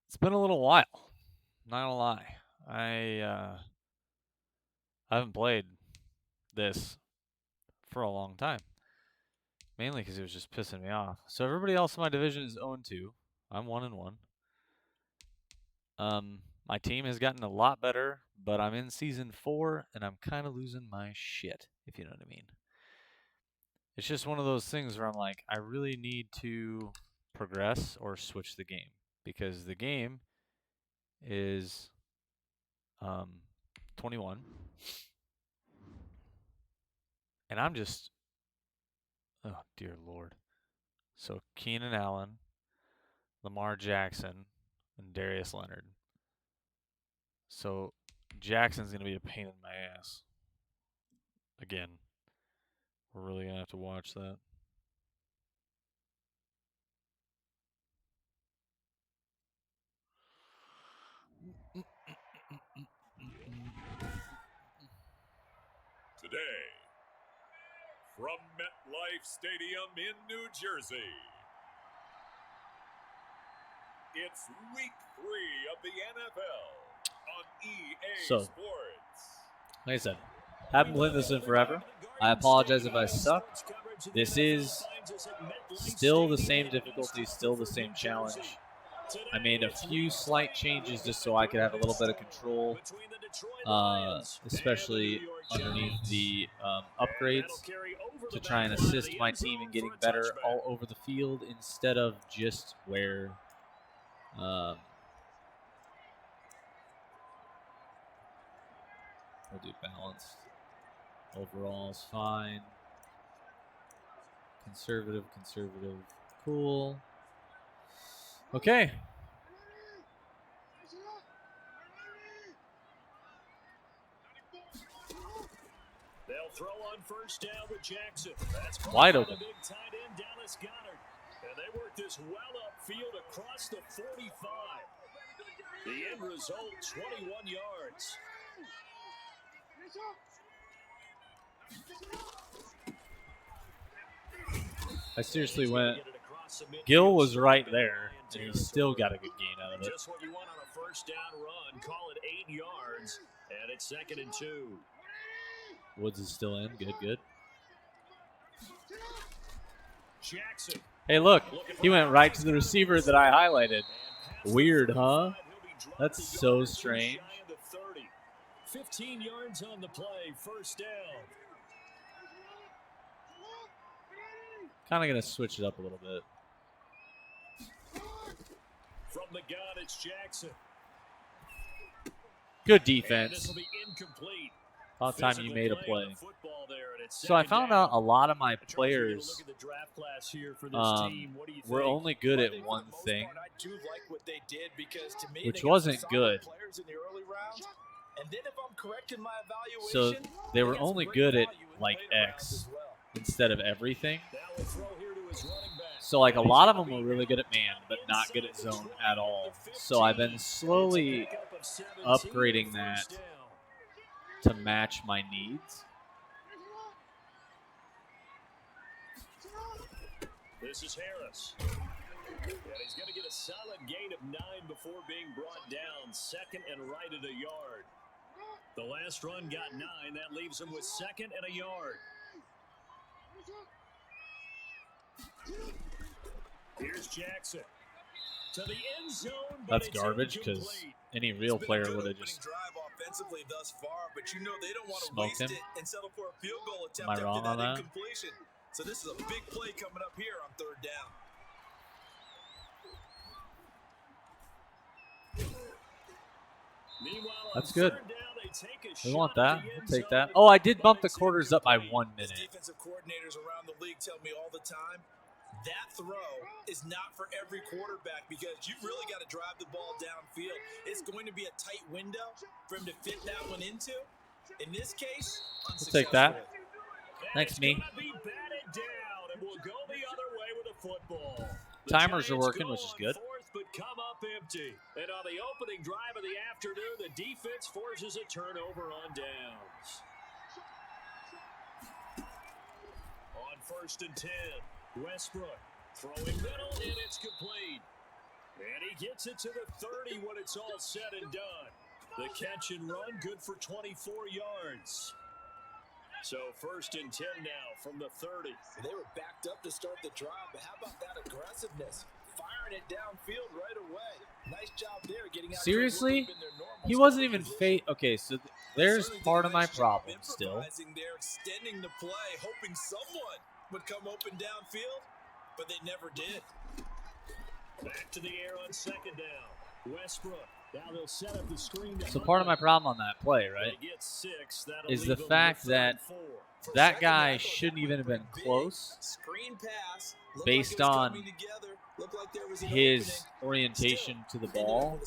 It's been a little while. Not gonna lie. I haven't played this for a long time. Mainly because it was just pissing me off. So everybody else in my division is 0-2. I'm 1-1. My team has gotten a lot better, but I'm in season 4 and I'm kind of losing my shit, if you know what I mean. It's just one of those things where I'm like, I really need to progress or switch the game because the game is 21, and I'm just, oh dear Lord. So Keenan Allen, Lamar Jackson, and Darius Leonard. So Jackson's gonna be a pain in my ass. Again, we're really gonna have to watch that. Today, from MetLife Stadium in New Jersey, it's Week 3 of the NFL on EA Sports. Like I said, haven't played this in forever. I apologize if I suck. This is still the same difficulty, still the same challenge. I made a few slight changes just so I could have a little bit of control, especially underneath the upgrades, to try and assist my team in getting better all over the field instead of just where we'll do balanced. Overall is fine. Conservative, cool. Okay. They'll throw on first down with Jackson. That's wide open. Big tight end Dallas Goedert. And they work this well upfield across the 45. The end result, 21 yards. I seriously went. Gill was right there, and he still got a good gain out of it. Just what you want on a first down run. Call it 8 yards, and it's 2nd and 2. Woods is still in. Good. Jackson. Hey, look. He went right to the receiver that I highlighted. Weird, huh? That's so strange. 15 yards on the play, first down. Kind of going to switch it up a little bit. From the gun, it's Jackson. Good defense. This will be incomplete. About time you made a play. So I found out a lot of my players were only good at one thing, which wasn't good. So they were only good at like X instead of everything. So like a lot of them were really good at man, but not good at zone at all. So I've been slowly upgrading that to match my needs. This is Harris. And he's going to get a solid gain of 9 before being brought down. 2nd and right at a yard. The last run got 9. That leaves him with 2nd and a yard. Here's Jackson. To the end zone. That's garbage because any real player would have just offensively thus far, but you know they don't want to smoked waste him. it and settle for a field goal attempt Am I wrong on that? incompletion. So this is a big play coming up here on 3rd down. That's good. We want that. We'll take that. Oh, I did bump the quarters up by 1 minute. Defensive coordinators around the league tell me all the time, that throw is not for every quarterback because you've really got to drive the ball downfield. It's going to be a tight window for him to fit that one into. In this case, we'll take that. Thanks, me. Timers are working, which is good. But come up empty. And on the opening drive of the afternoon, the defense forces a turnover on downs. On 1st and 10, Westbrook throwing middle, and it's complete. And he gets it to the 30 when it's all said and done. The catch and run, good for 24 yards. So 1st and 10 now from the 30. They were backed up to start the drive, but how about that aggressiveness? Firing it downfield right away. Nice job there getting out. Seriously? He wasn't even Okay, so there's part of my problem still. They're extending the play, hoping someone would come open downfield, but they never did. Back to the air on 2nd down. Westbrook. Now they'll set up the screen. So part of my problem on that play, right, is the fact that that guy shouldn't even have been close based on his orientation to the ball.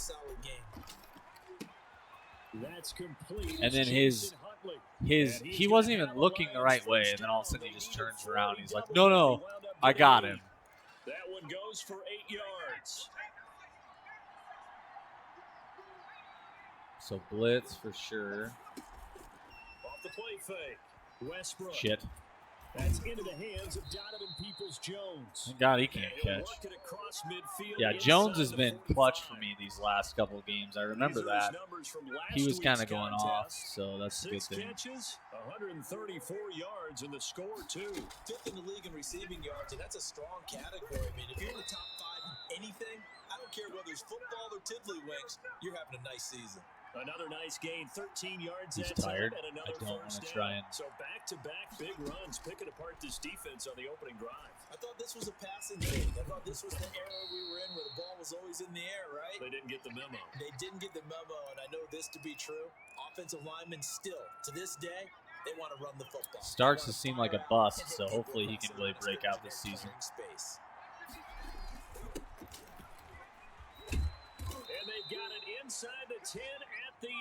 And then he wasn't even looking the right way, and then all of a sudden he just turns around. He's like, no, I got him. That one goes for 8 yards. So blitz for sure. Off the play fake. Westbrook. Shit. That's into the hands of Donovan Peoples-Jones. Thank God he can't catch. Yeah, Jones has been clutch for me these last couple of games. I remember that. He was kind of going off, so that's a good thing. 6 catches, 134 yards, and the score, too. 5th in the league in receiving yards, and that's a strong category. I mean, if you're in the top 5 in anything, I don't care whether it's football or tiddlywinks, you're having a nice season. Another nice gain, 13 yards. He's tired. I don't want to try and. So back-to-back big runs, picking apart this defense on the opening drive. I thought this was a passing game. I thought this was the era we were in where the ball was always in the air, right? They didn't get the memo. They didn't get the memo, and I know this to be true. Offensive linemen still, to this day, they want to run the football. Starts to seem like a bust, so hopefully he can really break out this season. And they've got it inside the 10 at the 8.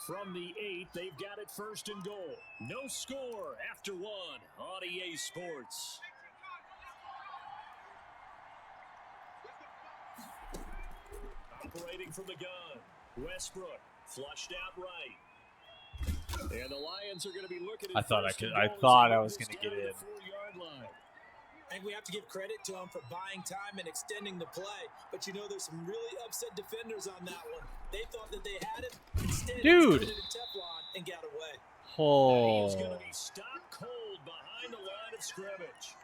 From the 8, they've got it 1st and goal. No score after 1 on EA Sports. Operating from the gun, Westbrook flushed out right. And the Lions are going to be looking at I thought I was going to get in. I think we have to give credit to him for buying time and extending the play. But you know, there's some really upset defenders on that one. They thought that they had it. Instead, dude. Teflon and got away. Oh. He's going to be stopped cold behind the line of scrimmage.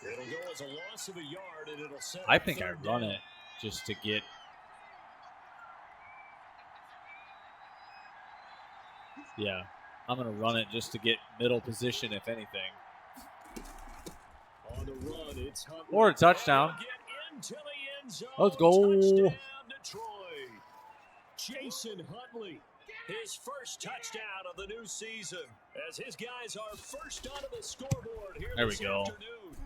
It'll go as a loss of a yard, and it'll set. I think I run it just to get. Yeah, I'm going to run it just to get middle position, if anything. On the run, it's or a touchdown. Let's go. Touchdown, Detroit. Jason Huntley, his first touchdown of the new season, as his guys are first onto the scoreboard here this afternoon.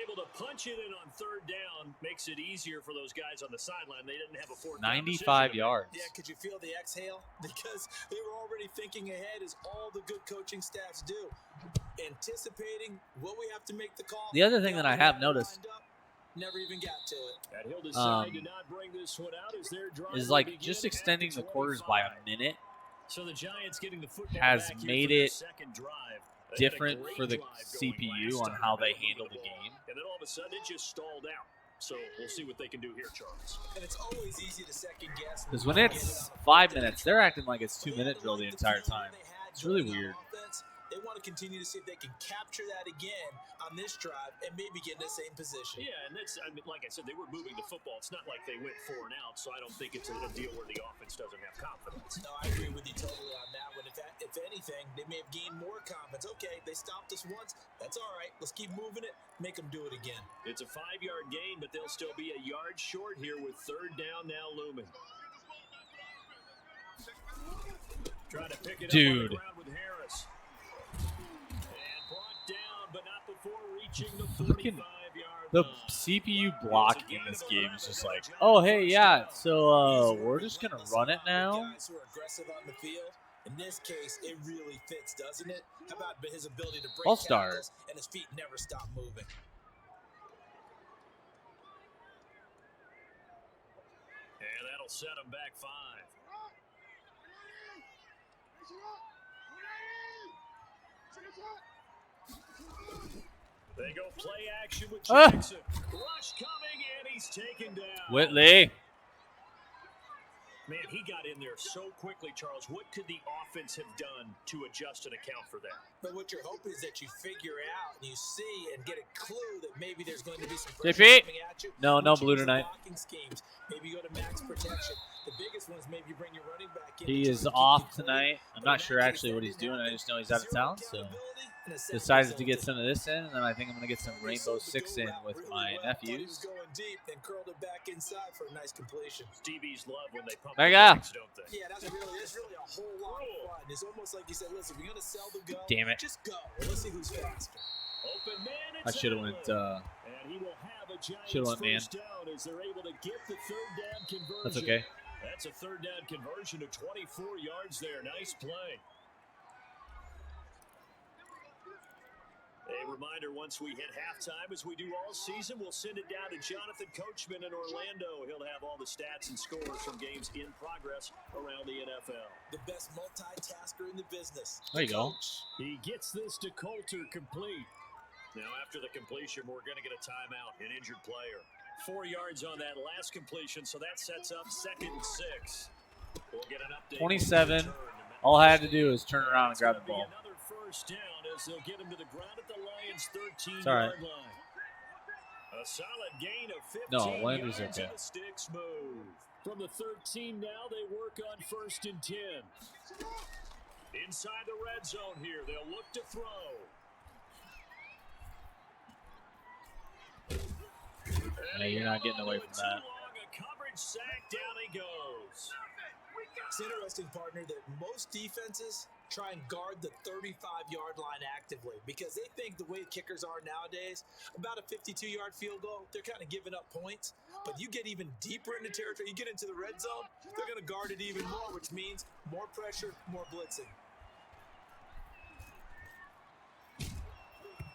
Able to punch it in on 3rd down makes it easier for those guys on the sideline. They didn't have a 4th down 95 yards. Yeah, could you feel the exhale? Because they were already thinking ahead, as all the good coaching staffs do. Anticipating what we have to make the call. The other thing that I have noticed, never even got to it. And he'll decide to not bring this one out as their drive is like just extending the quarters by a minute. So the Giants getting the football has back made here it for the 2nd drive. different for the CPU on how they handle the game. And then all of a sudden it just stalled out. So we'll see what they can do here, Charles. And it's always easy to second guess. Because when it's 5 minutes, they're acting like it's 2-minute drill the entire time. It's really weird. They want to continue to see if they can capture that again on this drive and maybe get in the same position. Yeah, and that's, I mean, like I said, they were moving the football. It's not like they went 4 and out, so I don't think it's a deal where the offense doesn't have confidence. No, I agree with you totally on that one. If anything, they may have gained more confidence. Okay, they stopped us once. That's all right. Let's keep moving it. Make them do it again. It's a 5-yard gain, but they'll still be a yard short here with 3rd down now looming. Trying to pick it up on the ground with Harris. But not before reaching the 45-yard The line. CPU block in this game is just like, oh, hey, yeah, so we're just going to run it now? Guys who are aggressive on the field. In this case, it really fits, doesn't it? How about his ability to break tackles and his feet never stop moving? And that'll set him back 5. They go play action with Jackson. Rush coming, and he's taken down. Whitley. Man, he got in there so quickly, Charles. What could the offense have done to adjust and account for that? But what you're hoping is that you figure out and you see and get a clue that maybe there's going to be some JP. pressure coming at you. No blue tonight. Schemes. Maybe you go to max protection. The biggest one is maybe you bring your running back in. He is off tonight. I'm not sure actually what he's doing. I just know he's out of town, so decided to get some of this in, and then I think I'm going to get some Rainbow Six in with my nephews. DBs love when they pump There you the go. brakes, don't they? Yeah, that's really a whole lot of fun. It's almost like you said, listen, if you're going to sell the gun, Damn it. just go. Let's see who's faster. Open man, I should have went. and he will have a Giants Should've went man. first down as they're able to get the third down conversion. That's okay. That's a third down conversion of 24 yards there. Nice play. A reminder, once we hit halftime, as we do all season, we'll send it down to Jonathan Coachman in Orlando. He'll have all the stats and scores from games in progress around the NFL. The best multitasker in the business. There you go. He gets this to Coulter complete. Now, after the completion, we're going to get a timeout, an injured player. 4 yards on that last completion, so that sets up 2nd and 6. We'll get an update. 27. All I had to do is turn around and grab the ball. Another first down as they'll get him to the ground at the Lions' 13-yard line. A solid gain of 15 Landry's yards okay. and the sticks move. From the 13 now, they work on 1st and 10. Inside the red zone here, they'll look to throw. Yeah, you're not getting away from that. A coverage sack, down he goes. It's interesting, partner, that most defenses try and guard the 35-yard line actively because they think the way kickers are nowadays, about a 52-yard field goal, they're kind of giving up points. But you get even deeper into territory, you get into the red zone, they're going to guard it even more, which means more pressure, more blitzing.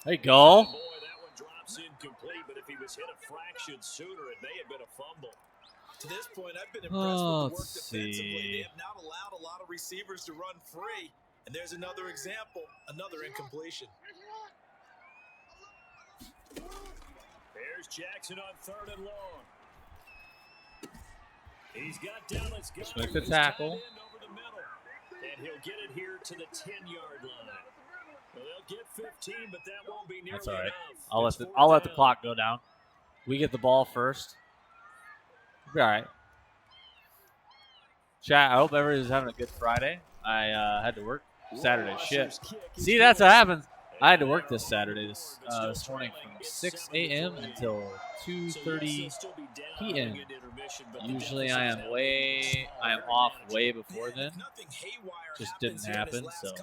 There you go. Boy, that one drops incomplete, but if he was hit a fraction sooner, it may have been a fumble. To this point, I've been impressed with the work Let's defensively. see. They have not allowed a lot of receivers to run free. And there's another example, another incompletion. There's Jackson on 3rd and long. He's got Dallas going. Just make the tackle. Over the middle. And he'll get it here to the 10-yard line. Well, they'll get 15, but that won't be nearly That's all right. enough. I'll let the clock go down. We get the ball first. All right. Chat, I hope everybody's having a good Friday. I had to work Saturday. Shit. See, that's what happens. I had to work this Saturday, this morning from 6 a.m. until 2:30 p.m. Usually I am off way before then. Just didn't happen, so.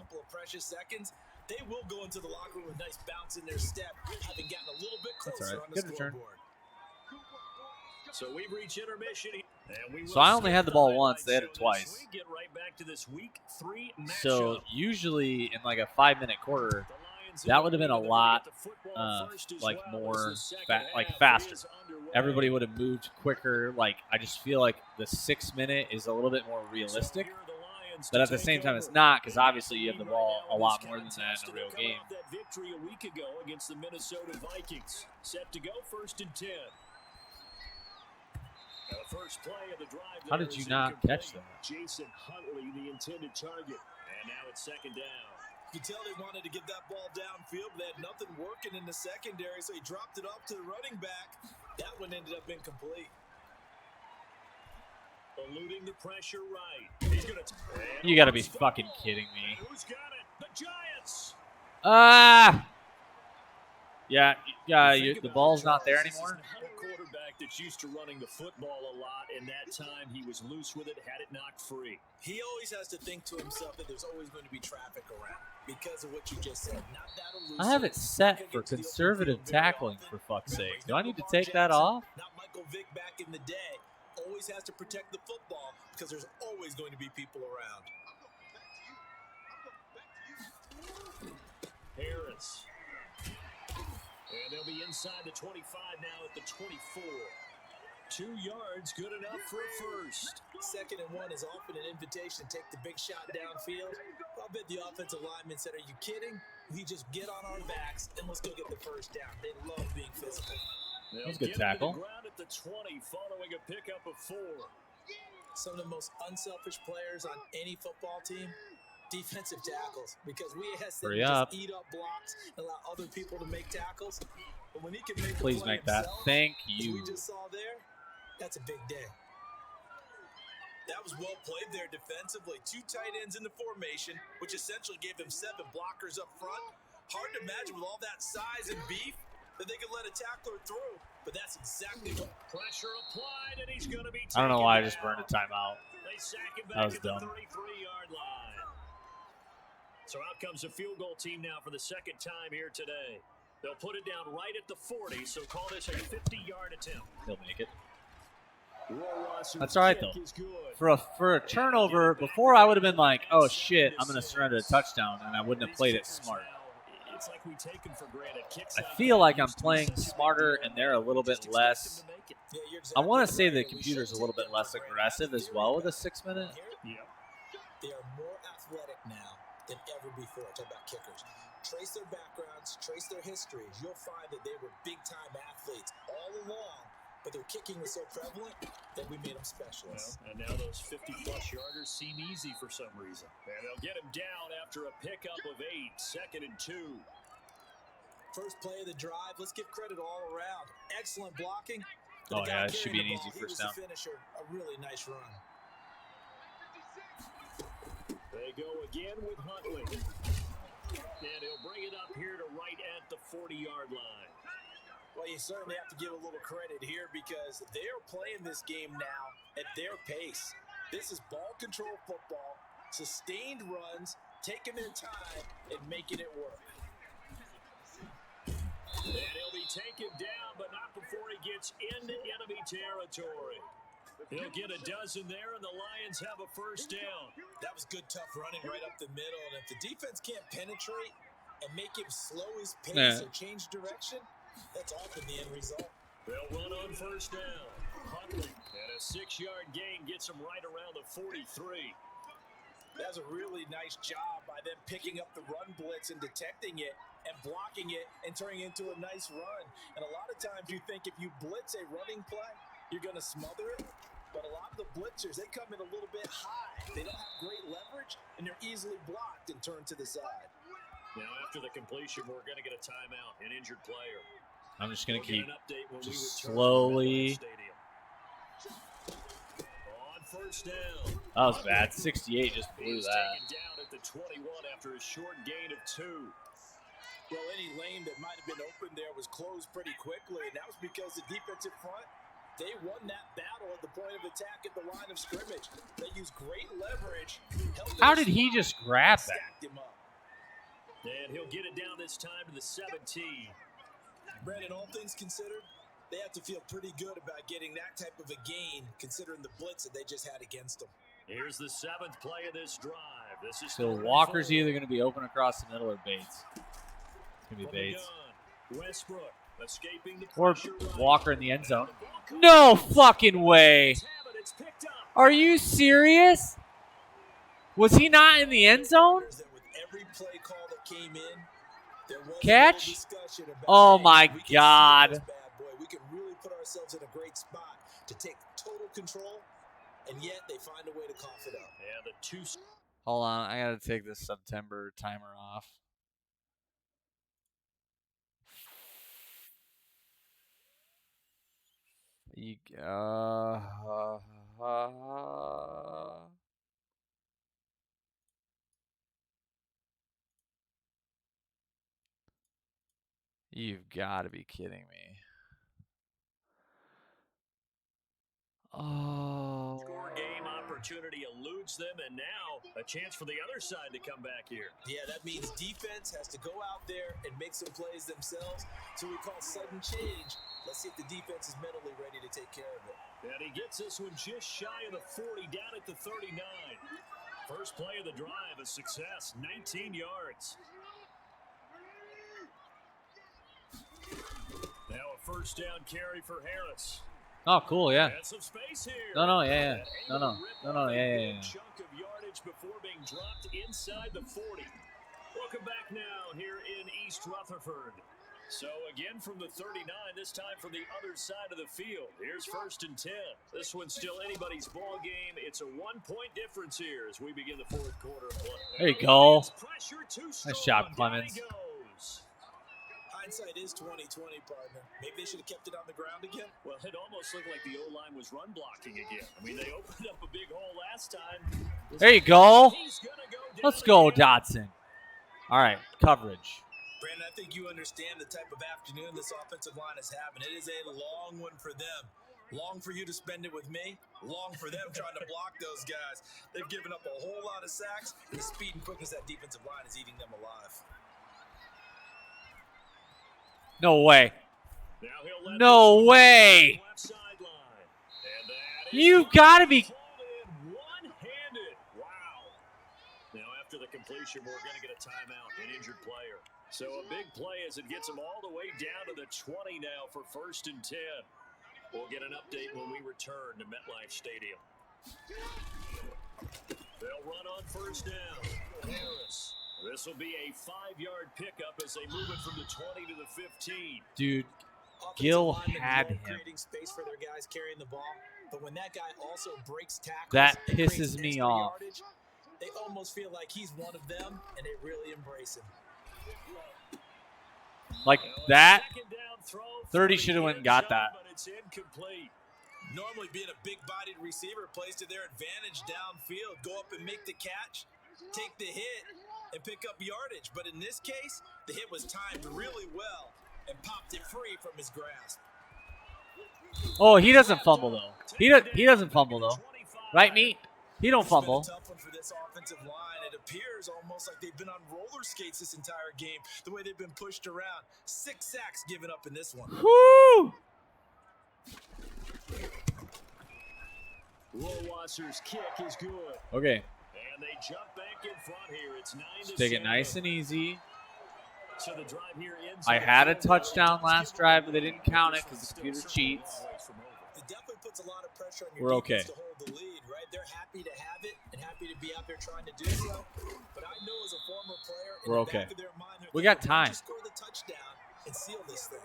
They will go into the locker room with a nice bounce in their step, having gotten a little bit closer on the Good return. scoreboard. So we've reached intermission. So I only had the ball once. They had it twice. We get right back to this week 3 matchup. So usually in like a 5-minute quarter, that would have been a lot more faster. Everybody would have moved quicker. Like I just feel like the 6-minute is a little bit more realistic. But at the same time, it's not because obviously you have the ball a lot more than that in a real game. That victory a week ago against the Minnesota Vikings. Set to go 1st and 10. The first play of the drive. How did you not catch that? Jason Huntley, the intended target. And now it's 2nd down. You can tell they wanted to get that ball downfield, but they had nothing working in the secondary, so he dropped it off to the running back. That one ended up incomplete. Eluding the pressure right. He's gonna You got to be fucking kidding me. Who's got it? The Giants. Yeah, the ball's not there anymore. Quarterback that's used to running the football a lot, and that time he was loose with it, had it knocked free. He always has to think to himself that there's always going to be traffic around because of what you just said. Not that elusive. I have it set for conservative tackling, for fuck's sake. Do I need to take that off? Not Michael Vick back in the day. Always has to protect the football because there's always going to be people around. Harris. And they'll be inside the 25 now at the 24. 2 yards, good enough for a first. 2nd and 1 is often an invitation to take the big shot downfield. I'll bet the offensive lineman said, "Are you kidding? We just get on our backs and let's go get the first down. They love being physical. That was a good tackle. Ground at the 20 following a pickup of 4. Some of the most unselfish players on any football team, defensive tackles, because we ask them to just eat up blocks and allow other people to make tackles. But when he can make Please make that. Thank you. As we just saw there, that's a big day. That was well played there defensively. 2 tight ends in the formation, which essentially gave them 7 blockers up front. Hard to imagine with all that size and beef that they could let a tackler through, but that's exactly what. Pressure applied, and he's going to be. I don't know why I just burned a timeout. They sack him back That was at dumb. the 33-yard line. So out comes the field goal team now for the second time here today. They'll put it down right at the 40, so call this a 50-yard attempt. He'll make it. That's That's all right, though. For a turnover, before I would have been like, oh, shit, I'm going to surrender a touchdown, and I wouldn't have played it smart. It's like we take them for granted. I feel like I'm playing smarter, and they're a little bit less. I want to say the computer's a little bit less aggressive as well with a 6-minute. Yeah. They are more athletic now than ever before. Talk about kickers. Trace their backgrounds, trace their histories. You'll find that they were big-time athletes all along, but their kicking was so prevalent that we made them specialists. Well, and now those 50-plus yarders seem easy for some reason. And they'll get him down after a pickup of 8, 2nd and 2. First play of the drive. Let's give credit all around. Excellent blocking. Oh, yeah, it should be an easy first down. Finisher, a really nice run. They go again with Huntley. And he'll bring it up here to right at the 40-yard line. Well, you certainly have to give a little credit here because they are playing this game now at their pace. This is ball control football, sustained runs, taking their time, and making it work. And he'll be taken down, but not before he gets into enemy territory. He'll get a dozen there, and the Lions have a first down. That was good, tough running right up the middle. And if the defense can't penetrate and make him slow his pace or change direction, that's often the end result. They'll run on first down. Huntley, and a 6-yard gain gets him right around the 43. That's a really nice job by them picking up the run blitz and detecting it and blocking it and turning it into a nice run. And a lot of times you think if you blitz a running play, you're going to smother it. But a lot of the blitzers, they come in a little bit high. They don't have great leverage, and they're easily blocked and turned to the side. Now, after the completion, we're going to get a timeout, an injured player. I'm just going to keep just slowly. On first down. That was bad. 68 just blew that. Taken down at the 21 after a short gain of 2. Well, any lane that might have been open there was closed pretty quickly, and that was because the defensive front, they won that battle at the point of attack at the line of scrimmage. They used great leverage. How did he just grab that? And he'll get it down this time to the 17. Brandon, all things considered, they have to feel pretty good about getting that type of a gain, considering the blitz that they just had against them. Here's the 7th play of this drive. This is so Walker's either going to be open across the middle or Bates. It's going to be Bates. Westbrook escaping the or Walker in the end zone. No fucking way. Are you serious? Was he not in the end zone? Catch? Oh my God. We can really put ourselves in a great spot to take total control, and yet they find a way to cough it up. Yeah, the 2. Hold on, I gotta take this September timer off. You've got to be kidding me. Oh. Score game opportunity eludes them, and now a chance for the other side to come back here. Yeah, that means defense has to go out there and make some plays themselves. So we call sudden change. Let's see if the defense is mentally ready to take care of it. And he gets this one just shy of the 40, down at the 39. First play of the drive, a success, 19 yards. Now a first down carry for Harris. Oh, cool, yeah. And some space here. No, yeah. No, yeah. Chunk of yardage before being dropped inside the 40. Well, Welcome back now here in East Rutherford. So again from the 39, this time from the other side of the field. Here's 1st and 10. This one's still anybody's ball game. It's a 1-point difference here as we begin the 4th quarter of play. There you go. Nice job, Clemens. Hindsight is 20/20, partner. Maybe they should have kept it on the ground again. Well, it almost looked like the O-line was run blocking again. I mean, they opened up a big hole last time. There you go. Let's go, Dotson. All right, coverage. Brandon, I think you understand the type of afternoon this offensive line is having. It is a long one for them. Long for you to spend it with me. Long for them trying to block those guys. They've given up a whole lot of sacks, and the speed and quickness of that defensive line is eating them alive. Now No way. he'll let No way. left sideline. And that is You've got to be. pulled in one-handed. Wow. Now after the completion, we're going to get a timeout, an injured player. So a big play as it gets him all the way down to the 20 now for 1st and 10. We'll get an update when we return to MetLife Stadium. They'll run on 1st down. Harris. This will be a 5-yard pickup as they move it from the 20 to the 15. Dude, Offensive Gil linemen had love him. creating space for their guys carrying the ball, but when that guy also breaks tackles, That and creates pisses me extra off. yardage, they almost feel like he's one of them, and they really embrace him. Like that. Second down throw 30 for should have the went and end got zone, that. But it's incomplete. Normally being a big-bodied receiver plays to their advantage downfield. Go up and make the catch, take the hit, and pick up yardage. But in this case, the hit was timed really well and popped it free from his grasp. Oh, he doesn't fumble though. He doesn't fumble though. Right, Meat? He don't fumble. It's been a tough one for this offensive line. It appears almost like they've been on roller skates this entire game, the way they've been pushed around. 6 sacks given up in this one. Woo! Rohrwasser's kick is good. Okay, And they jump back in front here. It's 9 to take it 7. nice and easy. So the drive here ends I with had a 12 touchdown yards. last drive, but they didn't count it because the computer cheats. It definitely puts a lot of pressure on your We're defense okay. to hold the lead, right? They're happy to have it and happy to be out there trying to do so. But I know as a former player, in We're the okay. back of their mind, they're We got thinking, "Why don't time. you score the touchdown and seal this thing."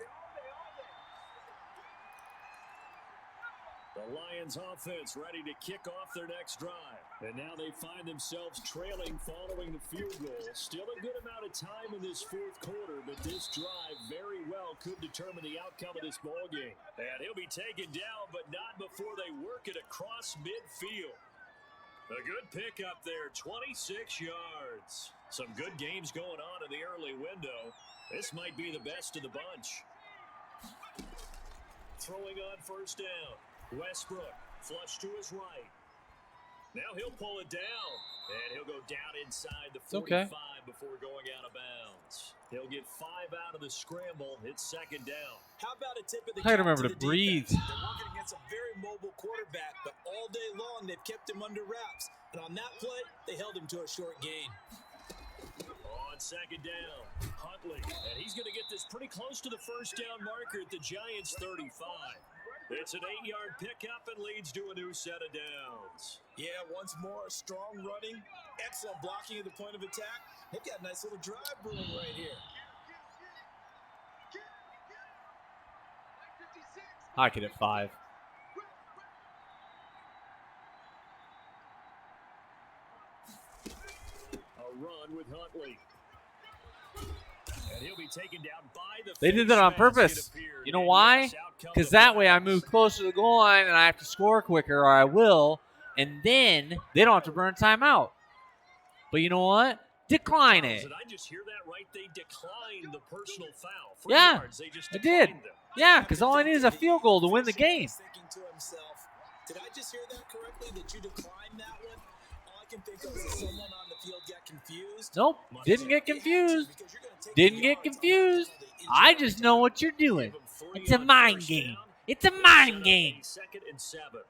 The Lions offense ready to kick off their next drive. And now they find themselves trailing following the field goal. Still a good amount of time in this 4th quarter, but this drive very well could determine the outcome of this ball game. And he'll be taken down, but not before they work it across midfield. A good pickup there, 26 yards. Some good games going on in the early window. This might be the best of the bunch. Throwing on 1st down. Westbrook, flush to his right. Now he'll pull it down, and he'll go down inside the 45 before going out of bounds. He'll get 5 out of the scramble. It's 2nd down. How about a tip of the I gotta cap remember to to the breathe. defense? They're working against a very mobile quarterback, but all day long they've kept him under wraps. And on that play, they held him to a short gain. On 2nd down, Huntley, and he's going to get this pretty close to the 1st down marker at the Giants' 35. It's an 8-yard pickup and leads to a new set of downs. Yeah, once more, strong running, excellent blocking at the point of attack. They've got a nice little drive brewing right here. I could hit 5. A run with Huntley. And he'll be taken down by the They did that on face mask, purpose. it appeared. You know And why? yes, out come Because the that way I flags. move closer to the goal line and I have to score quicker, or I will, and then they don't have to burn timeout. But you know what? Decline it. Did I just hear that right? They declined the personal foul. For Yeah, yards, they just I did. declined them. Yeah, because all I need is a field goal to win the game. He's thinking to himself, did I just hear that correctly, that you declined that one? All I can think of is someone on the field got confused. Nope, didn't get confused. Because you're gonna take Didn't the get yards on that confused. penalty. I just know what you're doing. Give them 3 It's a on mind 1st game. down. It's a They'll mind set up game. a 2nd and 7.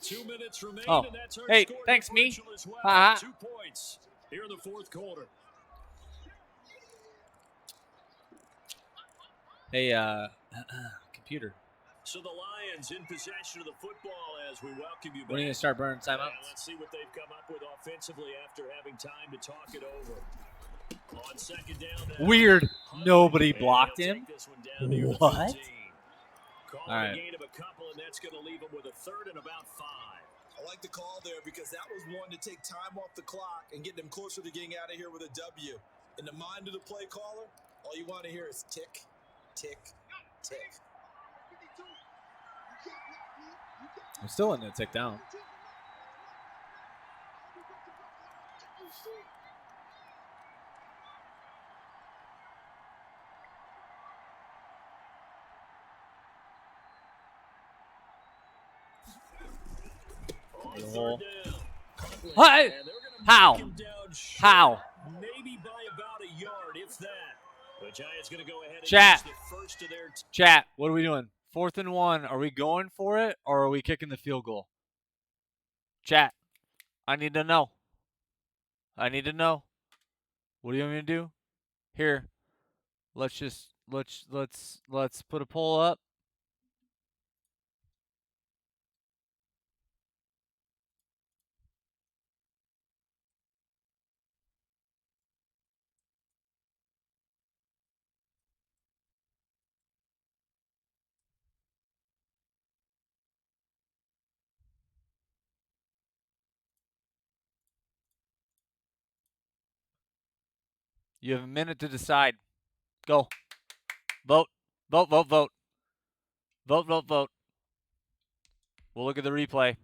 2 minutes remaining, Oh, and that's our hey, score thanks, me. differential as well. Ha-ha. 2 points here in the 4th quarter. Hey, computer. So the Lions in possession of the football as we welcome you back. When are you going to start burning timeouts? Let's see what they've come up with offensively after having time to talk it over. On second down now. Weird. Nobody blocked him. What? Call All right. a gain of a couple, and that's going to leave them with a third and about 5. I like the call there because that was one to take time off the clock and get them closer to getting out of here with a W. In the mind of the play caller, all you want to hear is tick, tick, tick. I'm still in the tick down. The hole. Hey! How? How? Maybe by about a yard, if that. The Giants going to go ahead and Chat. use the first of their Chat, what are we doing? 4th and 1. Are we going for it or are we kicking the field goal? Chat, I need to know. I need to know. What do you want me to do? Here. Let's put a poll up. You have a minute to decide. Go. Vote. Vote, vote, vote. Vote, vote, vote. We'll look at the replay.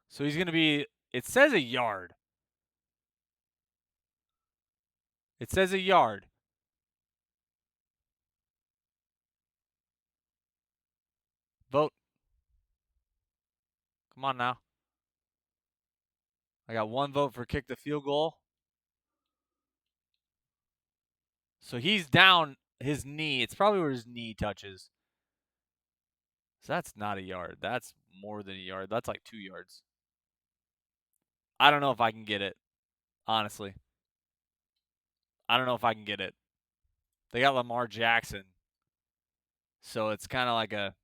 So he's going to be, it says a yard. It says a yard. Vote. Come on now. I got 1 vote for kick the field goal. So he's down his knee. It's probably where his knee touches. So that's not a yard. That's more than a yard. That's like 2 yards. I don't know if I can get it. Honestly. I don't know if I can get it. They got Lamar Jackson. So it's kind of like a...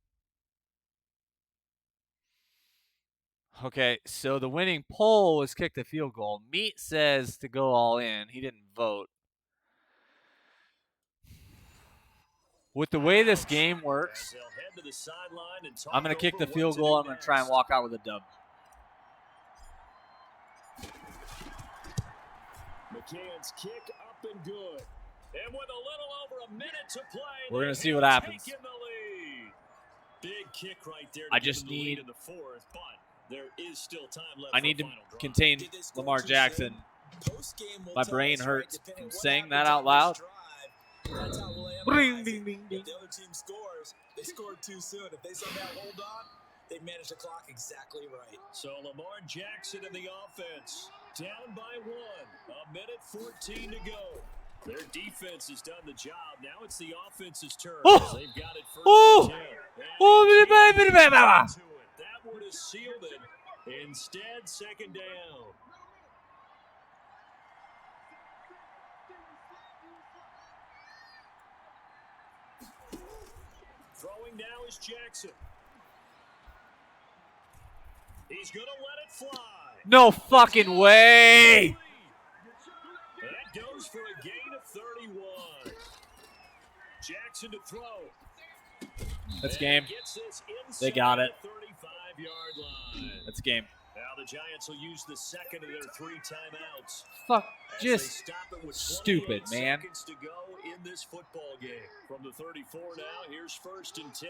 Okay, so the winning poll was kick the field goal. Meat says to go all in. He didn't vote. With the way this game works, I'm going to kick the field goal. I'm going to try and walk out with a dub. McCann's kick up and good. And with a little over a minute to play, we're going to see what happens. Big kick right there. I just need in the fourth, but there is still time left. I need to contain Lamar Jackson. My brain hurts from saying that out loud. That's how we'll analyze it. If the other team scores, they scored too soon. If they somehow hold on, they manage the clock exactly right. So Lamar Jackson in the offense, down by 1. A minute 14 to go. Their defense has done the job. Now it's the offense's turn. Oh! They've got it first. Oh! That would have sealed it. Instead, second down. Throwing now is Jackson. He's going to let it fly. No fucking way. That goes for a gain of 31. Jackson to throw. That's game. They got it. 35-yard line. That's game. Now the Giants will use the second of their 3 timeouts. Fuck, just stupid, man. Seconds to go in this football game. From the 34 now, here's 1st and 10.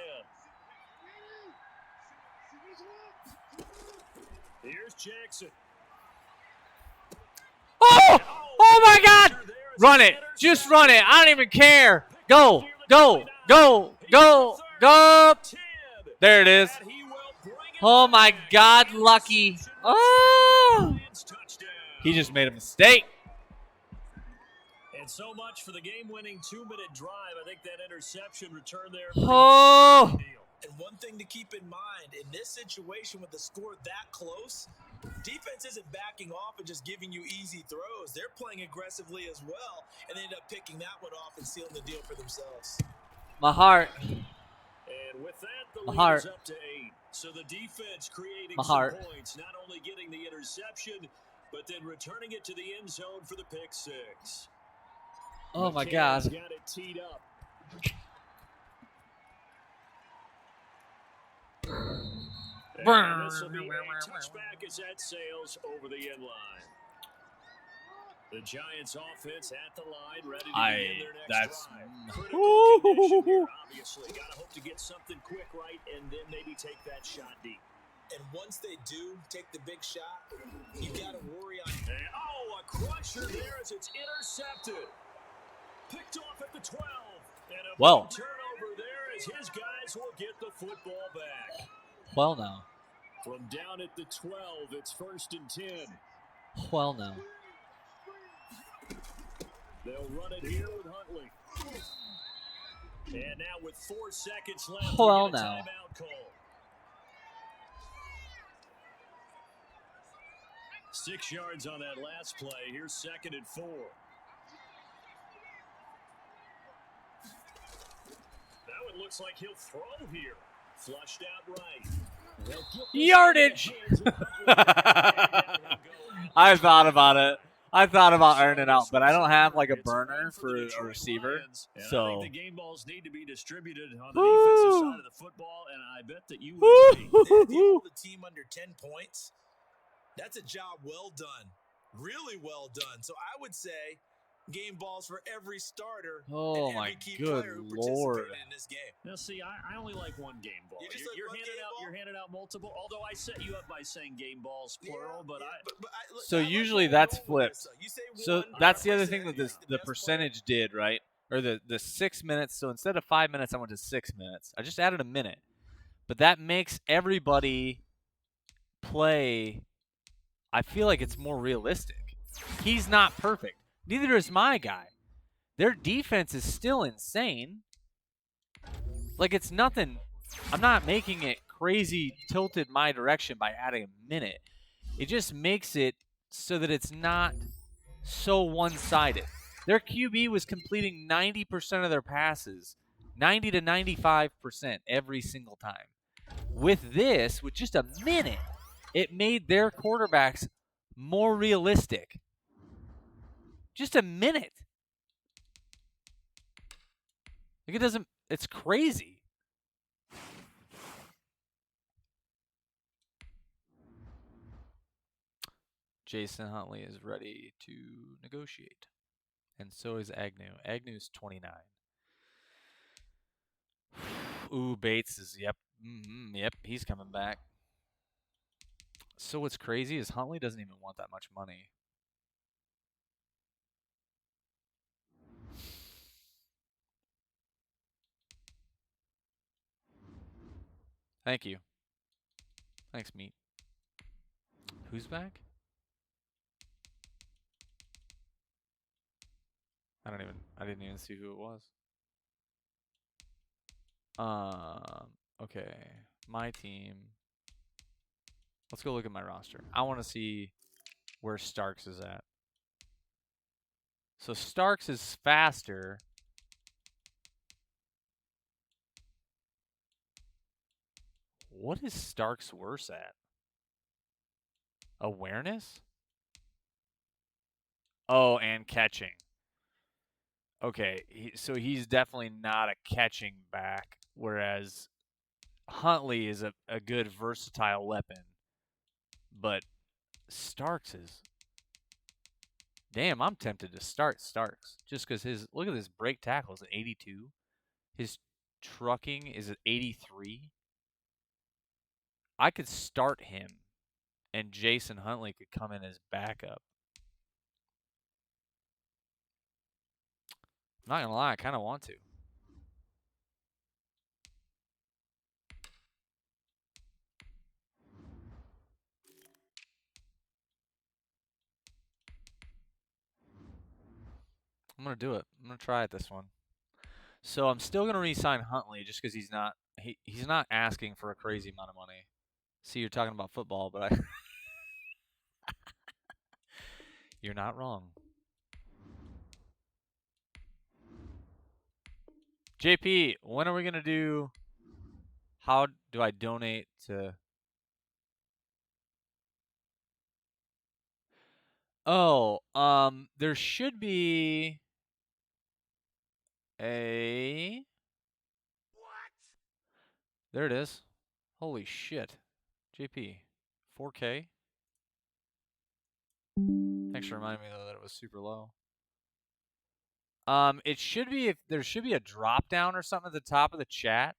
Here's Jackson. Oh! Oh my God! Run it. Just run it. I don't even care. Go. Go. Go. Go. Go. There it is. Oh my God, Lucky. Oh! He just made a mistake. And so much for the game-winning 2-minute drive. I think that interception return there. Oh! And one thing to keep in mind, in this situation with the score that close, Defense isn't backing off and just giving you easy throws. They're playing aggressively as well, and they end up picking that one off and sealing the deal for themselves. My heart. And with that, the My lead heart. is up to 8. So the defense creating My some heart. points, not only getting the interception, but then returning it to the end zone for the pick 6. Oh, my McCann's God. got it teed up. And this will be a touchback as that sails over the end line. The Giants offense at the line, ready to begin their next drive. Critical condition here, obviously. Got to hope to get something quick right and then maybe take that shot deep. And once they do take the big shot, you got to worry on. And, a crusher there as it's intercepted. Picked off at the 12. And a big turnover there as his guys will get the football back. Well, now. From down at the 12, it's 1st and 10. Well, now. They'll run it here with Huntley. And now with 4 seconds left, well, we get a now. timeout call. 6 yards on that last play. Here's 2nd and 4. Now it looks like he'll throw here. Flushed out right. Yardage! I thought about it. I thought about earning out, but I don't have like a burner for a receiver. So I think the game balls need to be distributed on the defensive side of the football, and I bet that you would agree. If you hold the team under 10 points, that's a job well done. Really well done. So I would say game balls for every starter and every key player who participated in this game. Now, see, I only like one game ball. You're handing out multiple. Although I set you up by saying game balls plural, but so usually that's flipped. So that's the other thing that the percentage did, right? Or the 6 minutes. So instead of 5 minutes, I went to 6 minutes. I just added a minute, but that makes everybody play. I feel like it's more realistic. He's not perfect. Neither is my guy. Their defense is still insane. Like, it's nothing. I'm not making it crazy tilted my direction by adding a minute. It just makes it so that it's not so one-sided. Their QB was completing 90% of their passes, 90 to 95% every single time. With this, with just a minute, it made their quarterbacks more realistic. Just a minute. Like, it doesn't, it's crazy. Jason Huntley is ready to negotiate. And so is Agnew. Agnew's 29. Ooh, Bates is, yep, he's coming back. So what's crazy is Huntley doesn't even want that much money. Thank you. Thanks, Meat. Who's back? I didn't even see who it was. Okay. My team. Let's go look at my roster. I want to see where Starks is at. So Starks is faster. What is Starks worse at? Awareness? Oh, and catching. Okay, so he's definitely not a catching back, whereas Huntley is a good versatile weapon. But Starks is... Damn, I'm tempted to start Starks. Just because look at his break tackles at 82. His trucking is at 83. I could start him, and Jason Huntley could come in as backup. I'm not going to lie, I kind of want to. I'm going to do it. I'm going to try it this one. So I'm still going to re-sign Huntley just because he's not asking for a crazy amount of money. See, you're talking about football, but You're not wrong. JP, when are we going to do... How do I donate to... Oh, there should be a... What? There it is. Holy shit. JP, 4K? Thanks for reminding me though that it was super low. It should be, if there should be a drop down or something at the top of the chat.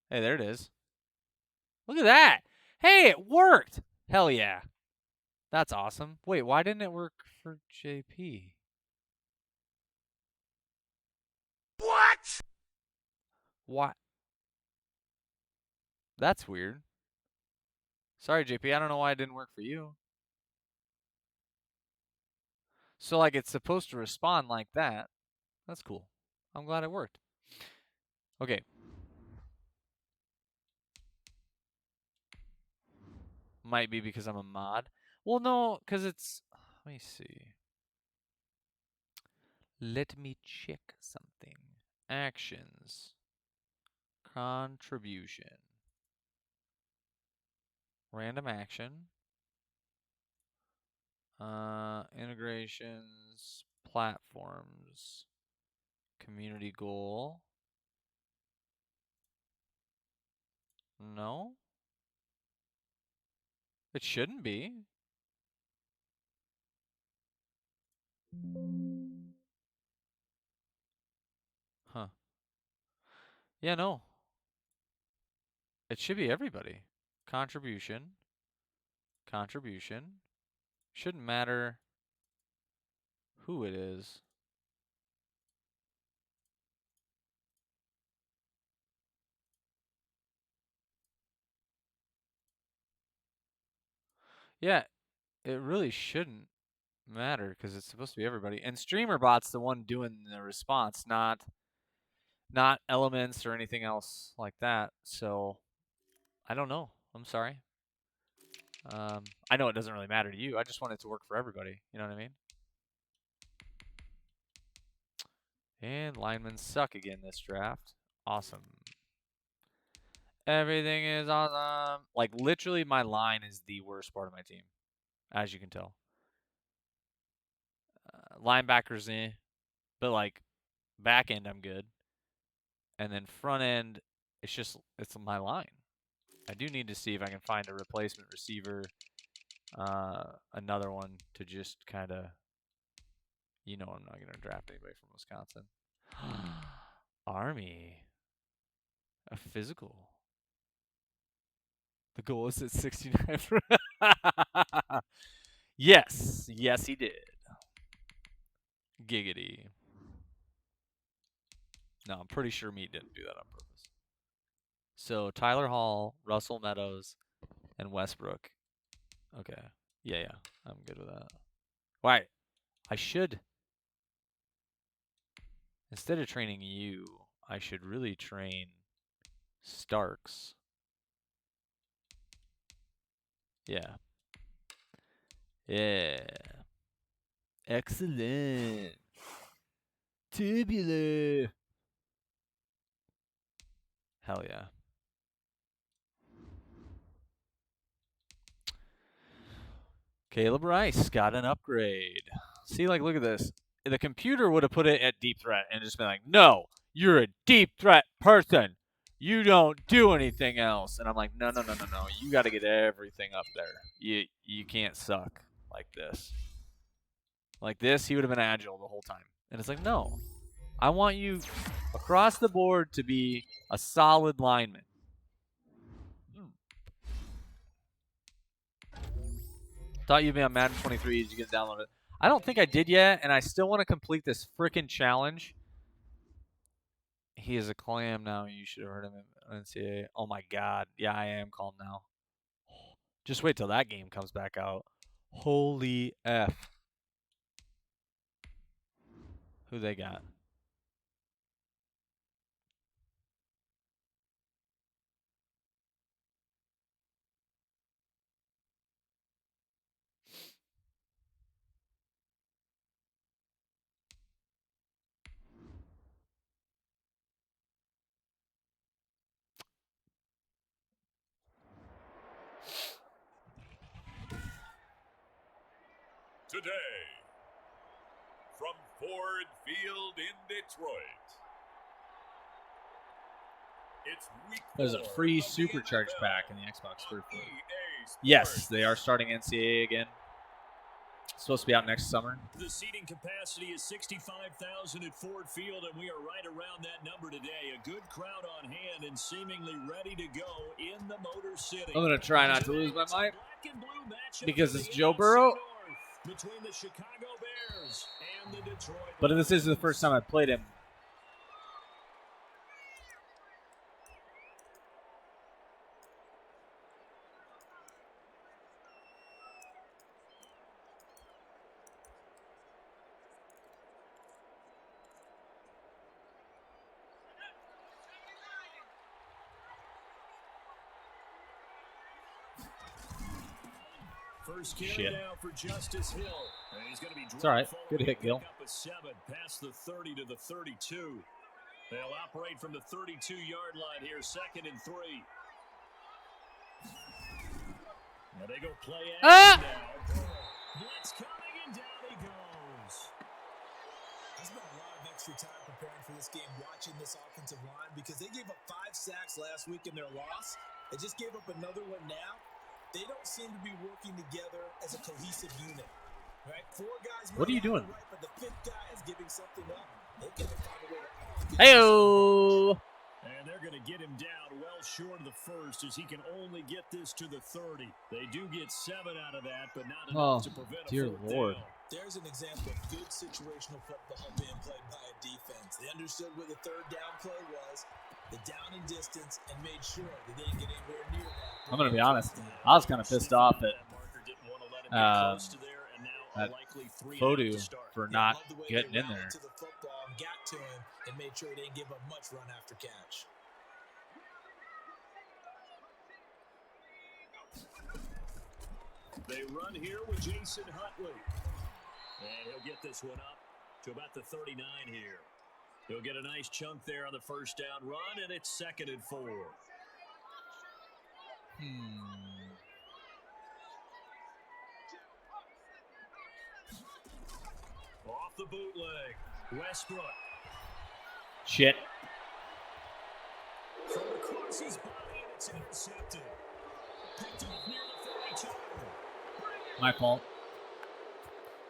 Hey, there it is. Look at that. Hey, it worked. Hell yeah. That's awesome. Wait, why didn't it work for JP? What? What? That's weird. Sorry, JP. I don't know why it didn't work for you. So, like, it's supposed to respond like that. That's cool. I'm glad it worked. Okay. Might be because I'm a mod. Well, no, because it's... Let me see. Let me check something. Actions. Contribution. Random action. Integrations. Platforms. Community goal. No. It shouldn't be. Huh. Yeah, no. It should be everybody. Contribution. Contribution. Shouldn't matter who it is. Yeah, it really shouldn't matter because it's supposed to be everybody. And StreamerBot's the one doing the response, not Elements or anything else like that. So I don't know. I'm sorry. I know it doesn't really matter to you. I just want it to work for everybody. You know what I mean? And linemen suck again this draft. Awesome. Everything is awesome. Like, literally, my line is the worst part of my team, as you can tell. Linebackers, but, like, back end, I'm good. And then front end, it's my line. I do need to see if I can find a replacement receiver, another one to just kind of, I'm not going to draft anybody from Wisconsin. Army. A physical. The goal is at 69. Yes. Yes, he did. Giggity. No, I'm pretty sure Meat didn't do that on purpose. So, Tyler Hall, Russell Meadows, and Westbrook. Okay. Yeah. I'm good with that. Why? I should. Instead of training you, I should really train Starks. Yeah. Yeah. Excellent. Tubular. Hell yeah. Caleb Rice got an upgrade. See, like, look at this. The computer would have put it at deep threat and just been like, no, you're a deep threat person. You don't do anything else. And I'm like, no. You got to get everything up there. You can't suck like this. Like this, he would have been agile the whole time. And it's like, no. I want you across the board to be a solid lineman. Thought you'd be on Madden 23. Did you get download it? I don't think I did yet, and I still want to complete this freaking challenge. He is a clam now. You should have heard him in NCAA. Oh my God. Yeah, I am calm now. Just wait till that game comes back out. Holy F. Who they got? today, from Ford Field in Detroit, it's week 4. There's a free of the supercharge NFL pack in the Xbox on 360. EA Sports. Yes, they are starting NCAA again. It's supposed to be out next summer. The seating capacity is 65,000 at Ford Field, and we are right around that number today. A good crowd on hand and seemingly ready to go in the Motor City. I'm going to try not to lose my mind Black and blue matchup because in it's the Joe NFC Burrow. North between the Chicago Bears and the Detroit But Lions. this is the first time I played him. First carry Shit. now for Justice Hill. And he's going to be It's all right. forward Good hit, to Gil. pick up a 7 past the 30 to the 32. They'll operate from the 32-yard line here, 2nd and 3. Now they go play action now. Blitz coming, and down he goes. I spent a lot of extra time preparing for this game, watching this offensive line, because they gave up 5 sacks last week in their loss. They just gave up another one now. They don't seem to be working together as a cohesive unit. Right? 4 guys. What are you doing? Right, but the 5th guy is giving something up. They got to find a way to. Hey-o! And they're going to get him down well short of the first, as he can only get this to the 30. They do get 7 out of that, but not enough to prevent a dear fourth Lord. down. There's an example of good situational football being played by a defense. They understood where the 3rd down play was, the down and distance, and made sure that they didn't get anywhere near that. I'm going to be honest. I was kind of pissed off at Fodu for not getting in there. To the football and got to him and made sure he didn't give up much run after catch. They run here with Jason Huntley. And he'll get this one up to about the 39 here. He'll get a nice chunk there on the first down run, and it's 2nd and 4. Off the bootleg, Westbrook. Shit. From across his body, and it's intercepted. Picked up near the 32. My fault.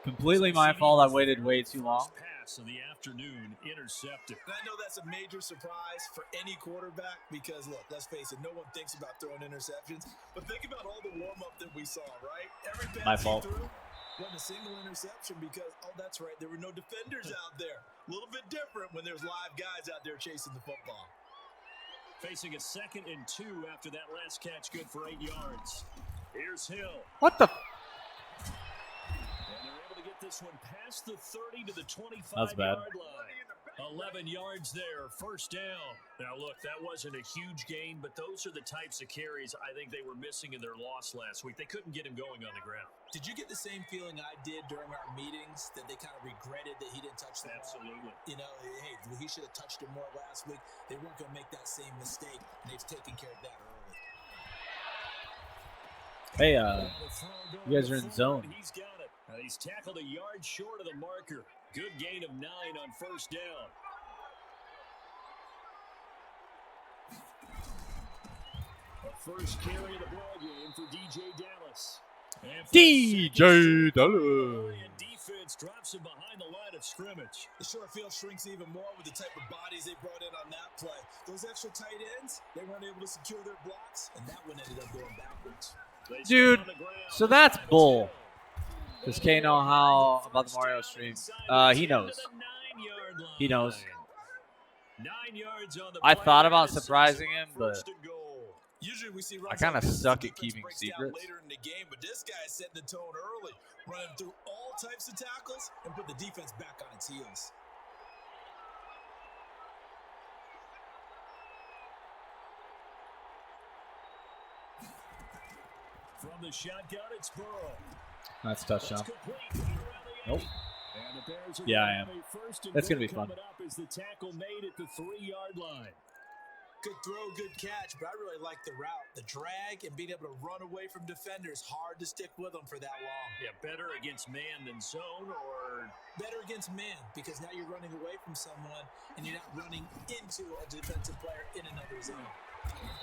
Completely my fault. I waited way too long. Pass of the afternoon intercepted. And I know that's a major surprise for any quarterback because, look, let's face it, no one thinks about throwing interceptions. But think about all the warm-up that we saw, right? Every pass My he fault. threw wasn't a single interception because, oh, that's right, there were no defenders out there. A little bit different when there's live guys out there chasing the football. Facing a 2nd and 2 after that last catch, good for 8 yards. Here's Hill. What the? And they're able to get this one past the 30 to the 25-yard line. 11 yards there, first down. Now, look, that wasn't a huge gain, but those are the types of carries I think they were missing in their loss last week. They couldn't get him going on the ground. Did you get the same feeling I did during our meetings that they kind of regretted that he didn't touch the ball? Absolutely. You know, hey, he should have touched it more last week. They weren't going to make that same mistake, and they've taken care of that early. Hey, you guys are in zone. He's got it. He's tackled a yard short of the marker. Good gain of 9 on first down. A first carry of the ball game for DJ Dallas. DJ Dallas. And defense drops him behind the line of scrimmage. The short field shrinks even more with the type of bodies they brought in on that play. Those extra tight ends, they weren't able to secure their blocks, and that one ended up going backwards. Dude, so that's bull. Does Kay know how about the Mario stream? He knows. He knows. 9 yards on the I play, thought about and surprising him, but first and goal. Usually we see I kind of runs like this, suck the at defense keeping breaks down secrets. later in the game, but this guy is setting the tone early, running through all types of tackles and put the defense back on its heels. From the shotgun, it's Burrow. that's a touchdown. It's complete. Nope. And the Bears are Yeah, gonna I am. have a first and That's gonna be goal fun. coming up as the tackle made at the 3-yard line. Good throw, good catch, but I really like the route. The drag and being able to run away from defenders, hard to stick with them for that long. Yeah, better against man than zone, or better against man, because now you're running away from someone and you're not running into a defensive player in another zone.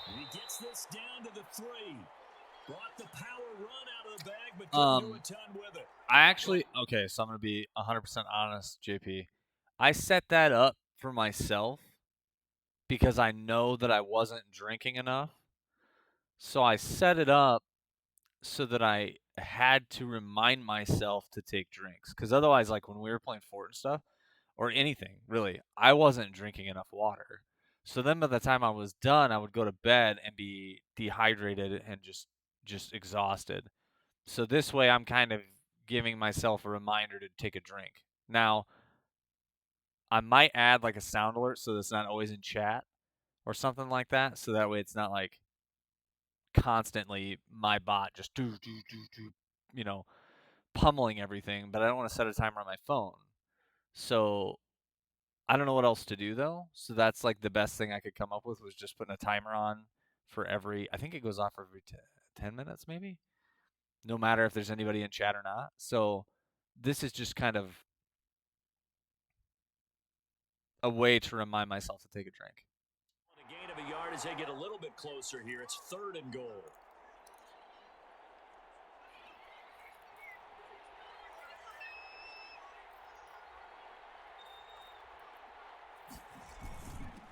And he gets this down to the 3. Brought the power run out of the bag, but couldn't do a ton with it. Okay, so I'm going to be 100% honest, JP. I set that up for myself because I know that I wasn't drinking enough. So I set it up so that I had to remind myself to take drinks. Because otherwise, like when we were playing Fort and stuff, or anything, really, I wasn't drinking enough water. So then by the time I was done, I would go to bed and be dehydrated and just exhausted. So this way I'm kind of giving myself a reminder to take a drink. Now, I might add like a sound alert so it's not always in chat or something like that. So that way it's not like constantly my bot just pummeling everything. But I don't want to set a timer on my phone. So I don't know what else to do though. So that's like the best thing I could come up with was just putting a timer on for every, I think it goes off every 10 minutes maybe. No matter if there's anybody in chat or not. So this is just kind of a way to remind myself to take a drink. A gain of a yard as they get a little bit closer here. It's 3rd and goal.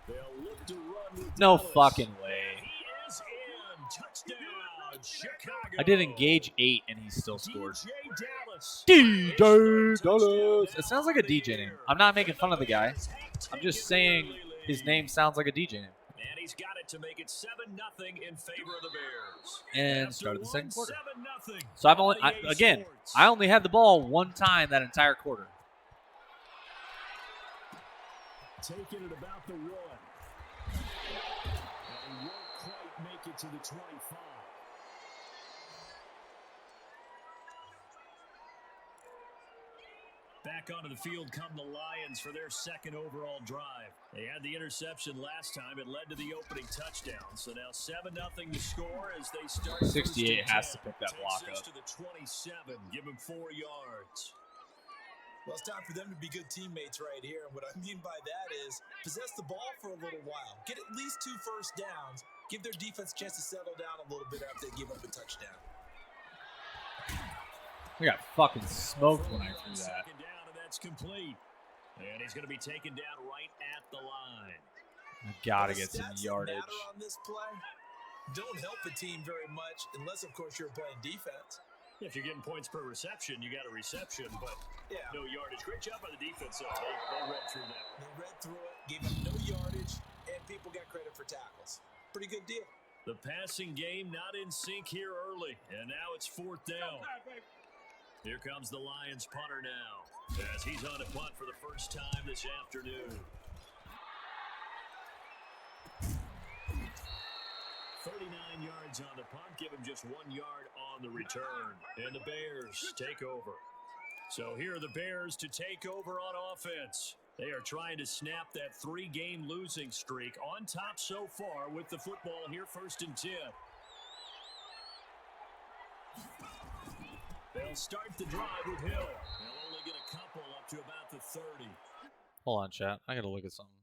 They'll look to run with No Dallas. fucking way. He is in. Touchdown, Chicago. I did engage 8 and he still scored. DJ Dallas. It sounds like a DJ name. I'm not making fun of the guy. I'm just saying his name sounds like a DJ name. And he's got it to make it 7-0 in favor of the Bears. And started the second quarter. 7-0. So I only had the ball one time that entire quarter. Taking it about the 1. And won't quite make it to the 25. Back onto the field come the Lions for their 2nd overall drive. They had the interception last time. It led to the opening touchdown. So now 7-0 to score as they start. 68 has to pick that block up. To the 27, give him 4 yards. Well, it's time for them to be good teammates right here. And what I mean by that is possess the ball for a little while. Get at least 2 first downs. Give their defense a chance to settle down a little bit after they give up a touchdown. We got fucking smoked when I threw that. Second down, and that's complete. And he's going to be taken down right at the line. I gotta get some yardage. On this play don't help a team very much unless, of course, you're playing defense. If you're getting points per reception, you got a reception, but no yardage. Great job by the defense, though. They read through that. They read through it, gave up no yardage, and people got credit for tackles. Pretty good deal. The passing game not in sync here early, and now it's 4th down. Here comes the Lions punter now, as he's on a punt for the first time this afternoon. 39 yards on the punt, give him just 1 yard on the return. And the Bears take over. So here are the Bears to take over on offense. They are trying to snap that 3-game losing streak on top so far with the football here, 1st and 10. They'll start the drive with Hill. They'll only get a couple up to about the 30. Hold on, chat. I gotta look at something.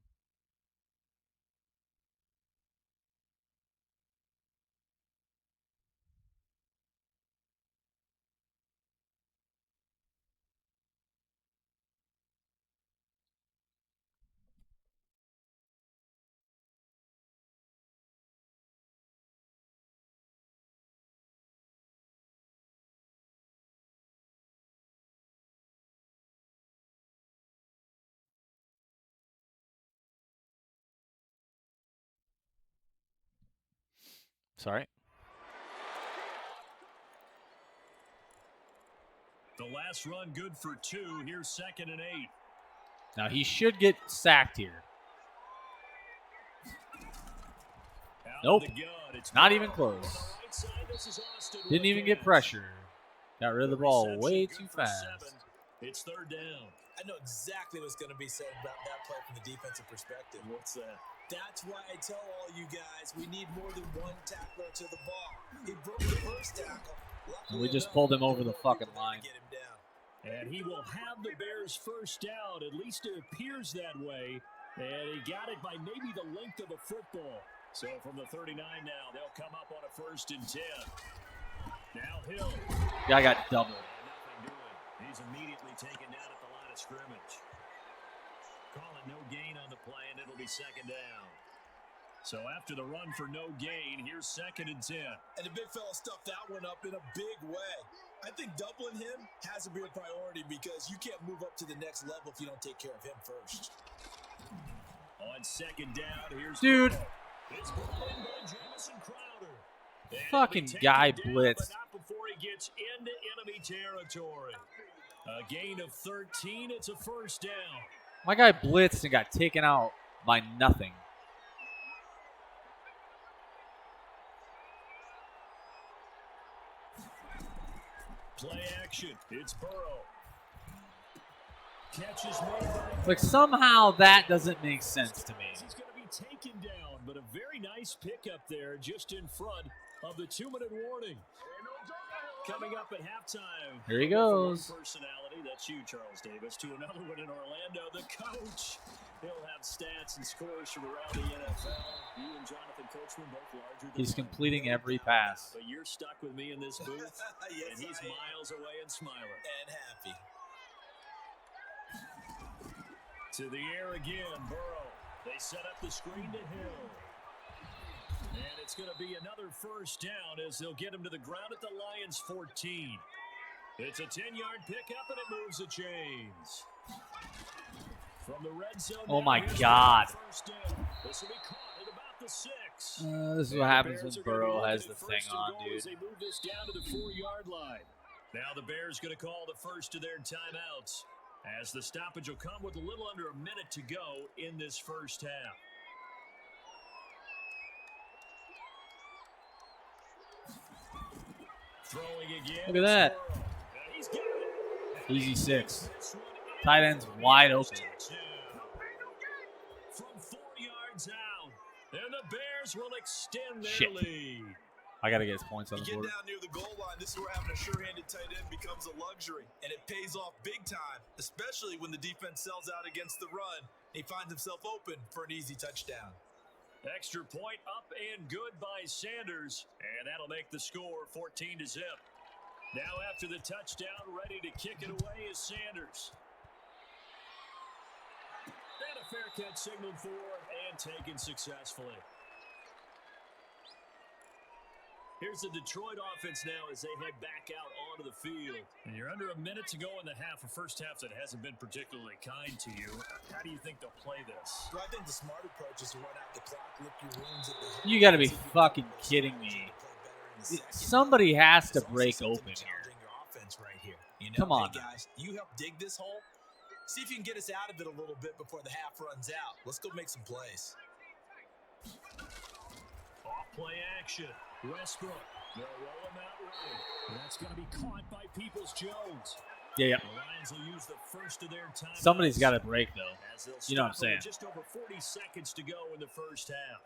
Sorry. The last run good for 2. Here's 2nd and 8. Now he should get sacked here. Nope. Not even close. Didn't even get pressure. Got rid of the ball way too fast. It's 3rd down. I know exactly what's going to be said about that play from the defensive perspective. What's that? That's why I tell all you guys we need more than one tackler to the ball. He broke the first tackle. And we just pulled him over the fucking line. Get him down. And he will have the Bears first down. At least it appears that way. And he got it by maybe the length of a football. So from the 39 now, they'll come up on a 1st and 10. Now Hill. Guy got doubled. Nothing doing. He's immediately taken down at the line of scrimmage. Call it no gain on the play, and it'll be 2nd down. So after the run for no gain, here's 2nd and 10. And the big fella stuffed that one up in a big way. I think doubling him has to be a priority because you can't move up to the next level if you don't take care of him first. On 2nd down, here's dude. It's brought in by Jamison Crowder. And Fucking he'll be guy taken down, blitzed. but not before he gets into enemy territory. A gain of 13. It's a 1st down. My guy blitzed and got taken out by nothing. Play action. It's Burrow. Catch is made by Like, somehow that doesn't make sense to me. He's going to be taken down, but a very nice pickup there just in front of the 2-minute warning. Coming up at halftime. Here he goes. Personality, that's you, Charles Davis, to another one in Orlando. The coach. He'll have stats and scores from around the NFL. You and Jonathan Coachman both larger than He's life. completing every pass. But you're stuck with me in this booth, Yes, and he's I am. miles away and smiling. And happy. To the air again, Burrow. They set up the screen to Hill. And it's going to be another 1st down as they'll get him to the ground at the Lions' 14. It's a 10-yard pickup, and it moves the chains. From the red zone. Oh now, my here's God. the 1st down. This will be caught at about the 6. This is what happens when Burrow has the thing on, dude. They move this down to the 4-yard line. Now the Bears going to call the first of their timeouts, as the stoppage will come with a little under a minute to go in this 1st half. Throwing again. Look at that. He's got it. Easy 6. This one is Tight end's wide open. from 4 yards out. And the Bears will extend their Shit. lead. I got to get his points on You the get board. down near the goal line, this is where having a sure-handed tight end becomes a luxury, and it pays off big time, especially when the defense sells out against the run. He finds himself open for an easy touchdown. Extra point up and good by Sanders, and that'll make the score 14-0. Now after the touchdown, ready to kick it away is Sanders. And a fair catch signaled for and taken successfully. Here's the Detroit offense now as they head back out onto the field. And you're under a minute to go in the half, a first half that hasn't been particularly kind to you. How do you think they'll play this? Well, I think the smart approach is to run out the clock, lick your wounds at the hip. You got to be fucking kidding me. Somebody has to break open here. Your offense right here. You know, Come on. hey guys, you help dig this hole. See if you can get us out of it a little bit before the half runs out. Let's go make some plays. Off play action. Westbrook. They'll roll him out right. That's going to be caught by Peoples-Jones. Yeah. The Lions will use the first of their time. Somebody's got to break, though. As they'll You know what I'm stop it saying. with just over 40 seconds to go in the first half.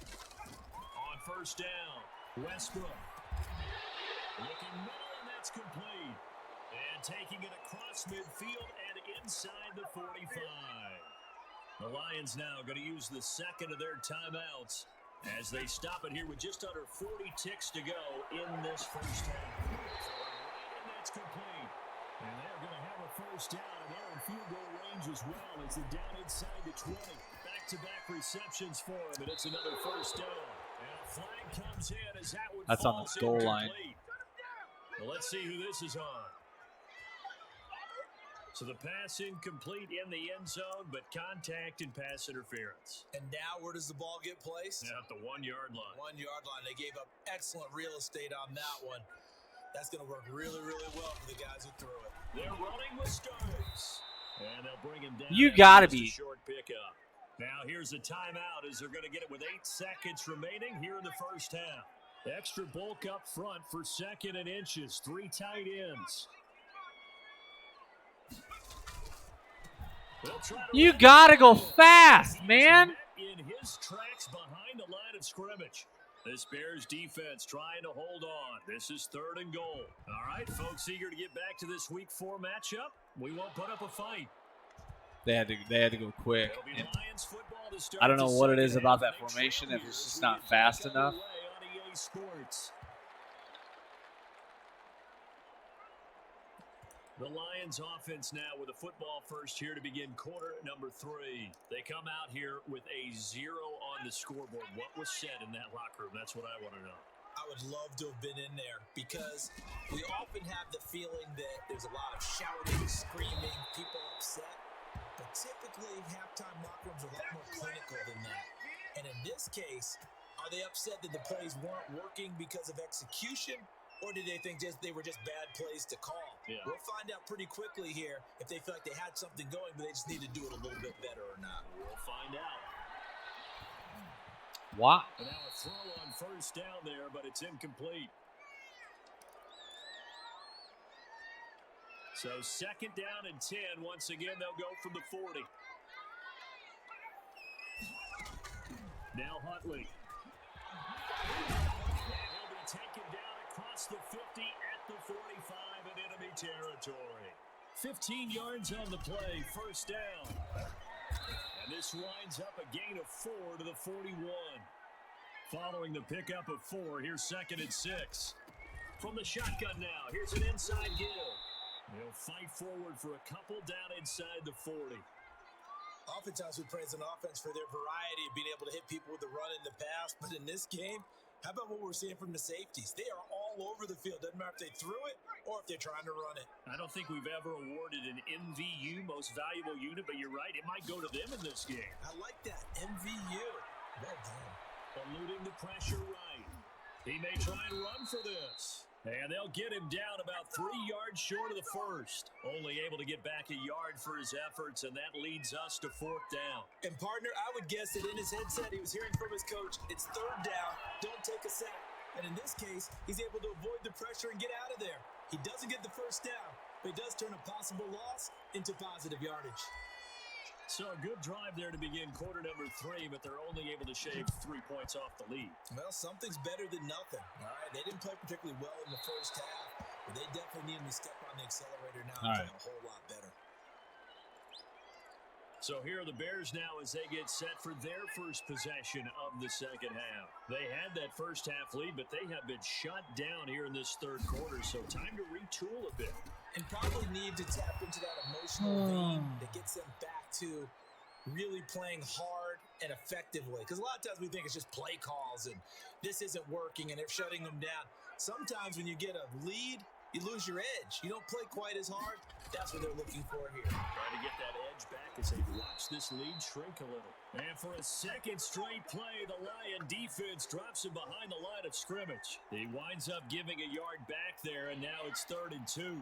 On first down, Westbrook. Looking middle, and that's complete. And taking it across midfield and inside the 45. The Lions now going to use the second of their timeouts as they stop it here with just under 40 ticks to go in this first half. And that's complete. And they're going to have a first down, and they're in field goal range as well as they're down inside the 20. Back-to-back receptions for him, and it's another first down. And a flag comes in as that one That's on the falls goal line. incomplete. Well, let's see who this is on. So the pass incomplete in the end zone, but contact and pass interference. And now where does the ball get placed? At the 1-yard line. 1-yard line. They gave up excellent real estate on that one. That's going to work really, really well for the guys who threw it. They're running with Starks. And they'll bring him down. You gotta Just a be. short pickup. Now here's a timeout as they're going to get it with 8 seconds remaining here in the first half. Extra bulk up front for 2nd and inches. 3 tight ends. You gotta go fast, man. In his tracks behind the line of scrimmage. This Bears defense trying to hold on. This is 3rd and goal. All right, folks, eager to get back to this Week 4 matchup. We won't put up a fight. They had to go quick. It'll be Lions football to start I don't know the what it second is about half. that Make formation, sure if it's just you're not fast back enough. underway on EA Sports. The Lions offense now with a football first here to begin quarter number 3. They come out here with a 0 on the scoreboard. What was said in that locker room? That's what I want to know. I would love to have been in there because we often have the feeling that there's a lot of shouting, screaming, people upset. But typically, halftime locker rooms are a lot more clinical than that. And in this case, are they upset that the plays weren't working because of execution? Or did they think they were just bad plays to call? Yeah. We'll find out pretty quickly here if they feel like they had something going, but they just need to do it a little bit better or not. We'll find out. What? And now a throw on first down there, but it's incomplete. So 2nd down and 10. Once again, they'll go from the 40. Now Huntley. And he'll be taken down across the 50 at the 45 in enemy territory. 15 yards on the play, first down. And this winds up a gain of 4 to the 41. Following the pickup of 4, here's 2nd and 6. From the shotgun now, here's an inside give. They'll fight forward for a couple down inside the 40. Oftentimes we praise an offense for their variety of being able to hit people with the run in the pass, but in this game, how about what we're seeing from the safeties? They are all over the field. Doesn't matter if they threw it or if they're trying to run it. I don't think we've ever awarded an MVU, most valuable unit, but you're right, it might go to them in this game. I like that, MVU. Well done. Eluding the pressure right. He may try and run for this. And they'll get him down about 3 yards short of the first. Only able to get back a yard for his efforts, and that leads us to 4th down. And partner, I would guess that in his headset he was hearing from his coach, it's 3rd down, don't take a sack. And in this case, he's able to avoid the pressure and get out of there. He doesn't get the first down, but he does turn a possible loss into positive yardage. So a good drive there to begin quarter number 3, but they're only able to shave 3 points off the lead. Well, something's better than nothing. All right, they didn't play particularly well in the first half, but they definitely need to step on the accelerator now and play a whole lot better. So here are the Bears now as they get set for their first possession of the second half. They had that first half lead, but they have been shut down here in this 3rd quarter, so time to retool a bit. And probably need to tap into that emotional vein that gets them back to really playing hard and effectively. Because a lot of times we think it's just play calls and this isn't working and they're shutting them down. Sometimes when you get a lead, you lose your edge. You don't play quite as hard. That's what they're looking for here. Trying to get that edge back as they watch this lead shrink a little. And for a 2nd straight play, the Lion defense drops him behind the line of scrimmage. He winds up giving a yard back there, and now it's 3rd and 2.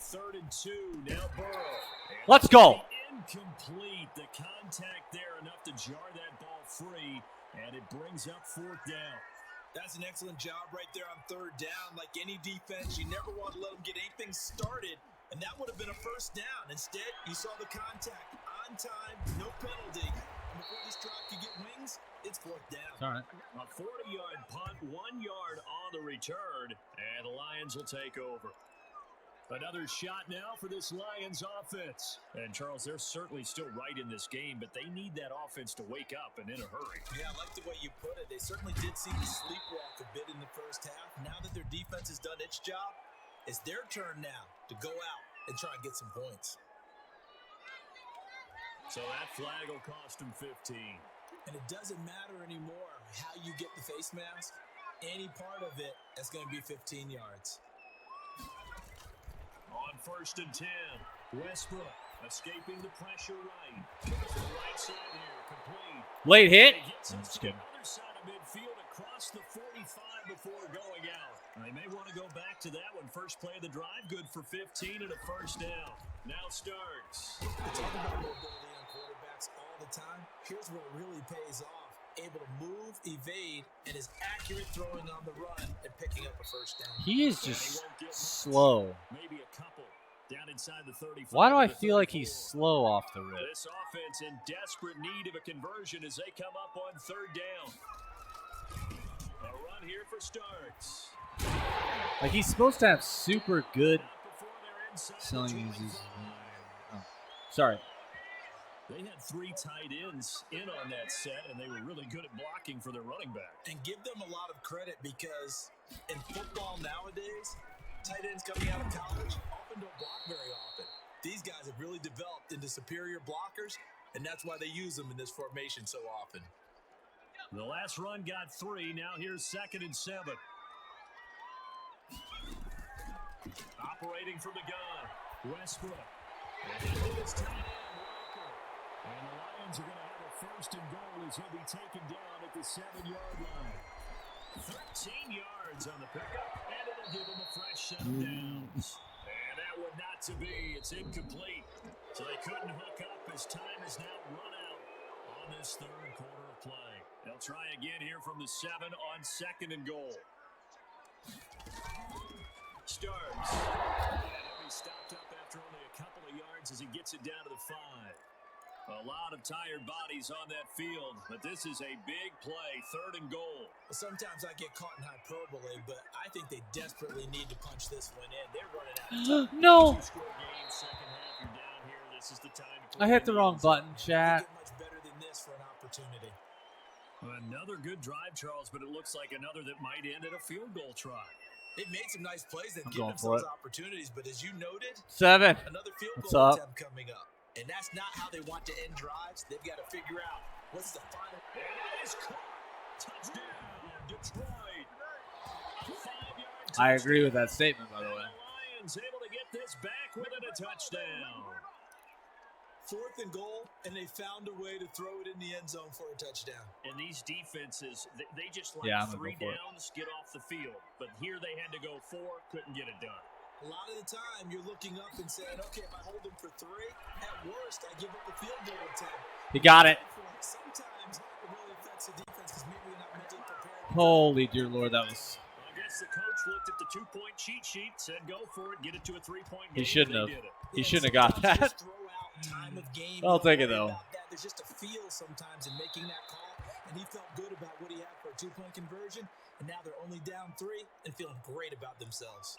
Third and 2, now Burrow. Let's go. Incomplete. The contact there enough to jar that ball free, and it brings up 4th down. That's an excellent job right there on 3rd down. Like any defense, you never want to let them get anything started, and that would have been a first down. Instead, you saw the contact on time, no penalty. And before this drive could get wings, it's 4th down. All right. A 40-yard punt, 1 yard on the return, and the Lions will take over. Another shot now for this Lions offense. And, Charles, they're certainly still right in this game, but they need that offense to wake up and in a hurry. Yeah, I like the way you put it. They certainly did seem to sleepwalk a bit in the first half. Now that their defense has done its job, it's their turn now to go out and try and get some points. So that flag will cost them 15. And it doesn't matter anymore how you get the face mask. Any part of it is going to be 15 yards. On 1st and 10, Westbrook escaping the pressure right. To the right side here, complete. Late hit. He gets us to the other side of midfield across the 45 before going out. They may want to go back to that one. First play of the drive, good for 15 and a first down. Now Starks. We talk about mobility on quarterbacks all the time. Here's where it really pays off. Able to move, evade, and is accurate throwing on the run and picking up a first down. He is just slow. Maybe a couple down inside the 35. Why do I feel like he's slow off the rip? This offense in desperate need of a conversion as they come up on third down. A run here for Starks. Like he's supposed to have super good selling uses. Oh, sorry. They had 3 tight ends in on that set, and they were really good at blocking for their running back. And give them a lot of credit because in football nowadays, tight ends coming out of college often don't block very often. These guys have really developed into superior blockers, and that's why they use them in this formation so often. The last run got 3. Now here's 2nd and 7. Operating from the gun, Westbrook. And it's tight end. And the Lions are going to have a first and goal as he'll be taken down at the 7-yard line. 13 yards on the pickup, and it'll give him a fresh set of downs. And that one not to be. It's incomplete. So they couldn't hook up as time has now run out on this third quarter of play. They'll try again here from the 7 on 2nd and goal. Starks. And he'll be stopped up after only a couple of yards as he gets it down to the 5. A lot of tired bodies on that field, but this is a big play, 3rd and goal. Sometimes I get caught in hyperbole, but I think they desperately need to punch this one in. They're running out of time. No! Two-score game, second half, you're down here. This is the time to I hit the wrong button, They chat. get much better than this for an opportunity. Another good drive, Charles, but it looks like another that might end in a field goal try. They've made some nice plays. They've I'm given going for themselves it. opportunities, but as you noted, 7. another field What's goal up? attempt coming up. And that's not how they want to end drives. They've got to figure out what's the final. And it is caught. Touchdown, Detroit. A 5-yard I agree with that statement, by the way. And the Lions able to get this back within a touchdown. 4th and goal, and they found a way to throw it in the end zone for a touchdown. And these defenses, they just like Yeah, I'm gonna 3 go for it. downs, get off the field. But here they had to go 4, couldn't get it done. A lot of the time, you're looking up and saying, okay, if I hold them for 3, at worst, I give up a field goal attempt. He got it. Sometimes it really affects the defense because maybe they're not mentally prepared. Holy dear Lord, that was. I guess the coach looked at the 2-point cheat sheet, said go for it, get it to a 3-point game. He shouldn't and have. they did it. He shouldn't have got that. Just throw out time of game. I'll Don't take it, worry though. about that. There's just a feel sometimes in making that call, and he felt good about what he had for a 2-point conversion, and now they're only down 3 and feeling great about themselves.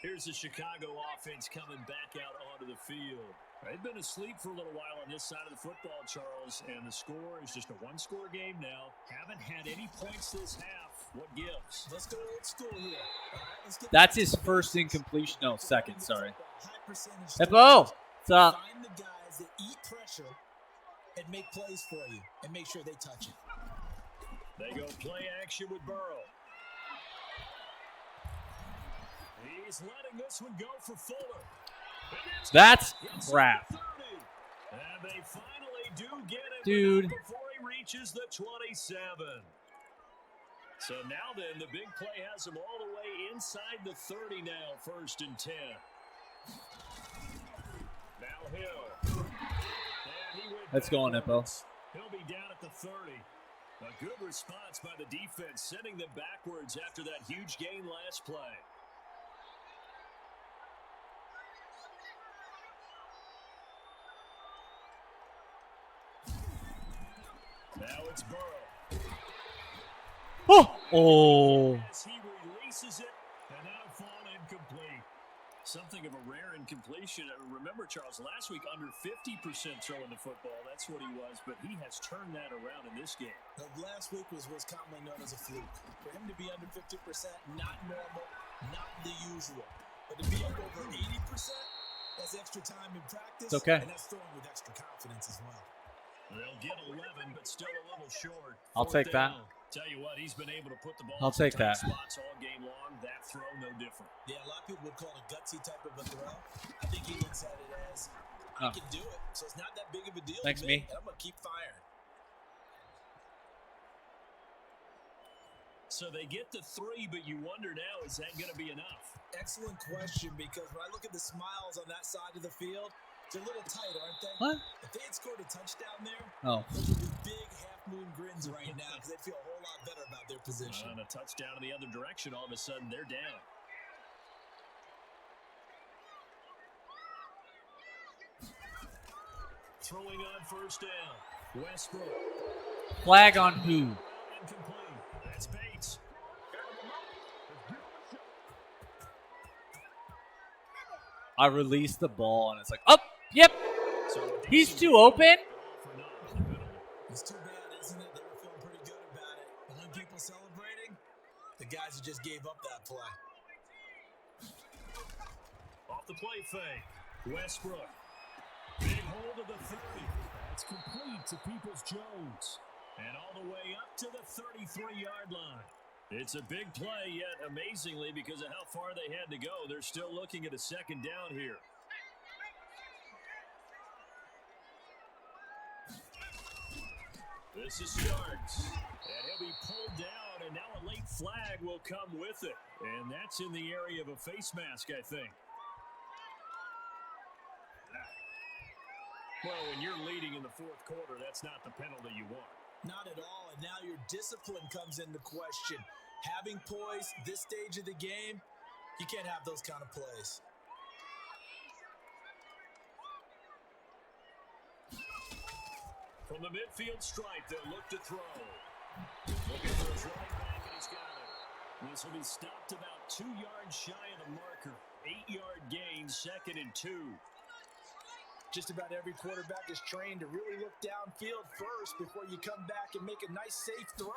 Here's the Chicago offense coming back out onto the field. They've been asleep for a little while on this side of the football, Charles, and the score is just a 1-score game now. Haven't had any points this half. What gives? Let's go old school here. All right, let's get That's back his to first basics. incompletion. No, second, sorry. High percentage Hippo, what's up? Find the guys that eat pressure and make plays for you and make sure they touch it. They go play action with Burrow. He's letting this one go for Fuller. That's crap. And they finally do get it Dude. before he reaches the 27. So now then, the big play has him all the way inside the 30 now, 1st and 10. Now Hill. And he went Let's go on, Hippo. He'll be down at the 30. A good response by the defense, sending them backwards after that huge gain last play. Now it's Burrow. Oh. As he releases it, and that'll fall incomplete. Something of a rare incompletion. Remember, Charles, last week under 50% throwing the football. That's what he was, but he has turned that around in this game. Now, last week was what's commonly known as a fluke. For him to be under 50%, not normal, not the usual. But to be up over 80%, that's extra time in practice. It's okay. And that's throwing with extra confidence as well. They'll get 11, but still a little short. I'll take that. Tell you what, he's been able to put the ball I'll take in tight that. spots all game long. That throw, no different. Yeah, a lot of people would call it a gutsy type of a throw. I think he looks at it as, I can do it, so it's not that big of a deal. Thanks, to me. me. And I'm going to keep firing. So they get the 3, but you wonder now, is that going to be enough? Excellent question, because when I look at the smiles on that side of the field, they're a little tight, aren't they? What? If they had scored a touchdown there, Oh. those would be big half-moon grins right now because they'd feel a whole lot better about their position. And a touchdown in the other direction, all of a sudden they're down. Throwing on first down. Westbrook. Flag on who? Incomplete. That's Bates. I released the ball, and it's like, oh, yep, he's too open. It's too bad, isn't it? They were feeling pretty good about it. The only people celebrating, the guys who just gave up that play. Off the play fake. Westbrook. Big hold of the 30. That's complete to Peoples-Jones. And all the way up to the 33-yard line. It's a big play, yet amazingly, because of how far they had to go, they're still looking at a second down here. This is Starks. And he'll be pulled down, and now a late flag will come with it. And that's in the area of a face mask, I think. Well, when you're leading in the fourth quarter, that's not the penalty you want. Not at all, and now your discipline comes into question. Having poise this stage of the game, you can't have those kind of plays. From the midfield stripe, they'll look to throw. Looking for his running back, and he's got it. This will be stopped about 2 yards shy of the marker. 8-yard gain, 2nd and 2. Just about every quarterback is trained to really look downfield first before you come back and make a nice, safe throw.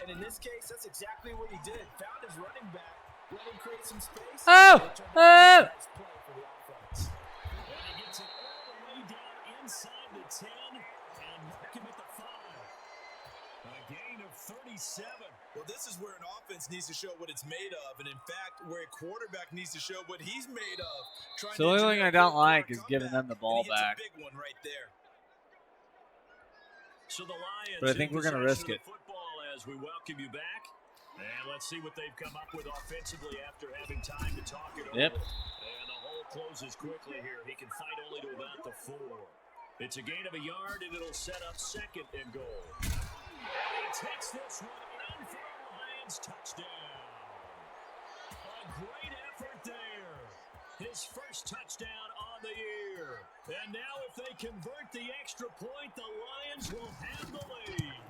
And in this case, that's exactly what he did. Found his running back, let him create some space. Oh! Nice play for the offense. And he gets it all the way down inside the 10 and mark him at the 5. A gain of 37. Well, this is where an offense needs to show what it's made of, and in fact, where a quarterback needs to show what he's made of. So the only thing I don't like is giving them the ball back. A big one right there. So the Lions, But I think we're going to risk it. Football as we welcome you back. And let's see what they've come up with offensively after having time to talk it over. Yep. And the hole closes quickly here. He can fight only to about the 4. It's a gain of a yard, and it'll set up 2nd and goal. And he takes this one in for a Lions touchdown. A great effort there. His first touchdown on the year. And now if they convert the extra point, the Lions will have the lead.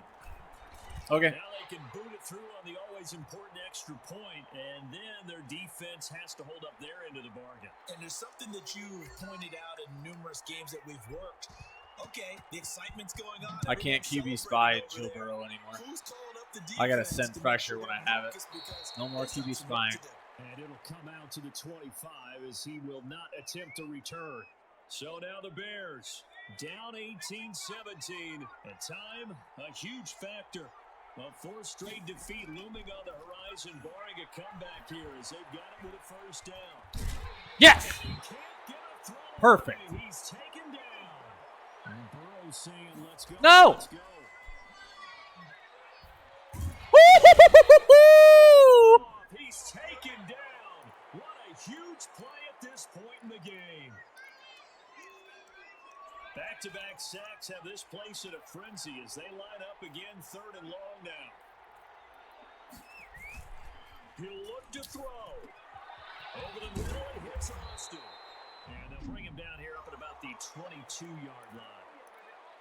Okay. Now they can boot it through on the always important extra point, and then their defense has to hold up their end of the bargain. And there's something that you've pointed out in numerous games that we've worked. Okay, the excitement's going on. I can't QB spy Joe Burrow anymore. I got to send pressure when I have it. No more QB spying. And it'll come out to the 25 as he will not attempt to return. So now the Bears down 18-17. At time, a huge factor. A 4th straight defeat looming on the horizon, barring a comeback here as they've got him with a first down. Yes! Perfect. He's taken down. And Burrow saying, let's go. No! Let's go. He's taken down. What a huge play at this point in the game. Back-to-back sacks have this place in a frenzy as they line up again, 3rd and long now. He'll look to throw. Over the middle, and hits Austin. And they'll bring him down here up at about the 22-yard line.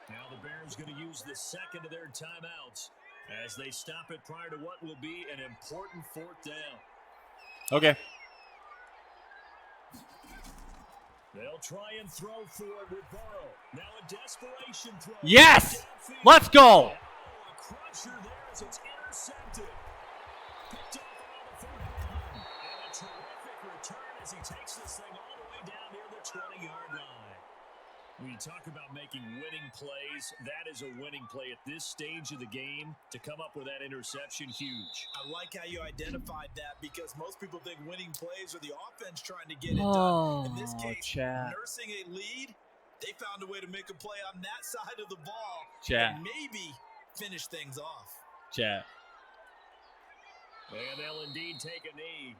Now the Bears going to use the 2nd of their timeouts as they stop it prior to what will be an important 4th down. Okay. They'll try and throw for it with Burrow. Now a desperation throw. Yes! Let's go! A crusher there as it's intercepted. Picked up on the 3rd down. And a terrific return as he takes this thing all the way down near the 20-yard line. When you talk about making winning plays, that is a winning play at this stage of the game. To come up with that interception, huge. I like how you identified that because most people think winning plays are the offense trying to get it done. In this case, nursing a lead, they found a way to make a play on that side of the ball and maybe finish things off. Chat. And they'll indeed take a knee.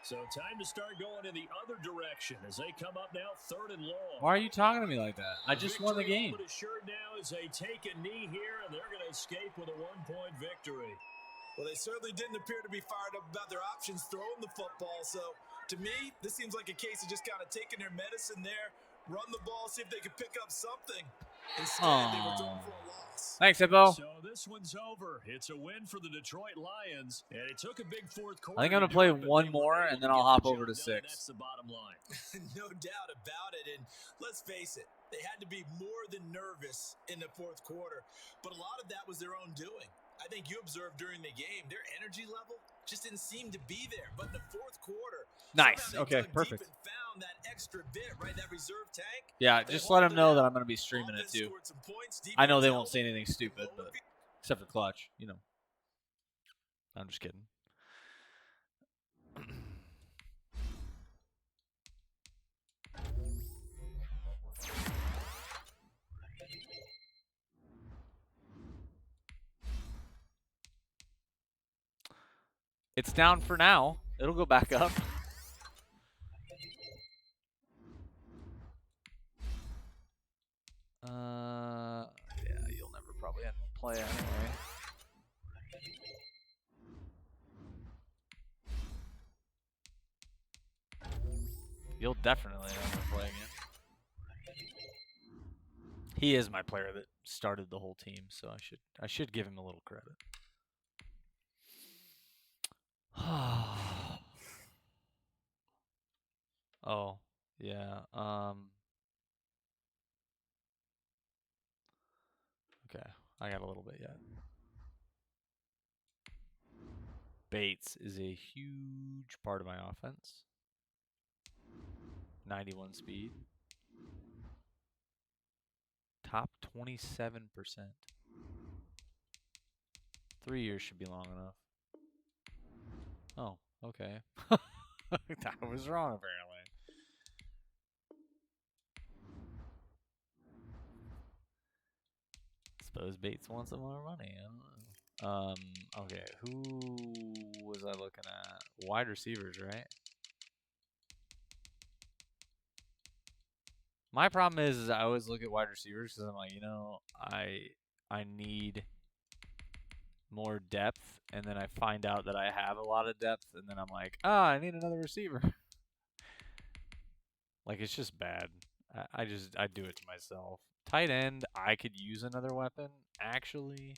So time to start going in the other direction as they come up now 3rd and long. Why are you talking to me like that? I just won the game. Assured now as they take a knee here, and they're going to escape with a 1-point victory. Well, they certainly didn't appear to be fired up about their options throwing the football. So to me, this seems like a case of just kind of taking their medicine there, run the ball, see if they could pick up something. Instead, they were going for a loss. Thanks, Hippo. So this one's over. It's a win for the Detroit Lions, and it took a big fourth quarter. I think I'm going to play one more, and then I'll hop over to 6. That's the bottom line. No doubt about it. And let's face it, they had to be more than nervous in the fourth quarter. But a lot of that was their own doing. I think you observed during the game, their energy level just didn't seem to be there. But in the fourth quarter, nice. Okay, perfect. Found that extra bit, right? That reserve tank. Yeah, just let them know that I'm going to be streaming it too. I know they won't say anything stupid, but except for Clutch, you know. I'm just kidding. It's down for now. It'll go back up. Yeah, you'll never probably end up play anyway. You'll definitely never play again. He is my player that started the whole team, so I should give him a little credit. Oh, yeah. Okay, I got a little bit yet. Bates is a huge part of my offense. 91 speed. Top 27%. 3 years should be long enough. Oh, okay. I was wrong, apparently. Suppose Bates wants some more money. I don't know. Okay, who was I looking at? Wide receivers, right? My problem is I always look at wide receivers because I'm like, you know, I need more depth, and then I find out that I have a lot of depth, and then I'm like, I need another receiver. Like, it's just bad. I do it to myself. Tight end, I could use another weapon, actually.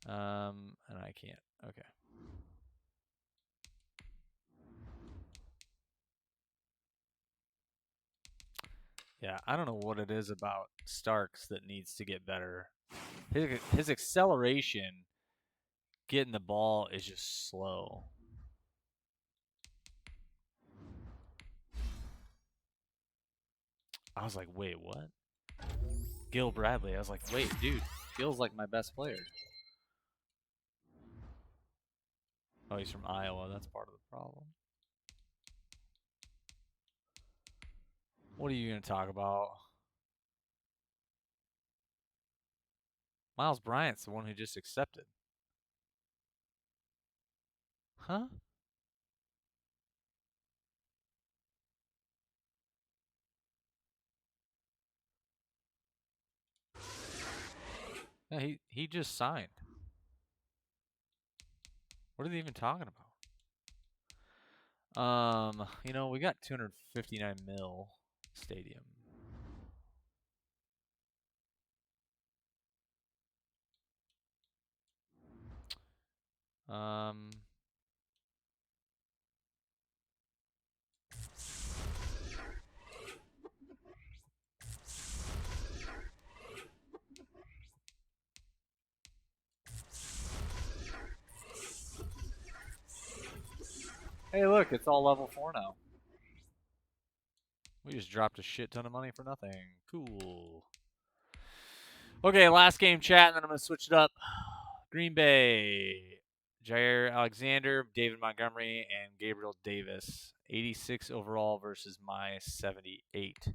And I can't. Okay. Yeah, I don't know what it is about Starks that needs to get better. His acceleration getting the ball is just slow. I was like, wait, what? Gil Bradley. I was like, wait, dude, Gil's like my best player. Oh, he's from Iowa. That's part of the problem. What are you going to talk about? Miles Bryant's the one who just accepted. Huh? Yeah, he just signed. What are they even talking about? You know, we got 259 mil stadium. Hey, look, it's all level 4 now. We just dropped a shit ton of money for nothing. Cool. Okay, last game chat, and then I'm going to switch it up. Green Bay, Jair Alexander, David Montgomery, and Gabriel Davis. 86 overall versus my 78.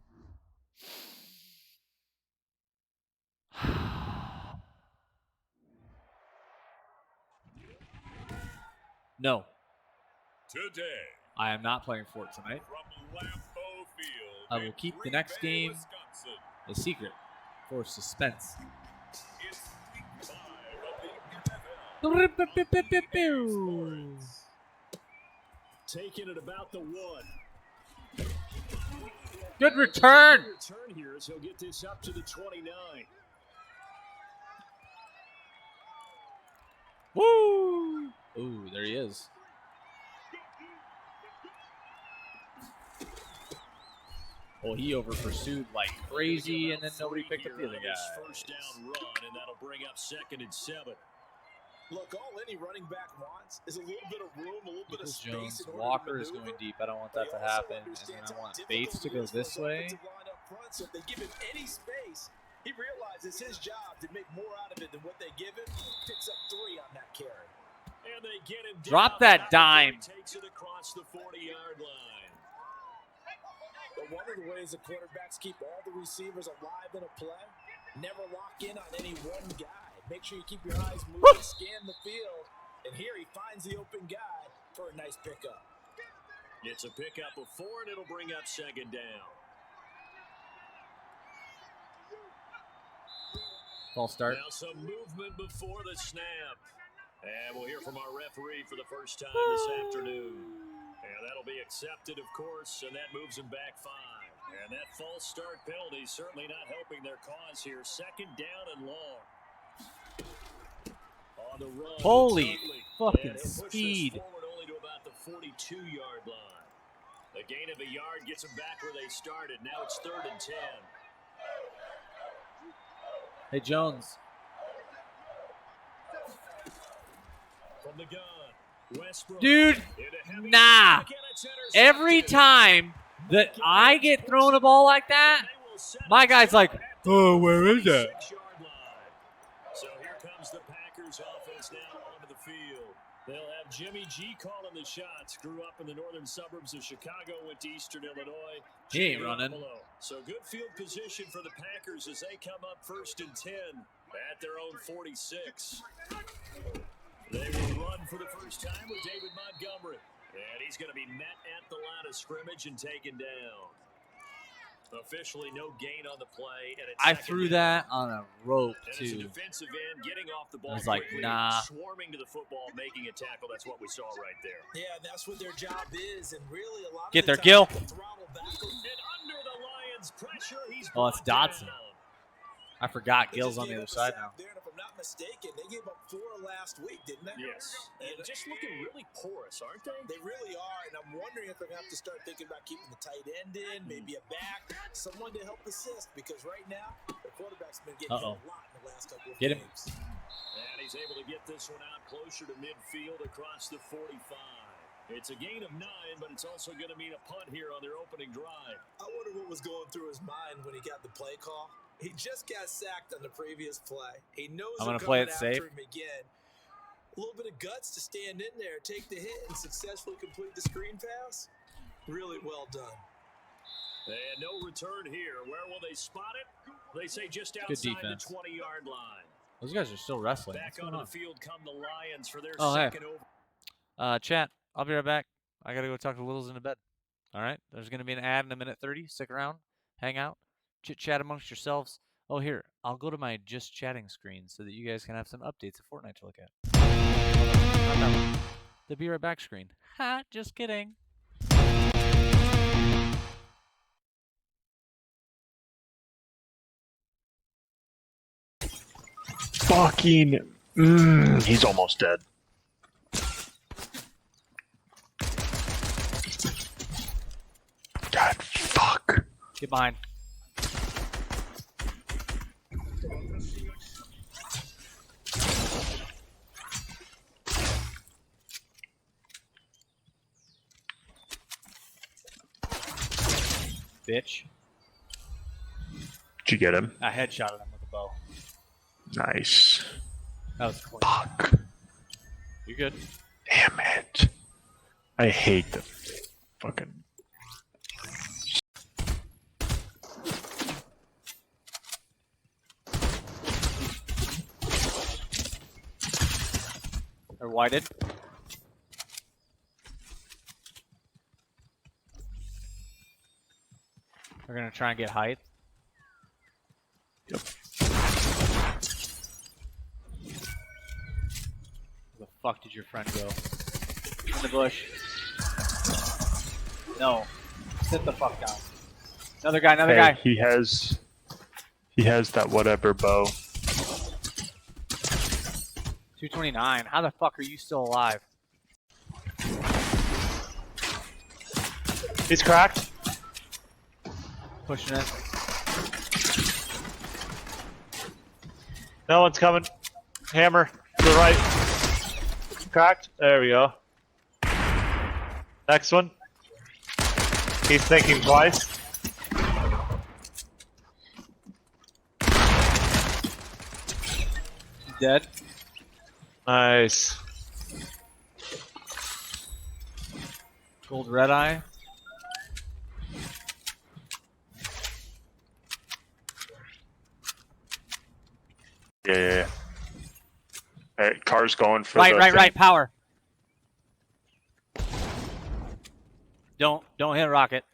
No, Today, I am not playing Fortnite tonight. from Lambeau Field, I will in keep the Green next Bay, game Wisconsin, a secret for suspense. it's week 5 of the NFL. Taking it about the 1. Good return. Return here as he'll get this up to the 29. Woo! Ooh, there he is. Well, he over pursued like crazy, and then nobody picked up the other guy. First down run, and that'll bring up 2nd and 7. Look, all any running back wants is a little bit of room, a little bit of Nichols space. Jones, In order Walker to is maneuver. going deep. I don't want that to happen. And then I want Bates to go this way. So if they give him any space, he realizes his job to make more out of it than what they give him. Picks up 3 on that carry. And they get him Drop down. that dime. Takes it across the 40-yard line. But one of the ways the quarterbacks keep all the receivers alive in a play, never lock in on any one guy. Make sure you keep your eyes moving, scan the field, and here he finds the open guy for a nice pickup. It's a pickup of 4, and it'll bring up 2nd down. False start. Now some movement before the snap. And we'll hear from our referee for the first time this afternoon. And that'll be accepted, of course, and that moves him back 5. And that false start penalty certainly not helping their cause here. 2nd down and long. On the run. Holy fucking And he'll push this speed. forward only to about the 42-yard line. A gain of a yard gets them back where they started. Now it's 3rd and 10. Hey, Jones. From the gun, Westbrook. Dude, Into heavy nah. traffic, and it's Every intercepted. time that I get thrown a ball like that, They will set my it guy's like, at the oh, where is that? 46-yard line. So here comes the Packers offense now onto the field. They'll have Jimmy G calling the shots. Grew up in the northern suburbs of Chicago, went to Eastern Illinois. He ain't running. So good field position for the Packers as they come up 1st and 10 at their own 46. They will run for the first time with David Montgomery. And he's going to be met at the line of scrimmage and taken down. Officially no gain on the play. And it's I 2nd threw down. that on a rope, And as a too. defensive end, getting off the ball I was like, quickly, nah. swarming to the football, making a tackle. That's what we saw right there. Yeah, that's what their job is, and really a lot Get of there, the Gil. time, throttle back. And under the Lions' pressure, he's Oh, it's brought Dotson. down. I forgot They Gil's just on the gave other up a side sack now. there, and if I'm not mistaken, they gave up 4 last week, didn't they? Yes. And just looking really porous, aren't they? They really are, and I'm wondering if they're going to have to start thinking about keeping the tight end in, maybe a back, someone to help assist, because right now, the quarterback's been getting hit a lot in the last couple of Get him. games. And he's able to get this one out closer to midfield across the 45. It's a gain of 9, but it's also going to mean a punt here on their opening drive. I wonder what was going through his mind when he got the play call. He just got sacked on the previous play. He knows I'm they're gonna play coming it after safe. him again. A little bit of guts to stand in there, take the hit, and successfully complete the screen pass. Really well done. And no return here. Where will they spot it? They say just Good outside the defense. 20-yard line. Those guys are still wrestling. Back What's going onto on? the field come the Lions for their Oh, hey. second over. Chat, I'll be right back. I got to go talk to Littles in the bed. All right? There's going to be an ad in a minute 30. Stick around. Hang out. Chit-chat amongst yourselves. Oh, here. I'll go to my just chatting screen so that you guys can have some updates of Fortnite to look at. Not that one. The Be Right Back screen. Ha, just kidding. Fucking. He's almost dead. God, fuck. Get behind. Bitch. Did you get him? I headshotted him with a bow. Nice. That was clean. Fuck. You good? Damn it. I hate the fucking. Or whited. We're gonna try and get height. Yep. Where the fuck did your friend go? In the bush. No. Sit the fuck down. Another guy, another guy. He has that whatever bow. 229. How the fuck are you still alive? He's cracked. Pushing it. No one's coming. Hammer to the right. Cracked. There we go. Next one. He's thinking twice. He's dead. Nice. Gold red eye. Yeah. Hey, car's going for Right. Power. Don't hit rocket.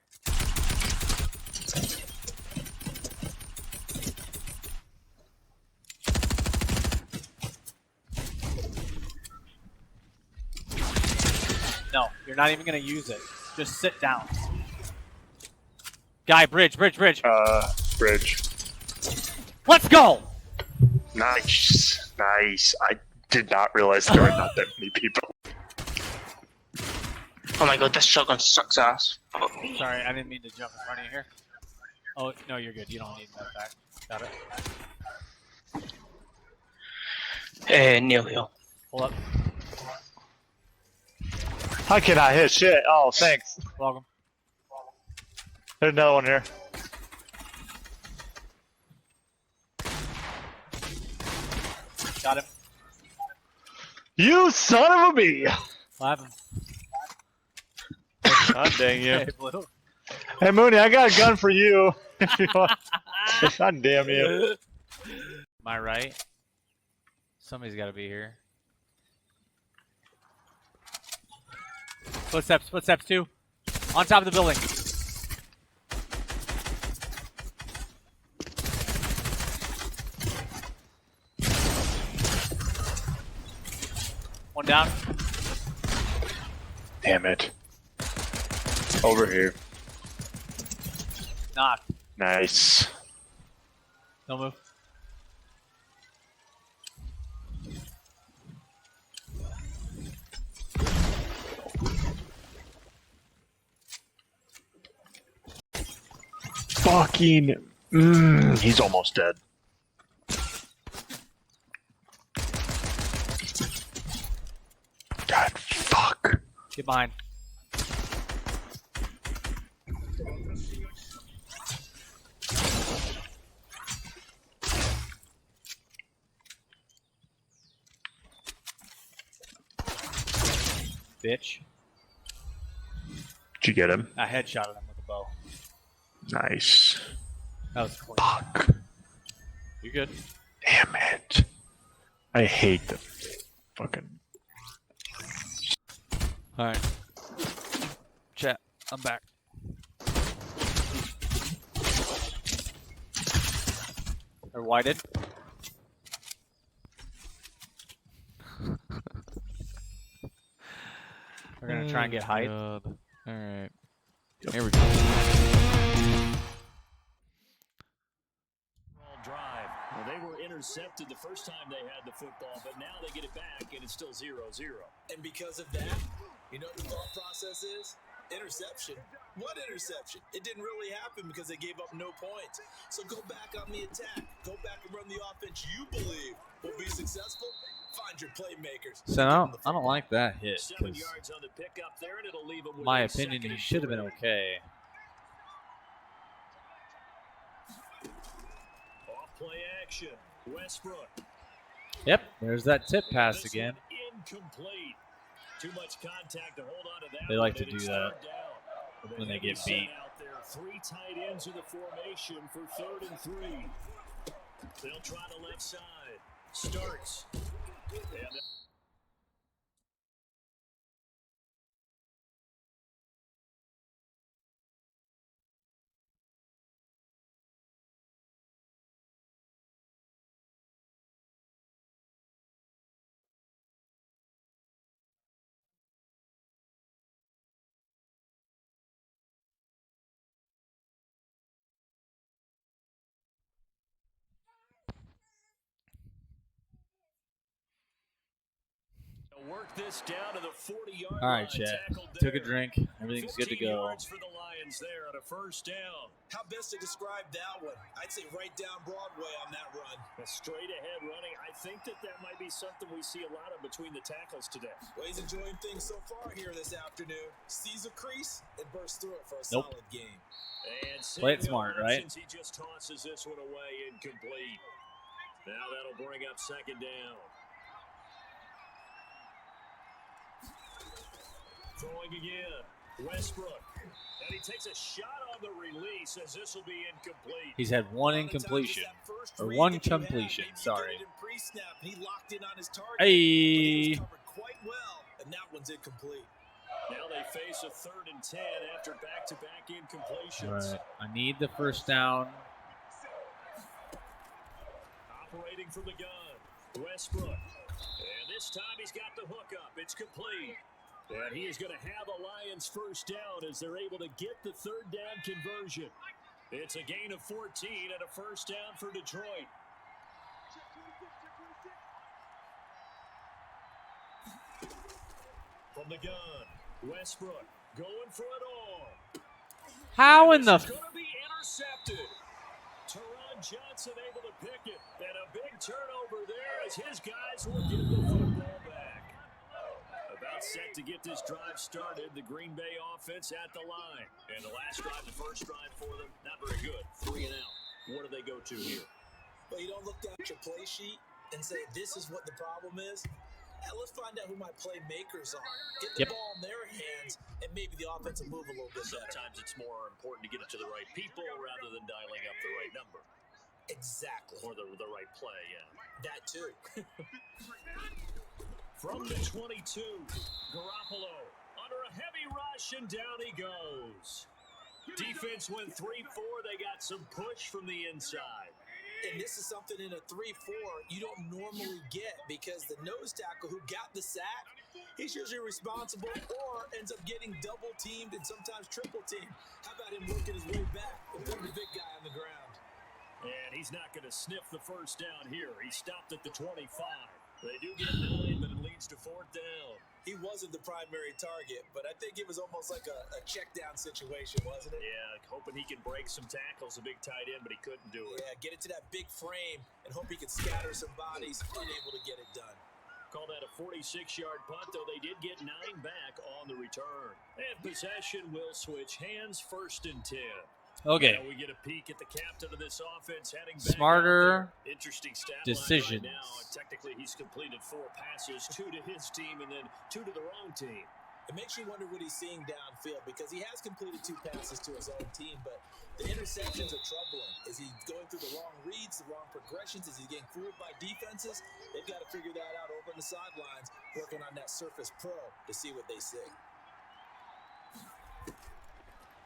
No, you're not even gonna use it. Just sit down. Guy, bridge. Bridge. Let's go! Nice. I did not realize there were not that many people. Oh my god, this shotgun sucks ass. Sorry, I didn't mean to jump in front of you here. Oh, no, you're good. You don't need that back. Got it. Neil Hill. Pull up. I cannot hit shit. Oh, thanks. Welcome. There's another one here. Got him. You son of a bee! Slap him. God dang you. Hey, Blue. Hey, Mooney, I got a gun for you. If you want. God damn you. Am I right? Somebody's got to be here. Footsteps too. On top of the building. One down. Damn it. Over here. Knock. Nice. Don't move. Fucking. He's almost dead. God, fuck. Get behind. Bitch. Did you get him? I headshotted him with a bow. Nice. That was clean. Fuck. You good? Damn it. I hate them. Fucking. Alright. Chat, I'm back. They're whited. We're gonna try and get height. Alright. Here we go. Drive. Well, they were intercepted the first time they had the football, but now they get it back, and it's still 0-0. And because of that, you know what the thought process is? Interception. What interception? It didn't really happen because they gave up no points. So go back on the attack. Go back and run the offense you believe will be successful. Find your playmakers. So I don't like that hit. 7 yards on the pickup there, and it'll leave them with My a opinion, second he and should have been 3. okay. Off play action. Westbrook. Yep, there's that tip pass This again. one incomplete. Too much contact to hold on to that. They like one, to and do it's that third down. when they Heavy get set beat. out there. 3 tight ends in the formation for 3rd and 3. They'll try the left side. Starts. And Work this down to the 40-yard All right, line. chat. Tackled Took a there. drink. Everything's good to 15 go. yards for the Lions there on a first down. How best to describe that one? I'd say right down Broadway on that run. A straight-ahead running. I think that might be something we see a lot of between the tackles today. Well, he's enjoying things so far here this afternoon. Sees a crease and bursts through it for a Nope. solid game. And Play it smart, right? He just tosses this one away incomplete. Now that'll bring up second down. Throwing again. Westbrook. And he takes a shot on the release as this will be incomplete. He's had one incompletion. Or one completion, sorry. Hey. Quite well, and that one's incomplete. Now they face a 3rd and 10 after back-to-back incompletions. All right. I need the first down. Operating from the gun. Westbrook. And this time he's got the hook up. It's complete. And he is going to have a Lions first down as they're able to get the 3rd down conversion. It's a gain of 14 and a first down for Detroit. From the gun, Westbrook going for it all. How in the... It's going to be intercepted. Teron Johnson able to pick it. And a big turnover there as his guys will get the football back. About set to get this drive started. The Green Bay offense at the line. And the last drive, the first drive for them, not very good. 3 and out. What do they go to here? Well, you don't look down at your play sheet and say, this is what the problem is. Let's find out who my playmakers are. Get the ball in their hands, and maybe the offense will move a little bit better. Sometimes it's more important to get it to the right people rather than dialing up the right number. Exactly. Or the right play, yeah. That too. From the 22, Garoppolo under a heavy rush, and down he goes. Defense went 3-4. They got some push from the inside. And this is something in a 3-4 you don't normally get because the nose tackle who got the sack, he's usually responsible or ends up getting double teamed and sometimes triple teamed. How about him working his way back and putting the big guy on the ground? And he's not going to sniff the first down here. He stopped at the 25. They do get 9, but it leads to 4th down. He wasn't the primary target, but I think it was almost like a check down situation, wasn't it? Yeah, hoping he can break some tackles, a big tight end, but he couldn't do it. Yeah, get it to that big frame and hope he can scatter some bodies, unable to get it done. Call that a 46-yard punt, though they did get 9 back on the return. And possession will switch hands, 1st and 10. Okay. Now we get a peek at the captain of this offense heading back. Smarter Interesting stat decisions. line right now. Technically, he's completed 4 passes, 2 to his team and then 2 to the wrong team. It makes you wonder what he's seeing downfield because he has completed 2 passes to his own team, but the interceptions are troubling. Is he going through the wrong reads, the wrong progressions? Is he getting fooled by defenses? They've got to figure that out over on the sidelines, working on that Surface Pro to see what they see.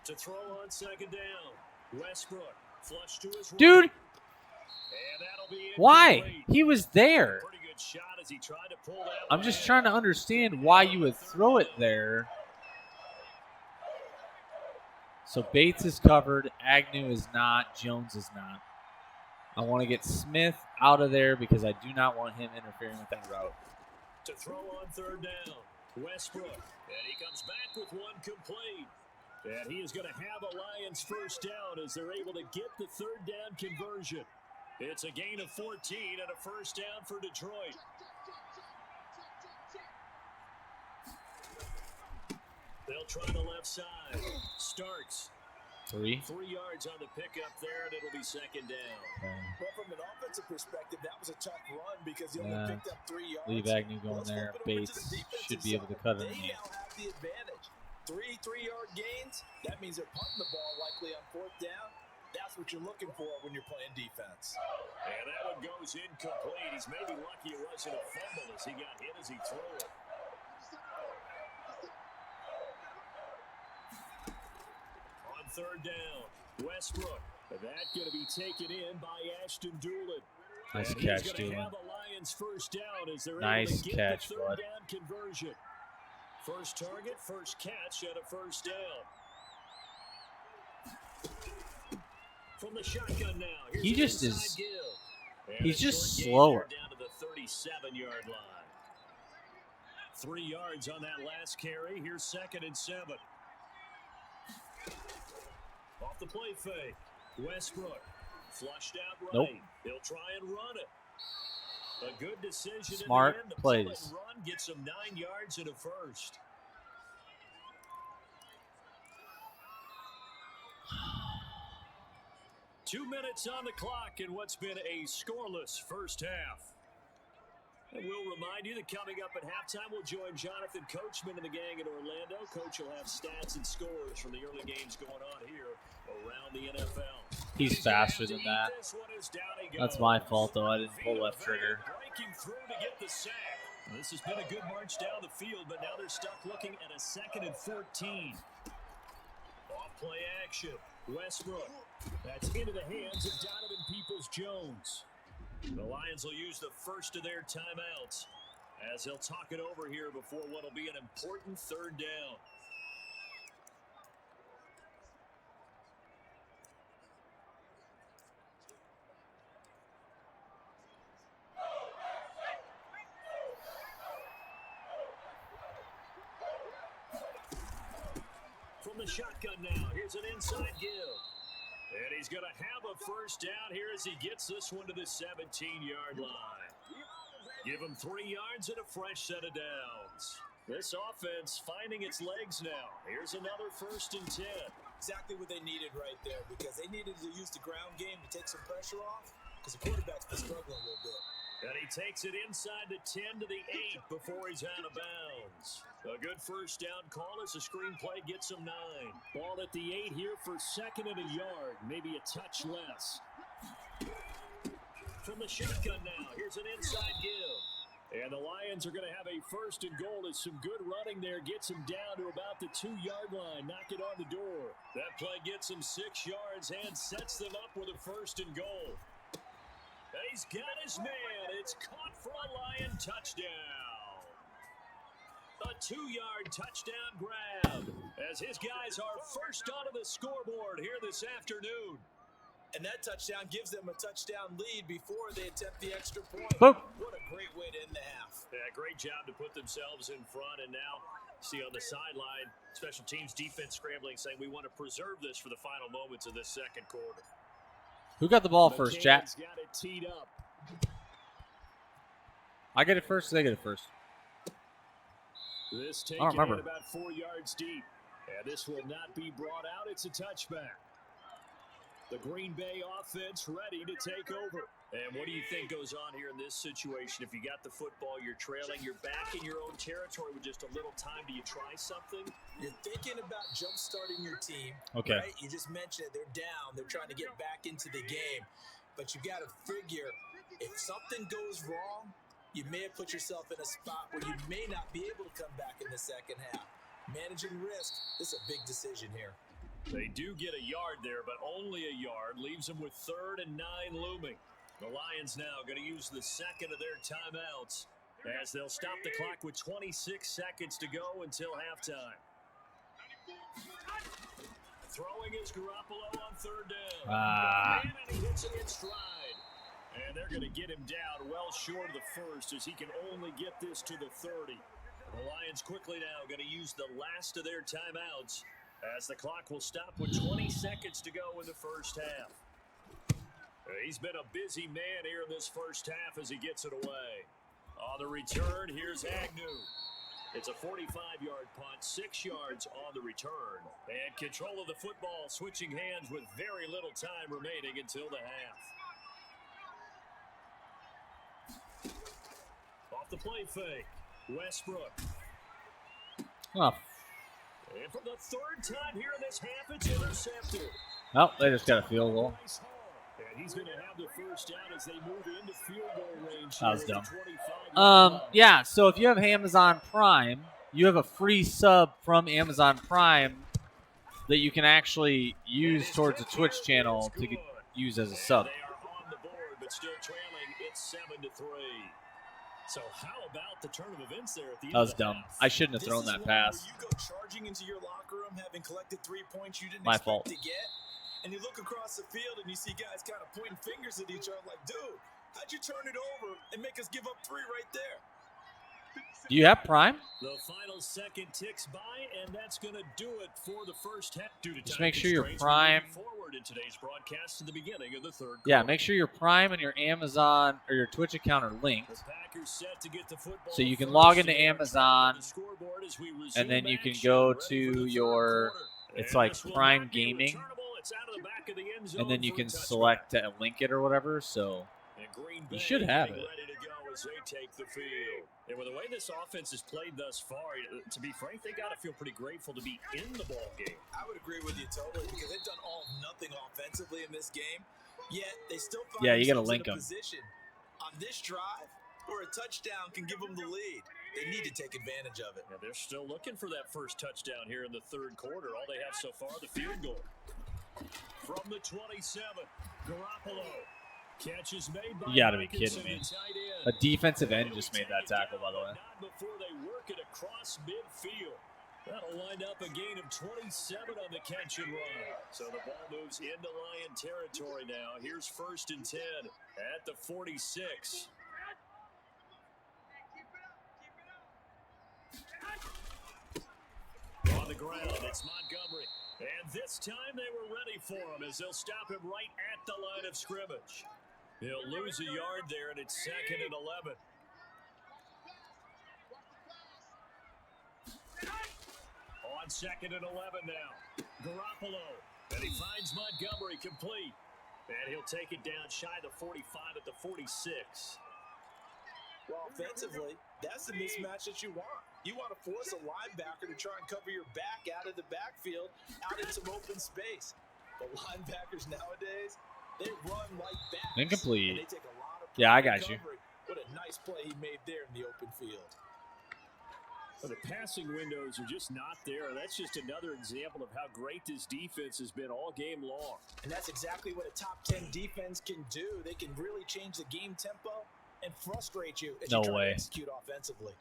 To throw on 2nd down, Westbrook flush to his right. Dude, And that'll be why? incomplete. He was there. Pretty good shot as he tried to pull that I'm one just in. trying to understand why you would throw it there. So Bates is covered, Agnew is not, Jones is not. I want to get Smith out of there because I do not want him interfering with that route. To throw on 3rd down, Westbrook. And he comes back with one complete. And he is going to have a Lions first down as they're able to get the 3rd down conversion. It's a gain of 14 and a first down for Detroit. They'll try the left side. Starks. 3. 3 yards on the pickup there, and it'll be 2nd down. Well, from an offensive perspective, that was a tough run because he only picked up 3 yards. Leave Agnew going there. Bates should be able to cut it. They now have the advantage. 3 3-yard gains, that means they're punting the ball likely on 4th down. That's what you're looking for when you're playing defense. And that one goes incomplete. He's maybe lucky it wasn't a fumble as he got hit as he threw it. On 3rd down, Westbrook. That going to be taken in by Ashton Doolin. Nice And catch, he's going to Doolin. have a Lions first down as they're Nice able to get catch, the 3rd down conversion. First target, first catch, and a first down. From the shotgun now. Here's He an just inside is- give. And he's a just short gain slower. there down to the 37-yard line. 3 yards on that last carry. Here's 2nd and 7. Off the play fake. Westbrook flushed out right. Nope. He'll try and run it. A good decision. Smart in the end. plays. The pull and run gets him 9 yards and a first. Two minutes on the clock in what's been a scoreless first half. And we'll remind you that coming up at halftime, we'll join Jonathan Coachman and the gang in Orlando. Coach will have stats and scores from the early games going on here around the NFL. He's faster than that. That's my fault, though. I didn't pull left trigger. Breaking through to get the sack. This has been a good march down the field, but now they're stuck looking at a 2nd and 14. Off play action. Westbrook. That's into the hands of Donovan Peoples-Jones. The Lions will use the first of their timeouts as they'll talk it over here before what will be an important 3rd down. From the shotgun now, here's an inside give. And he's going to have a first down here as he gets this one to the 17-yard line. Give him 3 yards and a fresh set of downs. This offense finding its legs now. Here's another 1st and 10. Exactly what they needed right there, because they needed to use the ground game to take some pressure off, because the quarterback's been struggling a little bit. And he takes it inside the 10 to the 8 before he's out of bounds. A good first down call as the screenplay gets him 9. Ball at the 8 here for 2nd and a yard, maybe a touch less. From the shotgun now, here's an inside give. And the Lions are going to have a 1st and goal as some good running there gets him down to about the 2-yard line. Knock it on the door. That play gets him 6 yards and sets them up with a 1st and goal. And he's got his man. It's caught for a Lion touchdown. A 2-yard touchdown grab as his guys are first onto the scoreboard here this afternoon. And that touchdown gives them a touchdown lead before they attempt the extra point. Boom. What a great way to end the half. Yeah, great job to put themselves in front. And now, see on the sideline, special teams defense scrambling, saying we want to preserve this for the final moments of this 2nd quarter. Who got the ball first, chat? Got it teed up. I get it first, they get it first. This I don't remember. about 4 yards deep. And this will not be brought out. It's a touchback. The Green Bay offense ready to take over. And what do you think goes on here in this situation? If you got the football, you're trailing, you're back in your own territory with just a little time. Do you try something? You're thinking about jump-starting your team. Okay. Right? You just mentioned it. They're down. They're trying to get back into the game. But you got to figure, if something goes wrong, you may have put yourself in a spot where you may not be able to come back in the second half. Managing risk, this is a big decision here. They do get a yard there, but only a yard. Leaves them with 3rd and 9 looming. The Lions now going to use the 2nd of their timeouts as they'll stop the clock with 26 seconds to go until halftime. Throwing is Garoppolo on 3rd down. And he hits it in stride. And they're going to get him down well short of the first as he can only get this to the 30. The Lions quickly now going to use the last of their timeouts as the clock will stop with 20 seconds to go in the first half. He's been a busy man here in this first half as he gets it away. On the return, here's Agnew. It's a 45-yard punt, 6 yards on the return. And control of the football switching hands with very little time remaining until the half. Off the play fake, Westbrook. Oh. And for the 3rd time here in this half, it's intercepted. Well, they just got a field goal. And he's going to have the first down as they move into field goal range. That was dumb. Yeah, so if you have Amazon Prime, you have a free sub from Amazon Prime that you can actually use towards a Twitch channel to use as a sub. They are on the board, but still trailing. It's 7-3. So how about the turn of events there at the end? That was dumb. I shouldn't have thrown that pass. You go charging into your locker room having collected 3 points you didn't expect to get, and you look across the field and you see guys kind of pointing fingers at each other like, dude, how'd you turn it over and make us give up 3 right there? Do you have Prime? The final second ticks by, and that's going to do it for the first half. Just make sure your Prime. Forward in today's broadcast to the beginning of the third Yeah, quarter. make sure your Prime and your Amazon or your Twitch account are linked. The Packers set to get the football So you can first log into and Amazon, the scoreboard as we resume and then you can action, go ready for to the third your, quarter. it's And like this will Prime not be Gaming, returnable. It's out of the back of the end zone and then you for a can touchback. select to link it or whatever. So And Green you Bay should have getting it. ready to go as they take the field. And with the way this offense has played thus far, to be frank, they got to feel pretty grateful to be in the ball game. I would agree with you totally because they've done all nothing offensively in this game. Yet they still find Yeah, you gotta themselves link in a 'em. position on this drive where a touchdown can give them the lead. They need to take advantage of it. And they're still looking for that first touchdown here in the third quarter. All they have so far, the field goal. From the 27, Garoppolo. Catch is made by You gotta be Hawkinson, kidding me. the tight end. A defensive end just made that tackle, by the way. Not before they work it across midfield. That'll wind up a gain of 27 on the catch and run. So the ball moves into Lion territory now. Here's 1st and 10 at the 46. On the ground, it's Montgomery. And this time they were ready for him as they'll stop him right at the line of scrimmage. He'll lose a yard there, and it's 2nd and 11. On 2nd and 11 now. Garoppolo. And he finds Montgomery complete. And he'll take it down shy of the 45 at the 46. Well, offensively, that's the mismatch that you want. You want to force a linebacker to try and cover your back out of the backfield, out in some open space. But linebackers nowadays, they run like backs. Incomplete. And they take a lot of Yeah, I got you. recovery. What a nice play he made there in the open field. Well, the passing windows are just not there. That's just another example of how great this defense has been all game long. And that's exactly what a top 10 defense can do. They can really change the game tempo and frustrate you as No you try way. to execute offensively.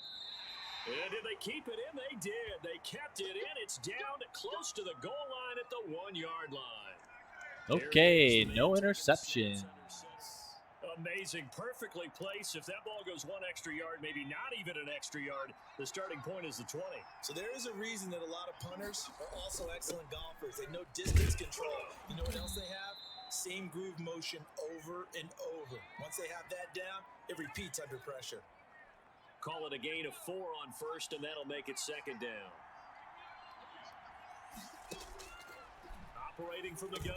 And did they keep it in? They did. They kept it in. It's down to close to the goal line at the 1-yard line. Okay, no interceptions. Amazing. Perfectly placed. If that ball goes 1 extra yard, maybe not even an extra yard, the starting point is the 20. So there is a reason that a lot of punters are also excellent golfers. They know distance control. You know what else they have? Same groove motion over and over. Once they have that down, it repeats under pressure. Call it a gain of 4 on 1st, and that'll make it 2nd down. Operating from the gun.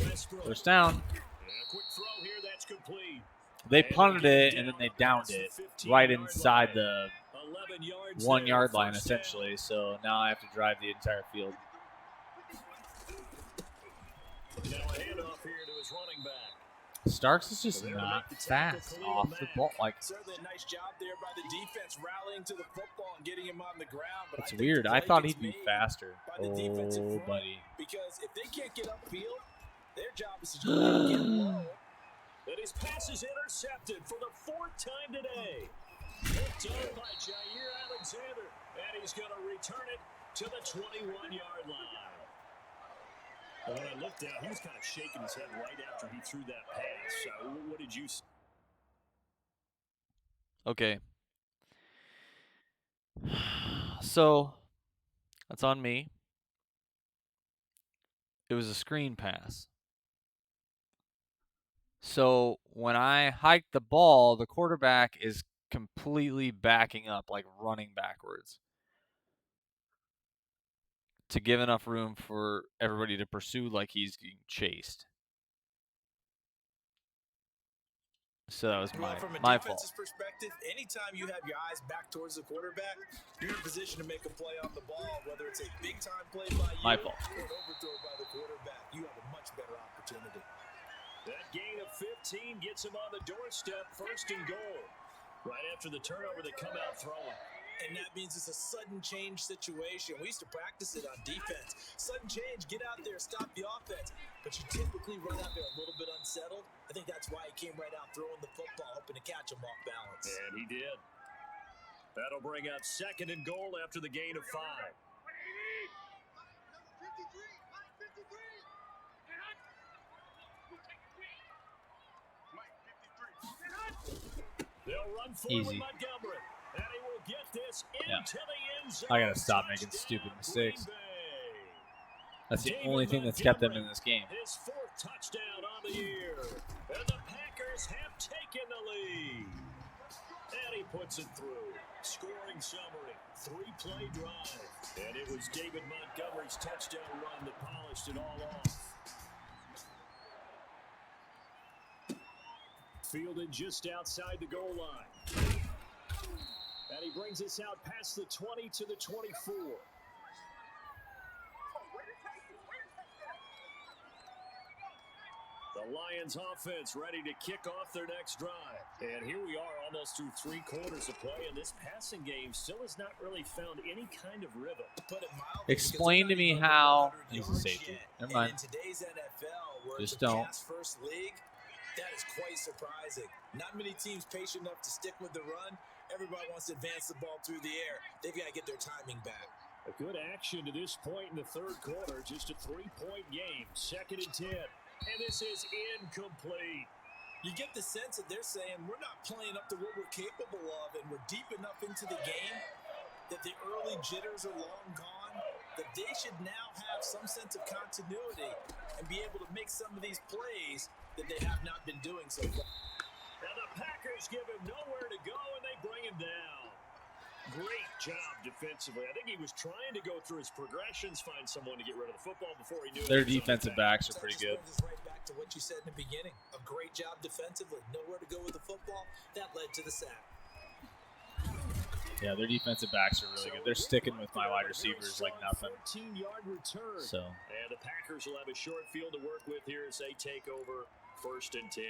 Westbrook. 1st down. And a quick throw here, that's complete. They punted it, and then they downed it right inside the 11 yards 1-yard there, line, 1st down. essentially. So now I have to drive the entire field. Now a handoff here to his running back. Starks is just not fast off the ball. Like, Certainly a nice job there by the defense rallying to the football and getting him on the ground. But it's I think weird. the I play thought gets he'd be made faster. by the defensive Oh, front, buddy. Because if they can't get upfield, their job is to just get low. And his pass is intercepted for the 4th time today. Picked up by Jair Alexander. And he's going to return it to the 21-yard line. When I looked down, he was kind of shaking his head right after he threw that pass. What did you see? Okay. So, that's on me. It was a screen pass. So, when I hike the ball, the quarterback is completely backing up, like running backwards, to give enough room for everybody to pursue like he's being chased. So that was Well, from a my fault. defense's perspective, anytime you have your eyes back towards the quarterback, you're in a position to make a play on the ball, whether it's a big-time play by you My fault. or an overthrow by the quarterback. You have a much better opportunity. That gain of 15 gets him on the doorstep, 1st and goal. Right after the turnover, they come out throwing. And that means it's a sudden change situation. We used to practice it on defense. Sudden change, get out there, stop the offense. But you typically run out there a little bit unsettled. I think that's why he came right out throwing the football, hoping to catch him off balance. And he did. That'll bring up 2nd and goal after the gain of 5. They'll run forward Easy. Montgomery. And he will Yeah. I gotta stop making stupid mistakes. That's the only thing that's kept them in this game. His 4th touchdown on the year. And the Packers have taken the lead. And he puts it through. Scoring summary. 3-play drive. And it was David Montgomery's touchdown run that polished it all off. Fielded just outside the goal line. And he brings us out past the 20 to the 24. The Lions offense ready to kick off their next drive. And here we are almost through 3 quarters of play, and this passing game still has not really found any kind of rhythm. Explain to me how he's a safety. Never mind. In today's NFL, where Just it's a don't. pass-first league, that is quite surprising. Not many teams patient enough to stick with the run. Everybody wants to advance the ball through the air. They've got to get their timing back. A good action to this point in the 3rd quarter. Just a 3-point game. 2nd and 10. And this is incomplete. You get the sense that they're saying we're not playing up to what we're capable of, and we're deep enough into the game that the early jitters are long gone, that they should now have some sense of continuity and be able to make some of these plays that they have not been doing so far. And the Packers give him nowhere to go, and they bring him down. Great job defensively. I think he was trying to go through his progressions, find someone to get rid of the football before he knew it. Their defensive backs are pretty good. That just brings us right back to what you said in the beginning. A great job defensively. Nowhere to go with the football. That led to the sack. Yeah, their defensive backs are really good. They're sticking with my wide receivers like nothing. 14-yard return. So. And the Packers will have a short field to work with here as they take over 1st and 10.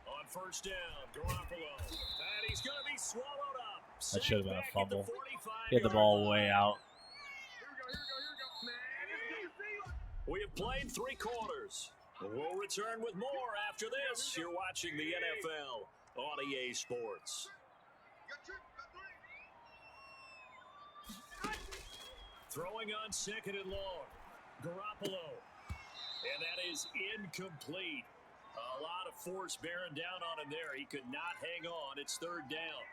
On 1st down, Garoppolo. And he's going to be swallowed up. That should have been a Back at the fumble. 45 He had the ball way out. We have played 3 quarters. We'll return with more after this. You're watching the NFL on EA Sports. Throwing on 2nd and long. Garoppolo. And that is incomplete. A lot of force bearing down on him there. He could not hang on. It's 3rd down.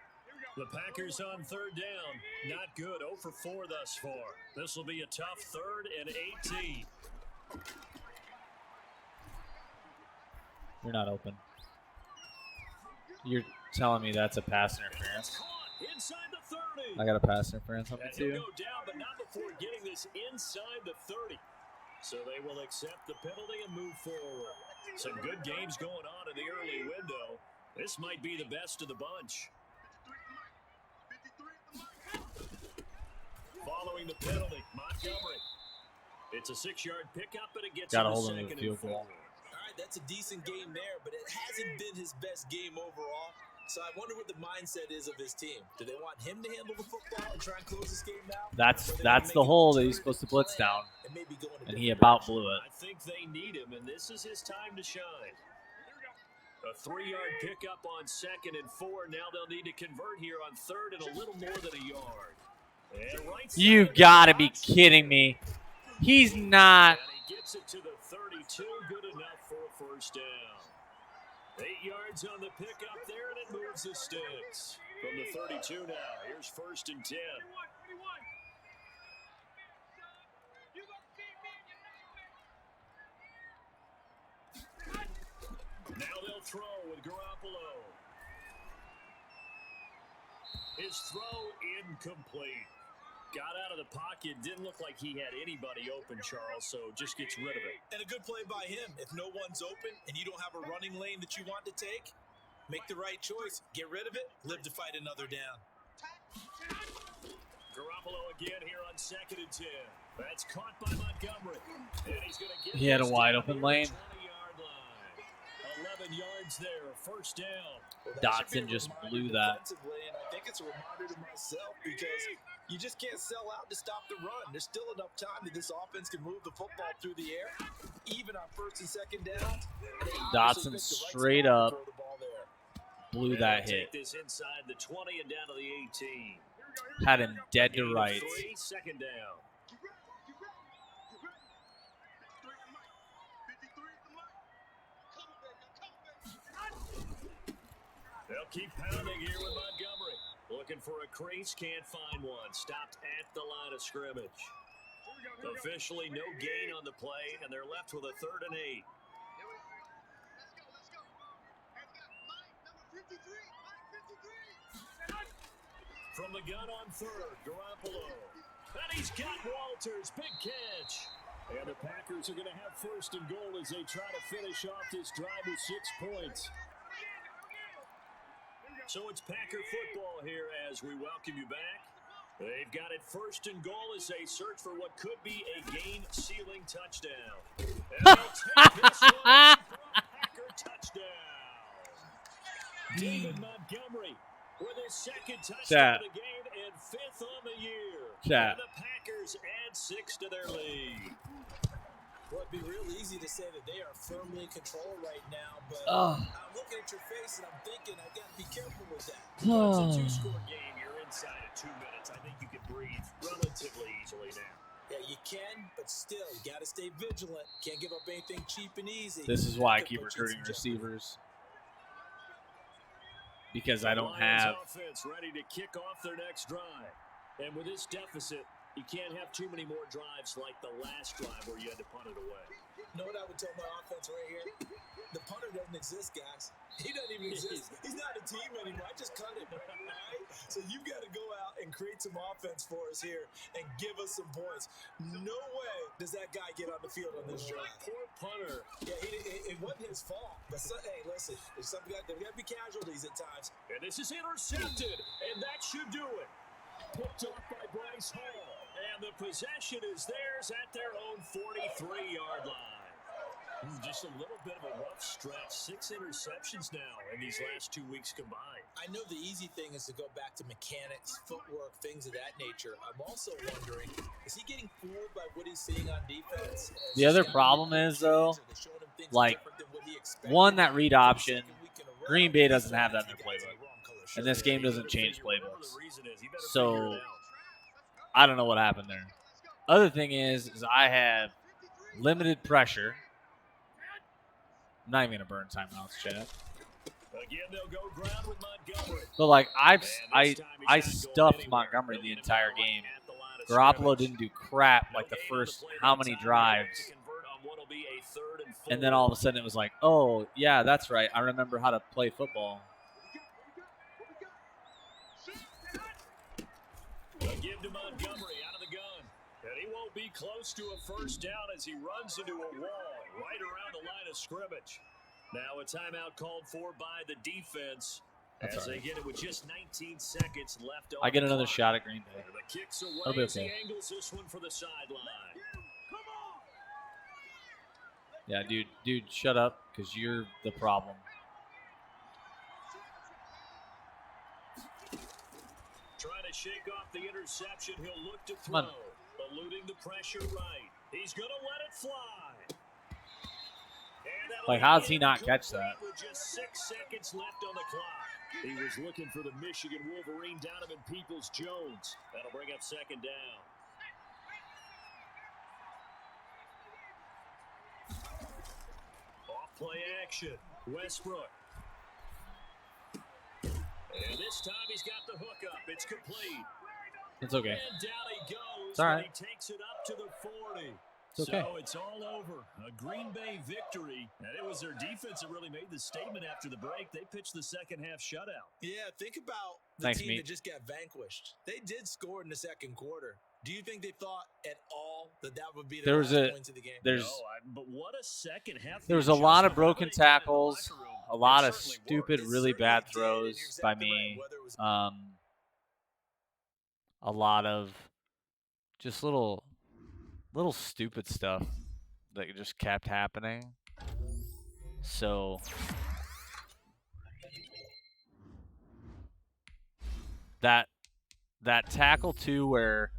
The Packers on 3rd down. Not good. 0 for 4 thus far. This will be a tough 3rd and 18. You're not open. You're telling me that's a pass interference? Inside the 30. I got a pass interference on me And he'll too. go down, but not before getting this inside the 30. So they will accept the penalty and move forward. Some good games going on in the early window. This might be the best of the bunch. Following the penalty, Montgomery. It's a 6-yard pickup, and it gets Gotta him hold to him to the 2nd and field goal. 4. All right, that's a decent game there, but it hasn't been his best game overall. So I wonder what the mindset is of his team. Do they want him to handle the football and try and close this game out? That's Or they that's wanna the make an hole that he's alternative supposed to blitz plan down, and maybe go in a and he different about direction? blew it. I think they need him, and this is his time to shine. A 3-yard pickup on 2nd and 4. Now they'll need to convert here on 3rd and a little more than a yard. And right You side, gotta be kidding me. He's not. and he gets it to the 32. Good enough for a 1st down. 8 yards on the pickup there, and it moves the sticks. From the 32 now, here's 1st and 10. Now they'll throw with Garoppolo. His throw incomplete. Got out of the pocket. Didn't look like he had anybody open, Charles, so just gets rid of it. And a good play by him. If no one's open and you don't have a running lane that you want to take, make the right choice. Get rid of it. Live to fight another down. Garoppolo again here on 2nd and 10. That's caught by Montgomery. And he's going to get He had a this wide down open near lane. the 20-yard line. 11 yards there. 1st down. Well, that should Dotson be a just reminder blew that. defensively, and I think it's a reminder to myself because you just can't sell out to stop the run. There's still enough time that this offense can move the football through the air, even on 1st and 2nd downs. And they Dotson obviously picked the right straight spot to up throw the ball there. blew And that they'll hit. Take this inside the 20 and down to the 18. Had him dead to Gain of rights. 3, 2nd down. They'll keep pounding here with Montgomery. Looking for a crease, can't find one. Stopped at the line of scrimmage. Officially no gain on the play, and they're left with a 3rd and 8. From the gun on 3rd, Garoppolo. And he's got Walters. Big catch. And the Packers are going to have 1st and goal as they try to finish off this drive with 6 points. So it's Packer football here as we welcome you back. They've got it 1st and goal as they search for what could be a game-sealing touchdown. And they'll take this one for a Packer touchdown. David Montgomery with his 2nd touchdown of the game and 5th on the year. And the Packers add 6 to their lead. Well, it'd be real easy to say that they are firmly in control right now, but I'm looking at your face and I'm thinking I got to be careful with that. It's a 2-score game. You're inside of 2 minutes. I think you can breathe relatively easily now. Yeah, you can, but still, you got to stay vigilant. Can't give up anything cheap and easy. This is why I keep recruiting receivers. Because I don't have... offense ready to kick off their next drive. And with this deficit, you can't have too many more drives like the last drive where you had to punt it away. You know what I would tell my offense right here? The punter doesn't exist, guys. He doesn't even exist. He's not a team anymore. I just cut him, right? So you've got to go out and create some offense for us here and give us some points. No way does that guy get on the field on this drive. Poor punter. Yeah, it wasn't his fault. But hey, listen, there's got to be casualties at times. And this is intercepted, and that should do it. Picked off by Bryce Hall. And the possession is theirs at their own 43-yard line. Just a little bit of a rough stretch. 6 interceptions now in these last 2 weeks combined. I know the easy thing is to go back to mechanics, footwork, things of that nature. I'm also wondering, is he getting fooled by what he's seeing on defense? The other problem is, though, like, one, that read option, Green Bay doesn't have that in their playbook. And this game doesn't change playbooks. So I don't know what happened there. Other thing is I have limited pressure. I'm not even going to burn timeouts, chat. Again, they'll go ground with Montgomery. But, like, I stuffed Montgomery the entire game. Garoppolo didn't do crap like the first how many drives. And then all of a sudden it was like, oh, yeah, that's right. I remember how to play football. Give to Montgomery out of the gun. And he won't be close to a 1st down as he runs into a wall right around the line of scrimmage. Now a timeout called for by the defense as they get it with just 19 seconds left on I get another clock. shot at Green Bay. The kicks away That'll be as okay. he angles this one for the sideline. Yeah, dude, shut up because you're the problem. Trying to shake off the interception. He'll look to throw. Eluding the pressure right. He's going to let it fly. Like, how does he not catch that? With just 6 seconds left on the clock. He was looking for the Michigan Wolverine, Donovan Peoples-Jones. That'll bring up 2nd down. Off play action. Westbrook. And this time he's got the hook up. It's complete. It's okay. And down he goes. It's all right. He takes it up to the 40. It's okay. So it's all over. A Green Bay victory. And it was their defense that really made the statement after the break. They pitched the second half shutout. Yeah, think about the Thanks, team Meat. that just got vanquished. They did score in the 2nd quarter. Do you think they thought at all that would be the last points of the game? But what a second half. There was a lot of broken tackles, a lot of stupid, really bad throws by me. A lot of just little stupid stuff that just kept happening. So that tackle too, where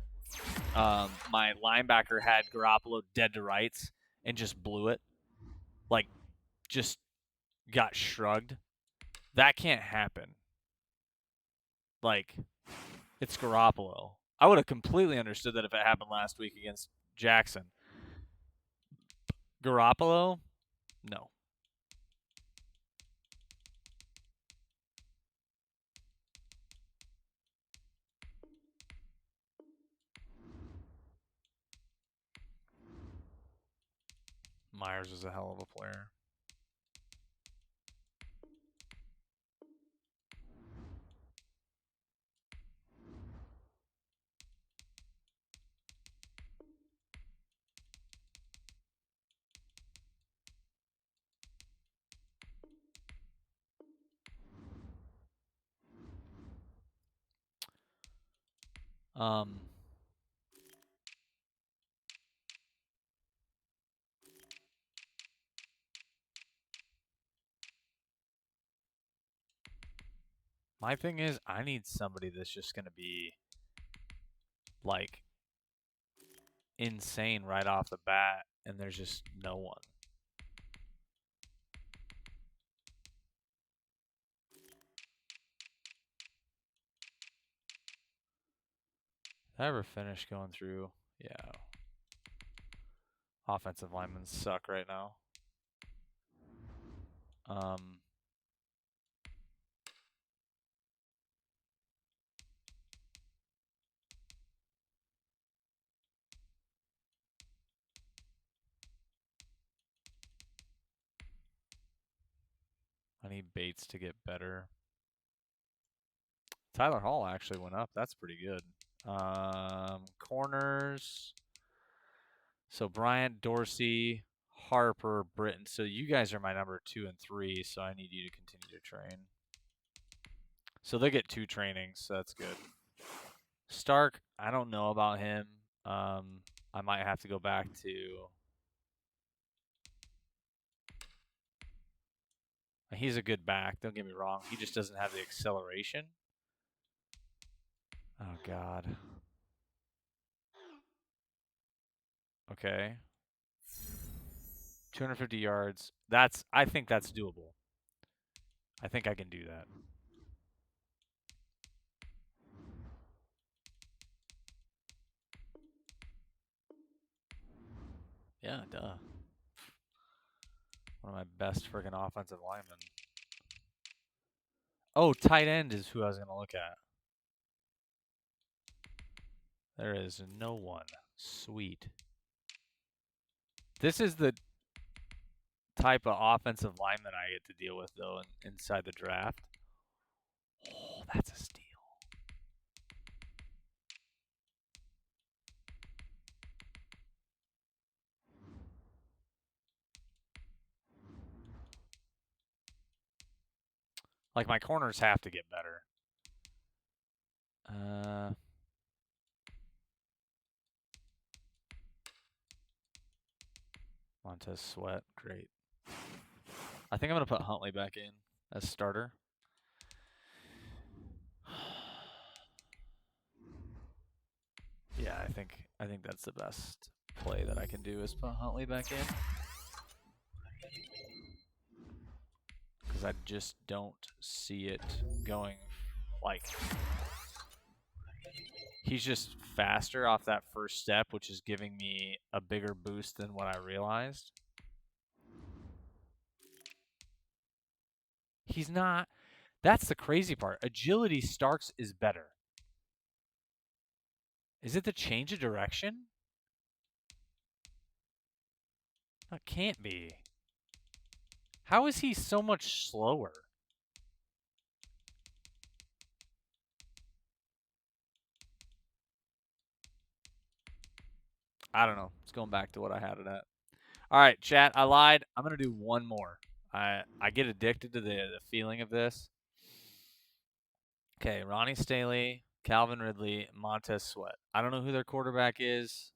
my linebacker had Garoppolo dead to rights and just blew it, like just got shrugged. That can't happen. Like, it's Garoppolo. I would have completely understood that if it happened last week against Jackson. Garoppolo? No. Myers is a hell of a player. My thing is, I need somebody that's just going to be, like, insane right off the bat, and there's just no one. Did I ever finish going through? Yeah. Offensive linemen suck right now. I need Bates to get better. Tyler Hall actually went up. That's pretty good. Corners. So Bryant, Dorsey, Harper, Britton. So you guys are my number 2 and 3, so I need you to continue to train. So they get 2 trainings, so that's good. Stark, I don't know about him. I might have to go back to... He's a good back, don't get me wrong. He just doesn't have the acceleration. Oh, God. Okay. 250 yards. I think that's doable. I think I can do that. Yeah, duh. One of my best friggin' offensive linemen. Oh, tight end is who I was going to look at. There is no one. Sweet. This is the type of offensive lineman I get to deal with, though, inside the draft. Oh, that's a steal. Like, my corners have to get better. Montez Sweat, great. I think I'm going to put Huntley back in as starter. Yeah, I think that's the best play that I can do is put Huntley back in. Because I just don't see it going, like... He's just faster off that first step, which is giving me a bigger boost than what I realized. He's not. That's the crazy part. Agility Starks is better. Is it the change of direction? That can't be. How is he so much slower? I don't know. It's going back to what I had it at. All right, chat. I lied. I'm going to do one more. I get addicted to the feeling of this. Okay, Ronnie Staley, Calvin Ridley, Montez Sweat. I don't know who their quarterback is.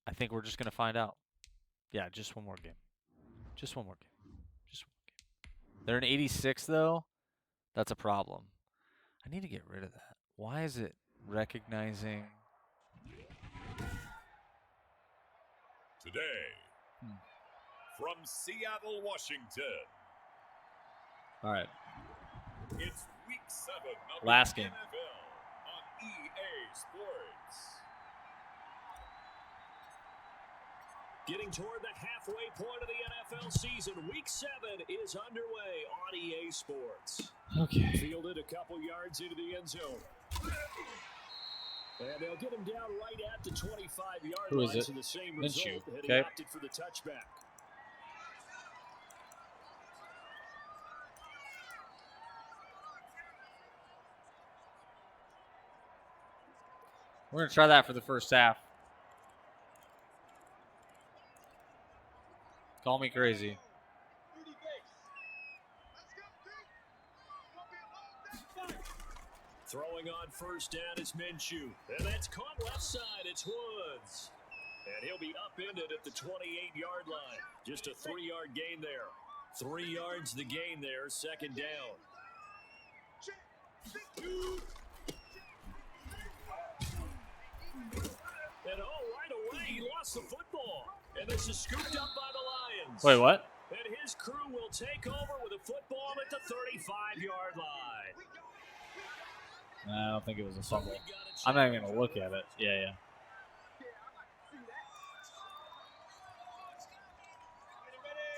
I think we're just going to find out. Yeah, just one more game. Just one more game. Just one more game. They're an 86, though. That's a problem. I need to get rid of that. Why is it recognizing... Today, from Seattle, Washington. All right. It's week 7 of Last the game. NFL on EA Sports. Getting toward the halfway point of the NFL season, week 7 is underway on EA Sports. Okay. Fielded a couple yards into the end zone. And they'll get him down right at the 25-yard Who line. is it? So the same Minshew. result, and he Okay. opted for the touchback. We're going to try that for the first half. Call me crazy. Throwing on first down is Minshew. And that's caught left side. It's Woods. And he'll be upended at the 28-yard line. Just a 3-yard gain there. 3 yards the gain there, second down. And right away, he lost the football. And this is scooped up by the Lions. Wait, what? And his crew will take over with a football at the 35-yard line. I don't think it was a fumble. I'm not even going to look at it. Yeah.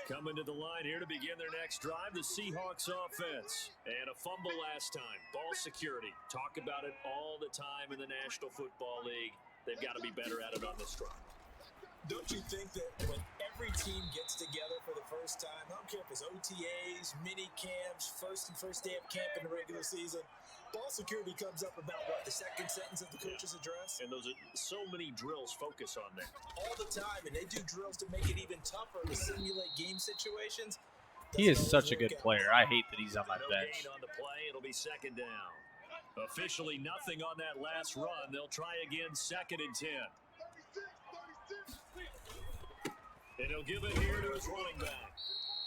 Coming to the line here to begin their next drive, the Seahawks offense. And a fumble last time. Ball security. Talk about it all the time in the National Football League. They've got to be better at it on this drive. Don't you think that when every team gets together for the first time, I don't care if it's OTAs, mini camps, first day of camp in the regular season, ball security comes up about what, the second sentence of the coach's address? And those are so many drills focus on that. All the time, and they do drills to make it even tougher to simulate game situations. He is such a good player. I hate that he's on my No bench. gain on the play. It'll be second down. Officially nothing on that last run. They'll try again, second and 10. And he'll give it here to his running back.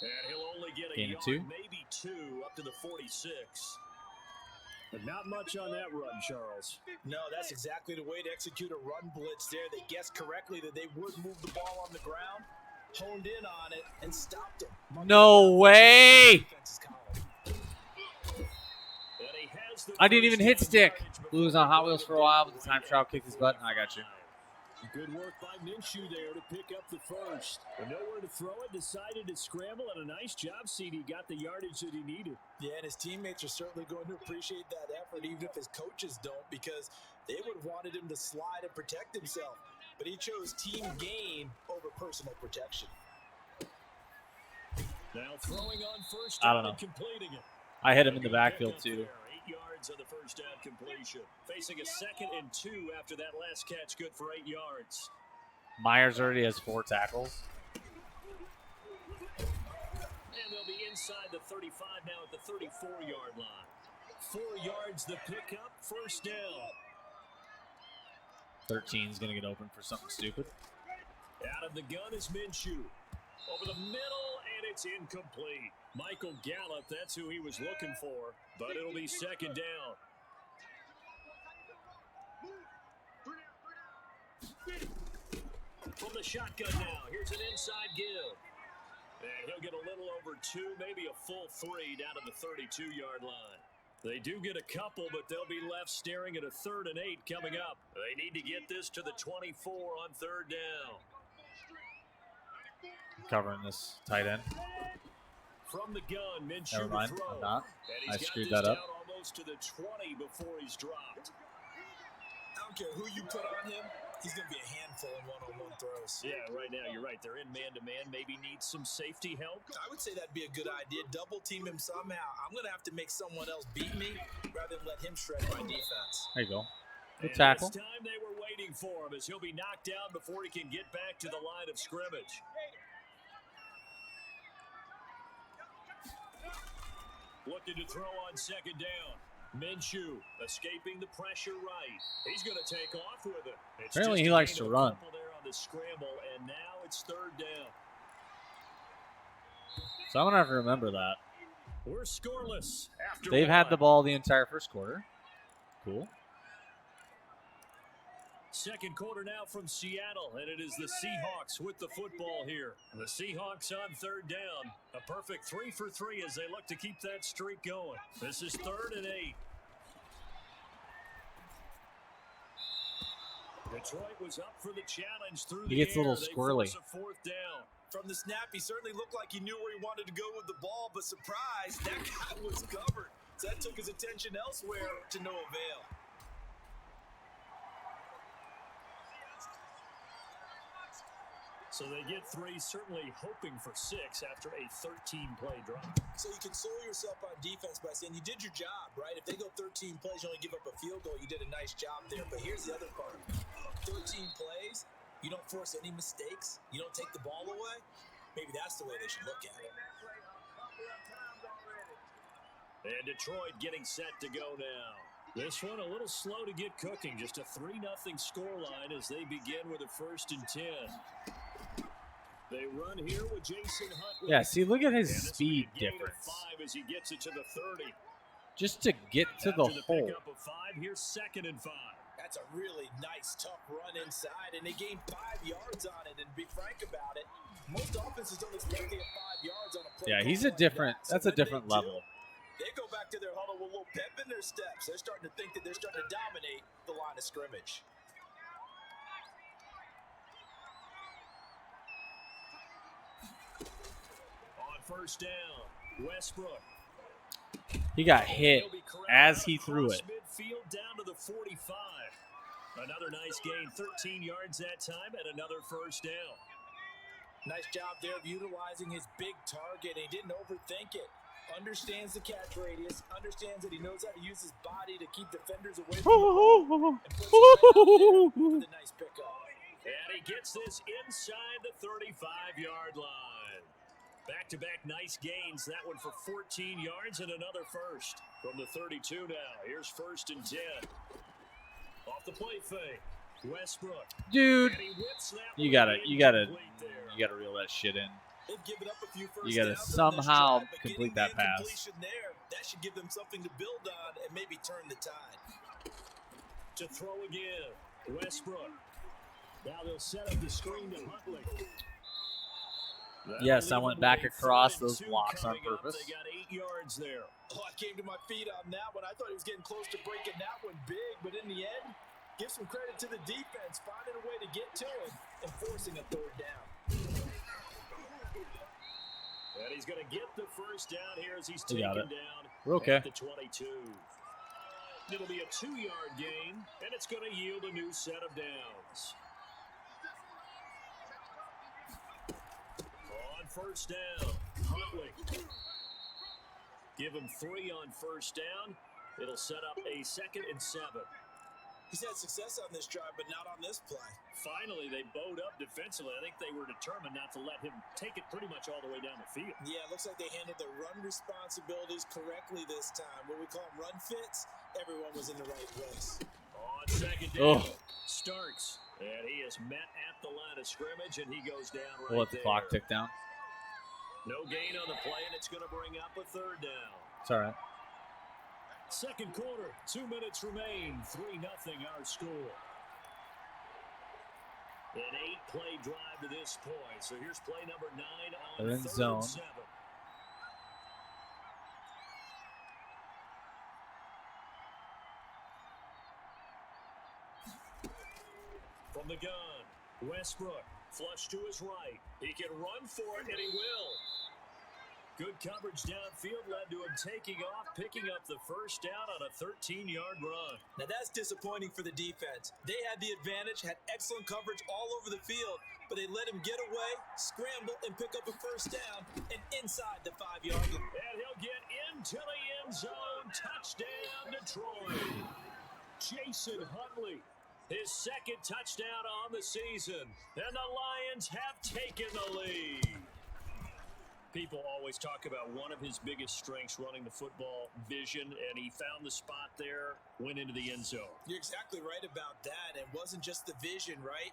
And he'll only get a Gain of yard, 2. maybe 2, up to the 46. But not much on that run, Charles. No, that's exactly the way to execute a run blitz there. They guessed correctly that they would move the ball on the ground, honed in on it, and stopped him. No way! And he has the I didn't even hit first stick. down yardage Blue was on Hot Wheels for a while, but the time trial kicked his butt, and I got you. Good work by Minshew there to pick up the first. But nowhere to throw it, decided to scramble, and a nice job, CD. Got the yardage that he needed. Yeah, and his teammates are certainly going to appreciate that effort, even if his coaches don't, because they would have wanted him to slide and protect himself. But he chose team gain over personal protection. Now throwing on first I down don't and completing it. I hit him in the Good backfield, pickup too. there. 8 yards on the first down completion. Facing a second and 2 after that last catch, good for 8 yards. Myers already has 4 tackles. And they'll be inside the 35 now at the 34-yard line. 4 yards the pickup, first down. 13 is going to get open for something stupid. Out of the gun is Minshew. Over the middle, and it's incomplete. Michael Gallup, that's who he was looking for, but it'll be second down. From the shotgun now, here's an inside give. And he'll get a little over 2, maybe a full 3 down to the 32-yard line. They do get a couple, but they'll be left staring at a 3rd and 8 coming up. They need to get this to the 24 on 3rd down. Covering this tight end. From the gun, Minshew Never mind, to throw. I'm not. And I he's got screwed this that up. down almost to the 20 before he's dropped. I don't care who you put on him, he's going to be a handful in one-on-one throws. Yeah, right now, you're right. They're in man-to-man. Maybe needs some safety help. I would say that'd be a good idea. Double team him somehow. I'm going to have to make someone else beat me rather than let him shred my defense. There you go. Good And tackle. this time they were waiting for him as he'll be knocked down before he can get back to the line of scrimmage. Looking to throw on second down. Minshew escaping the pressure right. He's going to take off with it. It's Apparently just he a likes gain to of a run. couple there on the scramble, and now it's 3rd down. So I'm going to have to remember that. We're scoreless after They've had the one. ball the entire first quarter. Cool. Second quarter now from Seattle, and it is the Seahawks with the football here. The Seahawks on 3rd down. A perfect 3 for 3 as they look to keep that streak going. This is 3rd and 8. Detroit was up for the challenge through He the gets a little air. They squirrely. force a 4th down. From the snap, he certainly looked like he knew where he wanted to go with the ball, but surprise, that guy was covered. So that took his attention elsewhere to no avail. So they get 3, certainly hoping for 6 after a 13-play drive. So you console yourself on defense by saying you did your job, right? If they go 13 plays, you only give up a field goal, you did a nice job there. But here's the other part. 13 plays, you don't force any mistakes, you don't take the ball away. Maybe that's the way they should look at it. And Detroit getting set to go now. This one a little slow to get cooking. Just a 3-0 scoreline as they begin with a 1st and 10. They run here with Jason Huntley. Yeah, see, look at his And this speed will be a gain of difference. 5 as he gets it to the 30. Just to get to the After the hole. pickup of 5, here's 2nd and 5. That's a really nice, tough run inside, and they gained 5 yards on it. And to be frank about it, most offenses don't expect to get 5 yards on a play. Yeah, he's call a like different. that. So That's a when they different do, level. They go back to their huddle with a little pep in their steps. They're starting to think that they're starting to dominate the line of scrimmage. On 1st down, Westbrook. He got hit He'll be corralled as he threw across it. midfield down to the 45. Another nice gain, 13 yards that time, and another 1st down. Nice job there of utilizing his big target. He didn't overthink it. Understands the catch radius. Understands that he knows how to use his body to keep defenders away from the ball. And puts it right out there for the nice pickup. And he gets this inside the 35-yard line. Back-to-back nice gains. That one for 14 yards and another 1st. From the 32 now. Here's 1st and 10. Off the play fake. Westbrook. Dude, And he whips that you one gotta incomplete there. reel that shit in. They've given up a few first You gotta downs on this somehow drive, but complete getting that the pass. incompletion there, that should give them something to build on and maybe turn the tide. To throw again. Westbrook. Now they'll set up the screen to Huntley. Yes, I went back across those blocks on Coming up, purpose. They got 8 yards there. Oh, I came to my feet on that one. I thought he was getting close to breaking that one big, but in the end, give some credit to the defense, finding a way to get to him and forcing a 3rd down. And he's going to get the 1st down here as he's We taken got it. down We're okay. at the 22. It'll be a 2-yard gain, and it's going to yield a new set of downs. On 1st down, Huntley. Give him 3 on 1st down. It'll set up a 2nd and 7. He's had success on this drive, but not on this play. Finally, they bowed up defensively. I think they were determined not to let him take it pretty much all the way down the field. Yeah, it looks like they handled their run responsibilities correctly this time. What we call them run fits, everyone was in the right place. On 2nd down, Starks. And he is met at the line of scrimmage, and he goes down right We'll let the there. clock tick down. No gain on the play, and it's going to bring up a 3rd down. It's all right. 2nd quarter, 2 minutes remain, 3-0 our score. An 8-play drive to this point. So here's play number 9 on They're in 3rd zone. and 7. From the gun, Westbrook, flush to his right. He can run for it, and he will. Good coverage downfield led to him taking off, picking up the 1st down on a 13-yard run. Now that's disappointing for the defense. They had the advantage, had excellent coverage all over the field, but they let him get away, scramble, and pick up a 1st down and inside the 5-yard line. And he'll get into the end zone. Touchdown, Detroit. Jason Huntley, his 2nd touchdown on the season. And the Lions have taken the lead. People always talk about one of his biggest strengths, running the football, vision, and he found the spot there, went into the end zone. You're exactly right about that. It wasn't just the vision, right?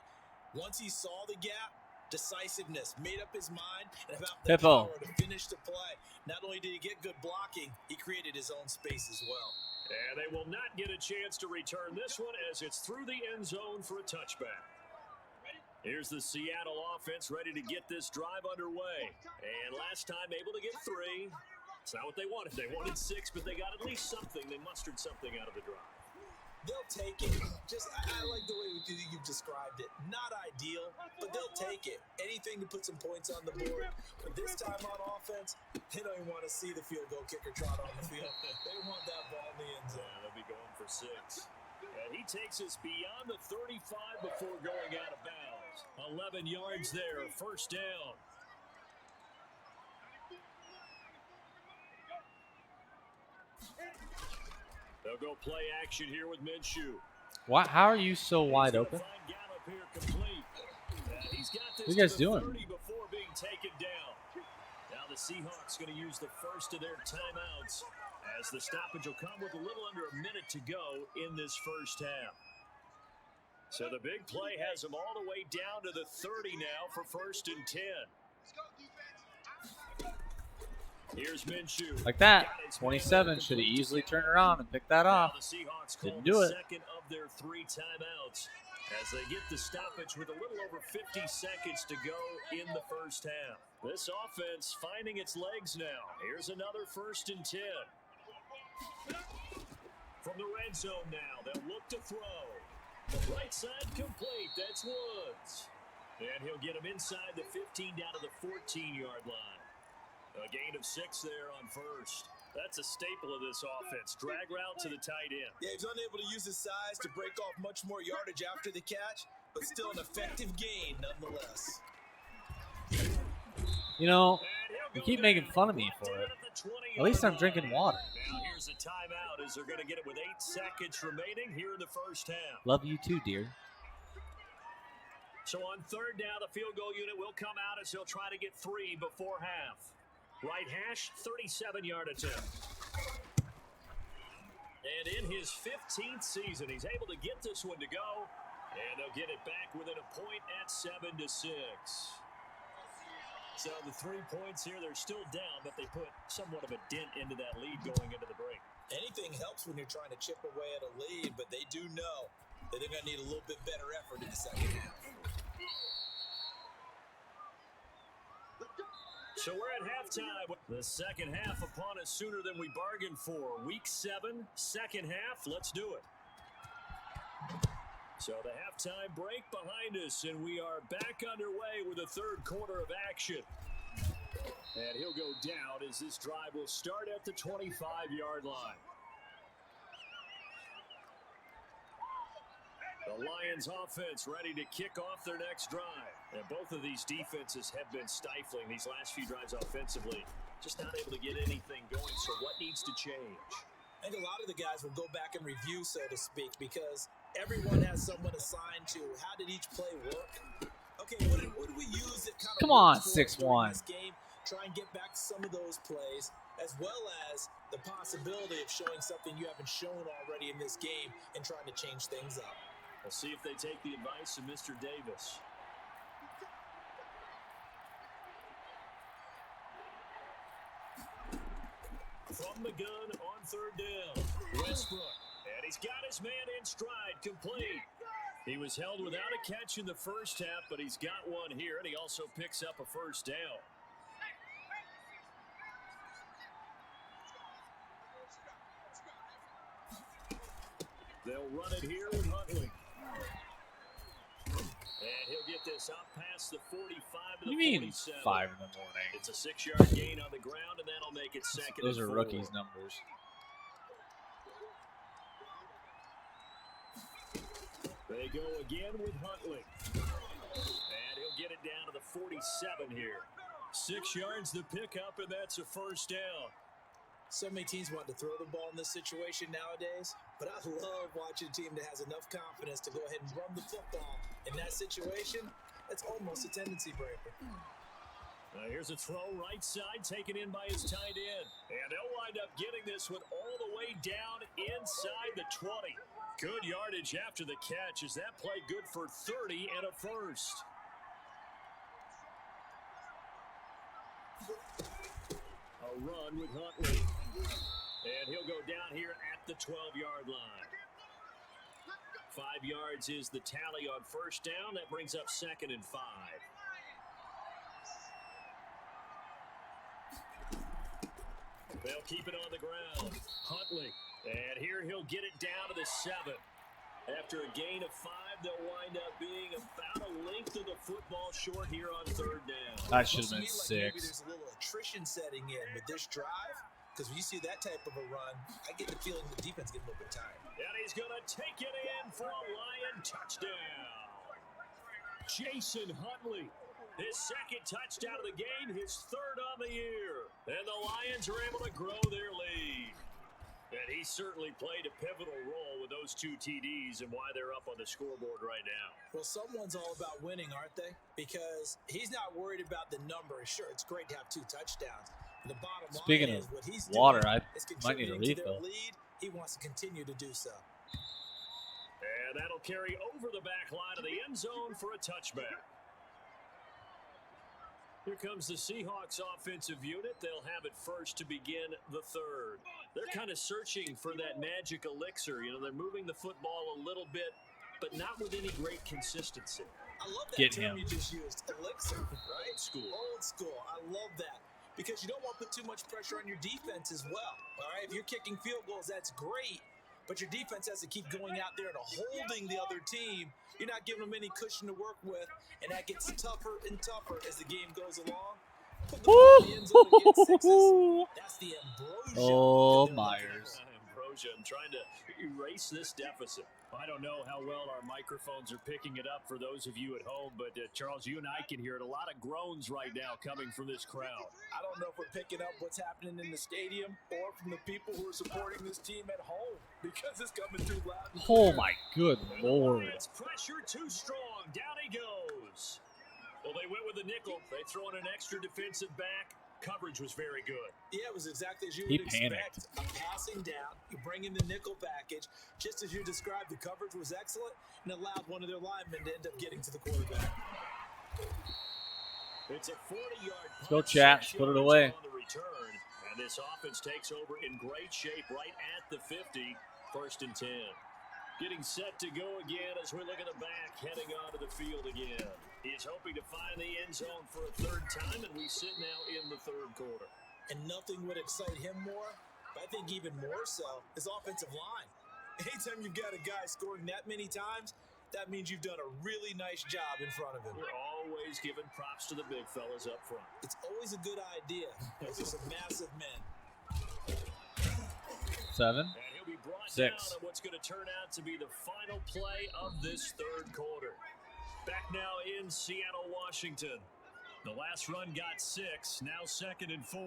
Once he saw the gap, decisiveness, made up his mind, and about the power to finish the play. Not only did he get good blocking, he created his own space as well. And they will not get a chance to return this one as it's through the end zone for a touchback. Here's the Seattle offense ready to get this drive underway. And last time able to get 3. It's not what they wanted. They wanted 6, but they got at least something. They mustered something out of the drive. They'll take it. I like the way you've described it. Not ideal, but they'll take it. Anything to put some points on the board. But this time on offense, they don't even want to see the field goal kicker trot on the field. They want that ball in the end zone. Yeah, they'll be going for 6. And He takes us beyond the 35 before going out of bounds. 11 yards there, first down. They'll go play action here with Minshew. Why? How are you so wide open? What are you guys doing? Before being taken down. Now the Seahawks going to use the first of their timeouts as the stoppage will come with a little under a minute to go in this first half. So the big play has them all the way down to the 30 now for 1st and 10. Here's Minshew. Like that. 27 should have easily turned around and picked that off. Didn't do it. Second of their 3 timeouts as they get the stoppage with a little over 50 seconds to go in the first half. This offense finding its legs now. Here's another 1st and 10. From the red zone now, they'll look to throw. Right side complete. That's Woods. And he'll get him inside the 15 down to the 14-yard line. A gain of 6 there on first. That's a staple of this offense. Drag route to the tight end. Yeah, he's unable to use his size to break off much more yardage after the catch, but still an effective gain nonetheless. You know, you keep making fun of me for it. At least I'm drinking water. Now here's a timeout as they're going to get it with 8 seconds remaining here in the first half. Love you too, dear. So on 3rd down, the field goal unit will come out as they'll try to get 3 before half. Right hash, 37-yard attempt. And in his 15th season, he's able to get this one to go. And they'll get it back within a point at 7-6. So the 3 points here, they're still down, but they put somewhat of a dent into that lead going into the break. Anything helps when you're trying to chip away at a lead, but they do know that they're going to need a little bit better effort in the second half. So we're at halftime. The second half upon us sooner than we bargained for. Week 7, second half. Let's do it. So the halftime break behind us, and we are back underway with the 3rd quarter of action. And he'll go down as this drive will start at the 25-yard line. The Lions offense ready to kick off their next drive. And both of these defenses have been stifling these last few drives offensively. Just not able to get anything going, so what needs to change? I think a lot of the guys will go back and review, so to speak, because everyone has someone assigned to how did each play work. Okay, what did we use that kind of Come on, worked for us during 6-1. this game? Try and get back some of those plays, as well as the possibility of showing something you haven't shown already in this game and trying to change things up. We'll see if they take the advice of Mr. Davis. From the gun on 3rd down, Westbrook. And he's got his man in stride, complete. He was held without a catch in the first half, but he's got one here, and he also picks up a first down. They'll run it here with Huntley. And he'll get this up past the 45 to the You mean 47. 5 in the morning? It's a 6-yard gain on the ground, and that'll make it 2nd Those and are 4. rookies' numbers. They go again with Huntley. And he'll get it down to the 47 here. 6 yards to pick up, and that's a first down. So many teams want to throw the ball in this situation nowadays, but I love watching a team that has enough confidence to go ahead and run the football. In that situation, it's almost a tendency breaker. Here's a throw right side, taken in by his tight end. And they'll wind up getting this one all the way down inside the 20. Good yardage after the catch. Is that play good for 30 and a first? A run with Huntley. And he'll go down here at the 12-yard line. 5 yards is the tally on first down. That brings up 2nd and 5. They'll keep it on the ground. Huntley. And here he'll get it down to the 7. After a gain of 5, they'll wind up being about a length of the football short here on 3rd down. That should have been Looks to me like maybe 6. there's a little attrition setting in with this drive. Because when you see that type of a run, I get the feeling the defense gets a little bit tired. And he's going to take it in for a Lion touchdown. Jason Huntley, his second touchdown of the game, his third on the year. And the Lions are able to grow their lead. And he certainly played a pivotal role with those 2 TDs and why they're up on the scoreboard right now. Well, someone's all about winning, aren't they? Because he's not worried about the number. Sure, it's great to have 2 touchdowns. The bottom Speaking line of is what he's water, doing I is might need a contributing to their refill. lead. He wants to continue to do so. And that'll carry over the back line of the end zone for a touchback. Here comes the Seahawks offensive unit. They'll have it first to begin the third. They're kind of searching for that magic elixir. You know, they're moving the football a little bit, but not with any great consistency. I love that term you just used, elixir, right? Old school. Old school. I love that. Because you don't want to put too much pressure on your defense as well. All right, if you're kicking field goals, that's great. But your defense has to keep going out there and holding the other team. You're not giving them any cushion to work with, and that gets tougher and tougher as the game goes along. Put the ball in the end zone and get 6s. That's the ambrosia. Oh, Myers. Ambrosia, I'm trying to erase this deficit. I don't know how well our microphones are picking it up for those of you at home, but Charles, you and I can hear it. A lot of groans right now coming from this crowd. I don't know if we're picking up what's happening in the stadium or from the people who are supporting this team at home because it's coming through loud. Oh my good Lord. It's pressure too strong. Down he goes. Well, they went with the nickel. They throw in an extra defensive back. Coverage was very good. Yeah, it was exactly as you He would panicked. expect. A passing down, you bring in the nickel package. Just as you described, the coverage was excellent and allowed one of their linemen to end up getting to the quarterback. It's a 40-yard Let's go, chat. Let's put it away. on the return, and this offense takes over in great shape right at the 50, 1st and 10. Getting set to go again as we look at the back, heading onto the field again. He's hoping to find the end zone for a 3rd time, and we sit now in the 3rd quarter. And nothing would excite him more, but I think even more so, his offensive line. Anytime you've got a guy scoring that many times, that means you've done a really nice job in front of him. We're always giving props to the big fellas up front. It's always a good idea. Those are some massive men. 7. And he'll be brought 6. down on what's going to turn out to be the final play of this 3rd quarter. Back now in Seattle, Washington. The last run got 6, now 2nd and 4.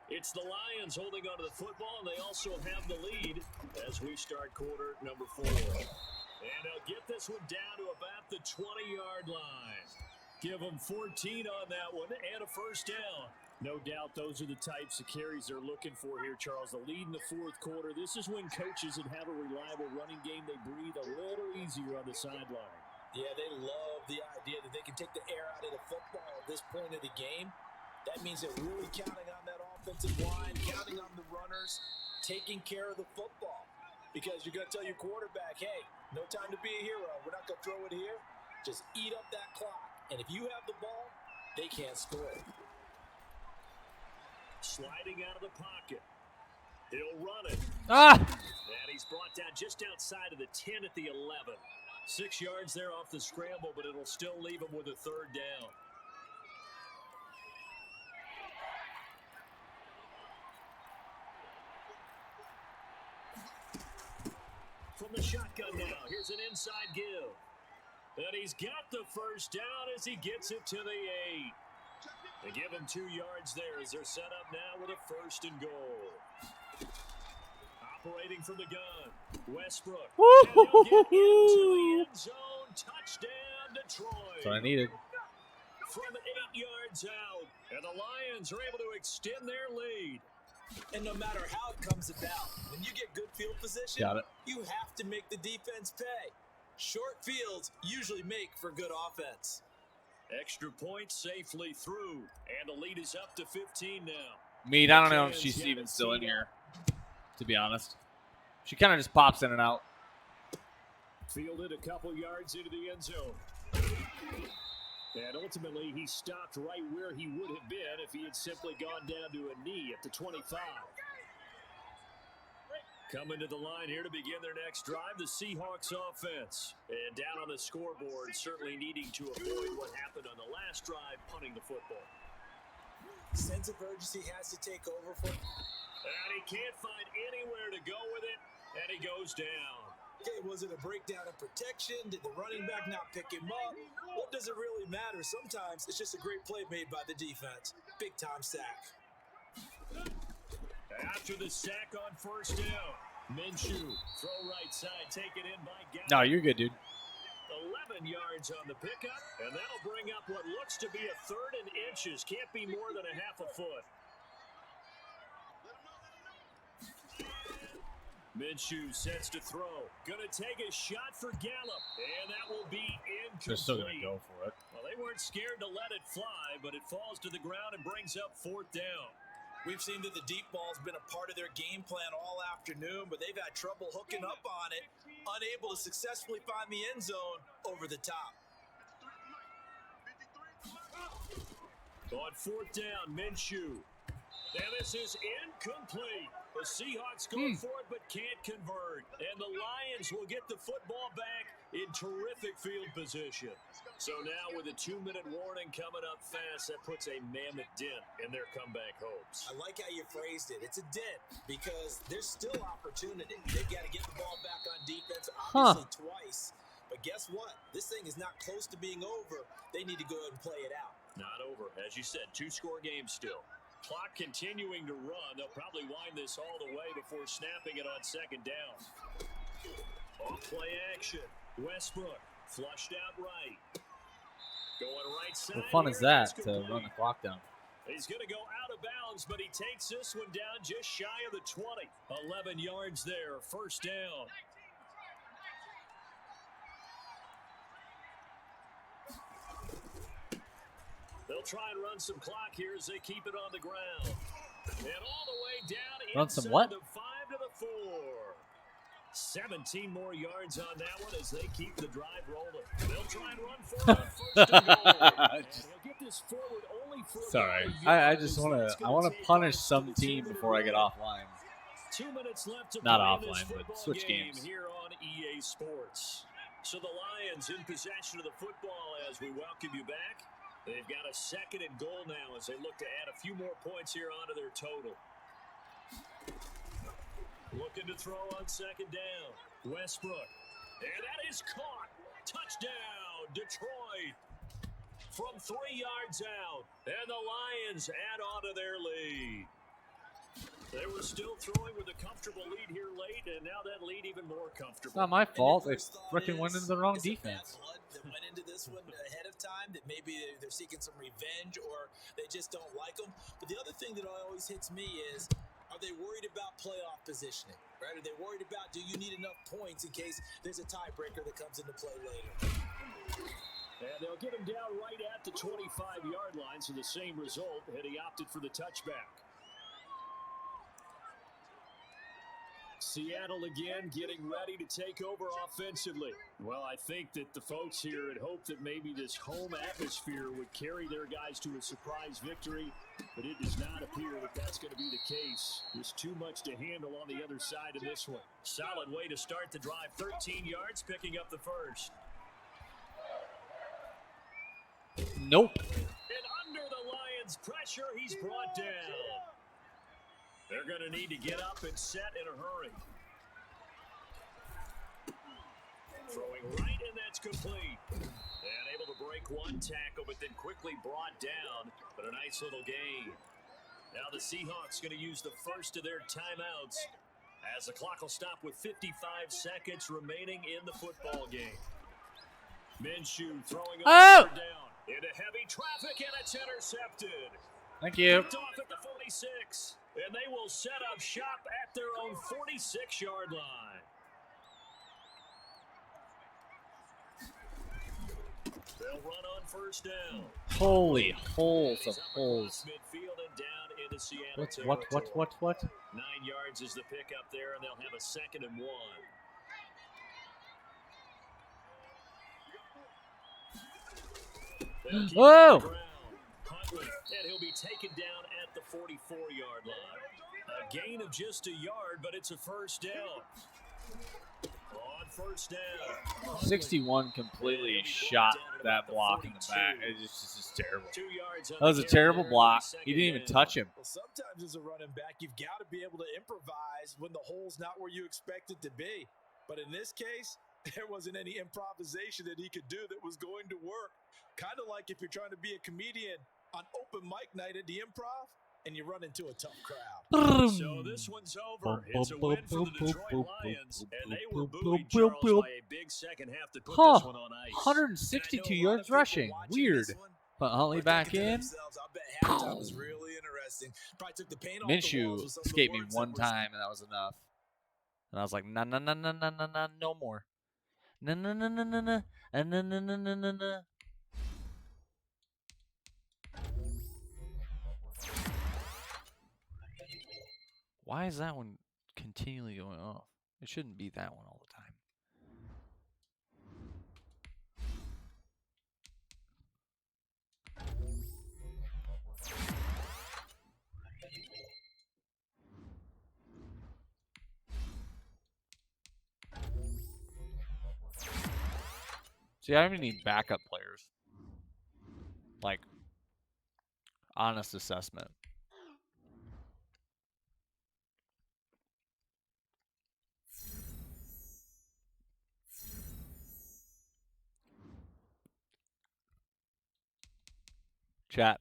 It's the Lions holding onto the football, and they also have the lead as we start quarter number 4. And they'll get this one down to about the 20-yard line. Give them 14 on that one and a 1st down. No doubt those are the types of carries they're looking for here, Charles. The lead in the 4th quarter. This is when coaches that have a reliable running game, they breathe a little easier on the sideline. Yeah, they love the idea that they can take the air out of the football at this point of the game. That means they're really counting on that offensive line, counting on the runners, taking care of the football. Because you're going to tell your quarterback, hey, no time to be a hero. We're not going to throw it here. Just eat up that clock. And if you have the ball, they can't score. Sliding out of the pocket. He'll run it. And he's brought down just outside of the 10 at the 11. 6 yards there off the scramble, but it'll still leave him with a 3rd down. From the shotgun now, here's an inside give. And he's got the 1st down as he gets it to the 8. They give him 2 yards there as they're set up now with a 1st and goal. Operating from the gun, Westbrook. And he'll get into the end zone. Touchdown, Detroit. That's what I needed. From 8 yards out. And the Lions are able to extend their lead. And no matter how it comes about, when you get good field position, you have to make the defense pay. Short fields usually make for good offense. Extra point safely through, and the lead is up to 15 now. Mead, I don't know if she's even still in here, to be honest. She kind of just pops in and out. Fielded a couple yards into the end zone. And ultimately, he stopped right where he would have been if he had simply gone down to a knee at the 25. Coming to the line here to begin their next drive, the Seahawks offense. And down on the scoreboard, certainly needing to avoid what happened on the last drive, punting the football. Sense of urgency has to take over for And he can't find anywhere to go with it, and he goes down. Okay, was it a breakdown in protection? Did the running back not pick him up? What does it really matter? Sometimes it's just a great play made by the defense. Big-time sack. After the sack on first down, Minshew, throw right side, take it in by Gallup. No, you're good, dude. 11 yards on the pickup, and that'll bring up what looks to be a 3rd and inches. Can't be more than a half a foot. Minshew sets to throw. Gonna take a shot for Gallup, and that will be incomplete. They're still gonna go for it. Well, they weren't scared to let it fly, but it falls to the ground and brings up 4th down. We've seen that the deep ball's been a part of their game plan all afternoon, but they've had trouble hooking up on it, unable to successfully find the end zone over the top. On 4th down, Minshew. And this is incomplete. The Seahawks go for it but can't convert. And the Lions will get the football back in terrific field position. So now with a 2-minute warning coming up fast, that puts a mammoth dent in their comeback hopes. I like how you phrased it. It's a dent because there's still opportunity. They've got to get the ball back on defense, obviously twice. But guess what? This thing is not close to being over. They need to go ahead and play it out. Not over. As you said, 2-score game still. Clock continuing to run. They'll probably wind this all the way before snapping it on 2nd down. Off play action. Westbrook flushed out right. Going right side. What fun is that to run the clock down? He's going to go out of bounds, but he takes this one down just shy of the 20. 11 yards there. 1st down. They'll try and run some clock here as they keep it on the ground. And all the way down run some what? The 5 to the 4. 17 more yards on that one as they keep the drive rolling. They'll try and run forward on 1st and goal. They'll get this forward only for Sorry. I just want to punish some team before I get offline. 2 minutes left to Not play offline, this but switch game games. here on EA Sports. So the Lions in possession of the football as we welcome you back. They've got a 2nd and goal now as they look to add a few more points here onto their total. Looking to throw on 2nd down. Westbrook. And that is caught. Touchdown, Detroit. From 3 yards out. And the Lions add on to their lead. They were still throwing with a comfortable lead here late, and now that lead even more comfortable. It's not my fault. They freaking went into the wrong defense. That went into this one ahead of time, that maybe they're seeking some revenge or they just don't like them. But the other thing that always hits me is, are they worried about playoff positioning? Right? Are they worried about, do you need enough points in case there's a tiebreaker that comes into play later? And they'll get him down right at the 25-yard line, so the same result, and he opted for the touchback. Seattle again getting ready to take over offensively. Well, I think that the folks here had hoped that maybe this home atmosphere would carry their guys to a surprise victory, but it does not appear that that's going to be the case. There's too much to handle on the other side of this one. Solid way to start the drive. 13 yards, picking up the first. Nope. And under the Lions' pressure, he's brought down. They're going to need to get up and set in a hurry. Throwing right, and that's complete. And able to break one tackle, but then quickly brought down. But a nice little gain. Now the Seahawks going to use the first of their timeouts as the clock will stop with 55 seconds remaining in the football game. Minshew throwing on third down into heavy traffic, and it's intercepted. Thank you. Picked off at the 46. And they will set up shop at their own 46-yard line. They'll run on first down. Holy holes of holes. Midfield and down into Seattle. What? 9 yards is the pickup there, and they'll have a 2nd and 1. Whoa! And he'll be taken down at the 44-yard line. A gain of just a yard, but it's a first down. On first down. 61 completely shot that block in the back. It's just terrible. 2 yards on That was the a carry terrible there, block. second He didn't even down. touch him. Well, sometimes as a running back, you've got to be able to improvise when the hole's not where you expect it to be. But in this case, there wasn't any improvisation that he could do that was going to work. Kind of like if you're trying to be a comedian on open mic night at the Improv and you run into a tough crowd. So this one's over. It's a win for the Detroit Lions, and they were booing Charles by a big second half to put this one on ice. 162 yards rushing. Weird. Put Huntley back in. Halftime was really interesting. Probably took the paint off the walls Minshew with some of the escaped me words one that were time, and that was enough. And I was like, no more. No. Why is that one continually going off? It shouldn't be that one all the time. See, I even need backup players. Like, honest assessment. Chat.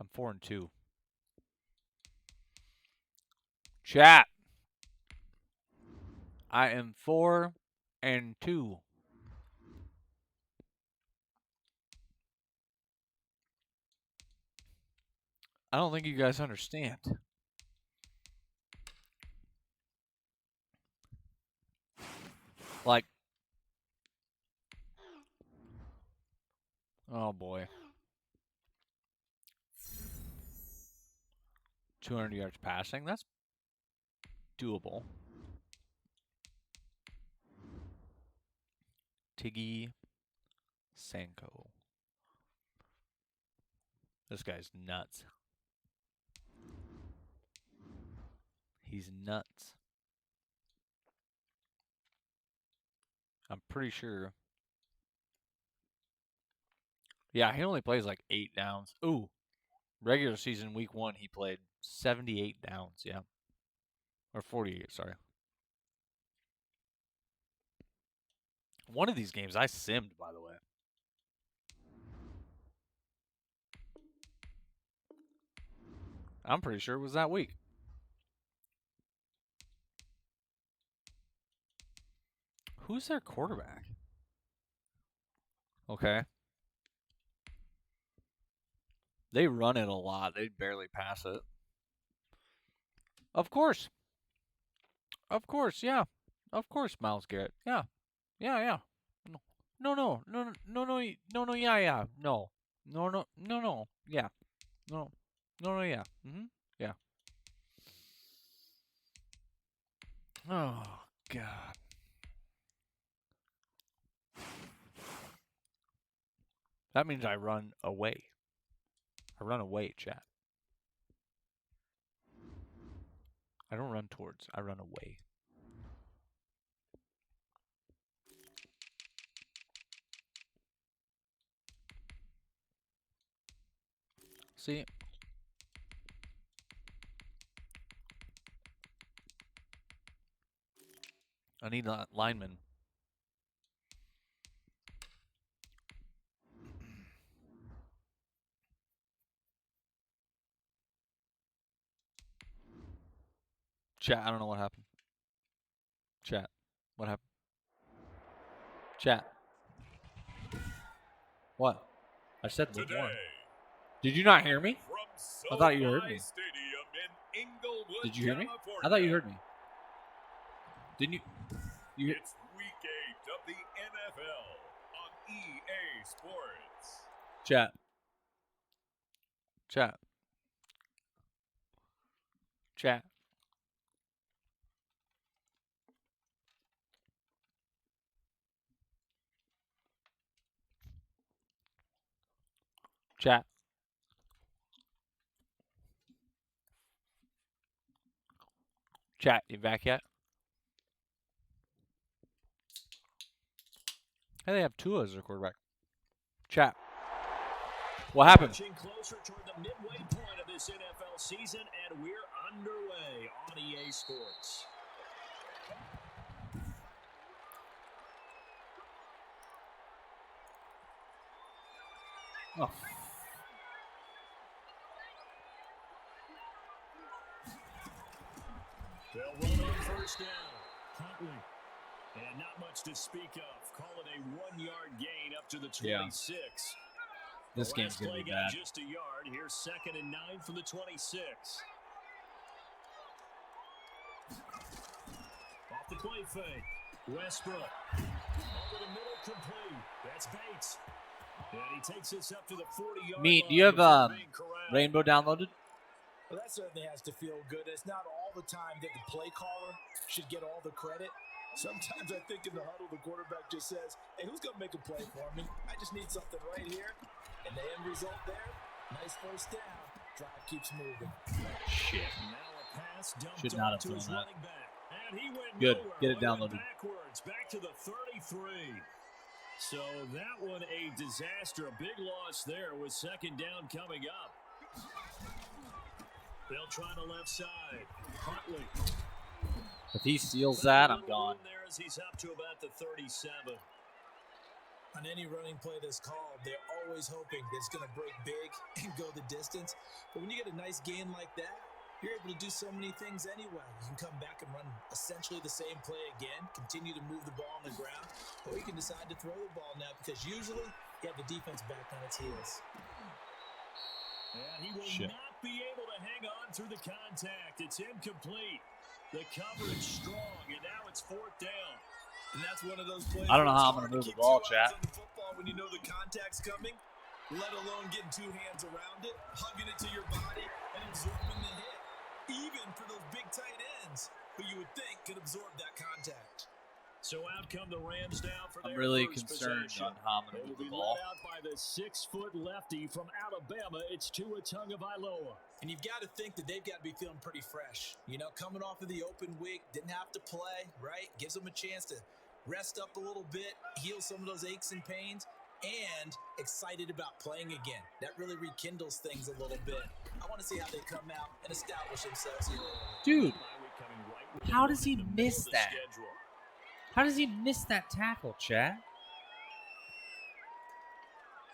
I'm 4-2. Chat. I am 4-2. I don't think you guys understand. Like, oh boy. 200 yards passing, that's doable. Tiggy Sanko. This guy's nuts. He's nuts. I'm pretty sure. Yeah, he only plays like 8 downs. Ooh. Regular season week 1, he played 78 downs, yeah. Or 48, sorry. One of these games I simmed, by the way. I'm pretty sure it was that week. Who's their quarterback? Okay. They run it a lot. They barely pass it. Of course. Of course, yeah. Of course, Myles Garrett. Yeah. Yeah. No, yeah. No. No, yeah. No, yeah. Yeah. Oh, God. That means I run away. I run away, chat. I don't run towards. I run away. See? I need a lineman. Chat, I don't know what happened. Chat, what happened? Chat. What? I said one more. Did you not hear me? I thought you heard me. Did you hear me? I thought you heard me. Didn't you? It's week 8 of the NFL on EA Sports. Chat. Chat. Chat. Chat. Chat, you back yet? Hey, they have Tua as their quarterback. Chat. What happened? Inching closer toward the midway point of this NFL season, and we're underway on EA Sports. Oh. They'll run on first down. Huntley. And not much to speak of. Call it a 1-yard gain up to the 26. Yeah. This game's going to be bad. Just a yard. Here's 2nd and 9 from the 26. Off the play fake. Westbrook. Over the middle, complete. That's Bates. And he takes us up to the 40-yard Meat, line. do you have before being corralled. Rainbow downloaded? Well, that certainly has to feel good. It's not all the time that the play caller should get all the credit. Sometimes I think in the huddle, the quarterback just says, hey, who's going to make a play for me? I just need something right here. And the end result there, nice first down. Drive keeps moving. Shit. Now a pass dumped Should not have to done his that. running back. And he went Good. nowhere. Get it Went downloaded. Backwards, back to the 33. So that one a disaster. A big loss there with 2nd down coming up. They'll try the left side. Huntley. If he steals that, I'm gone. There as he's up to about the 37. On any running play that's called, they're always hoping that it's going to break big and go the distance. But when you get a nice gain like that, you're able to do so many things anyway. You can come back and run essentially the same play again, continue to move the ball on the ground, or you can decide to throw the ball now because usually you have the defense back on its heels. And he will not be able to hang on through the contact. It's incomplete. The coverage strong, and now it's 4th down. And that's one of those plays. I don't know how I'm going to move the ball, chat. Football when you know the contact's coming, let alone getting 2 hands around it, hugging it to your body, and absorbing the hit. Even for those big tight ends, who you would think could absorb that contact. So out come the Rams now for I'm their really first concerned possession. on how I'm going to They will move be the ball. led out by the 6-foot lefty from Alabama. It's Tua Tagovailoa. And you've got to think that they've got to be feeling pretty fresh. You know, coming off of the open week, didn't have to play, right? Gives them a chance to rest up a little bit, heal some of those aches and pains, and excited about playing again. That really rekindles things a little bit. I want to see how they come out and establish themselves here. Dude, how does he miss that? How does he miss that tackle, Chad?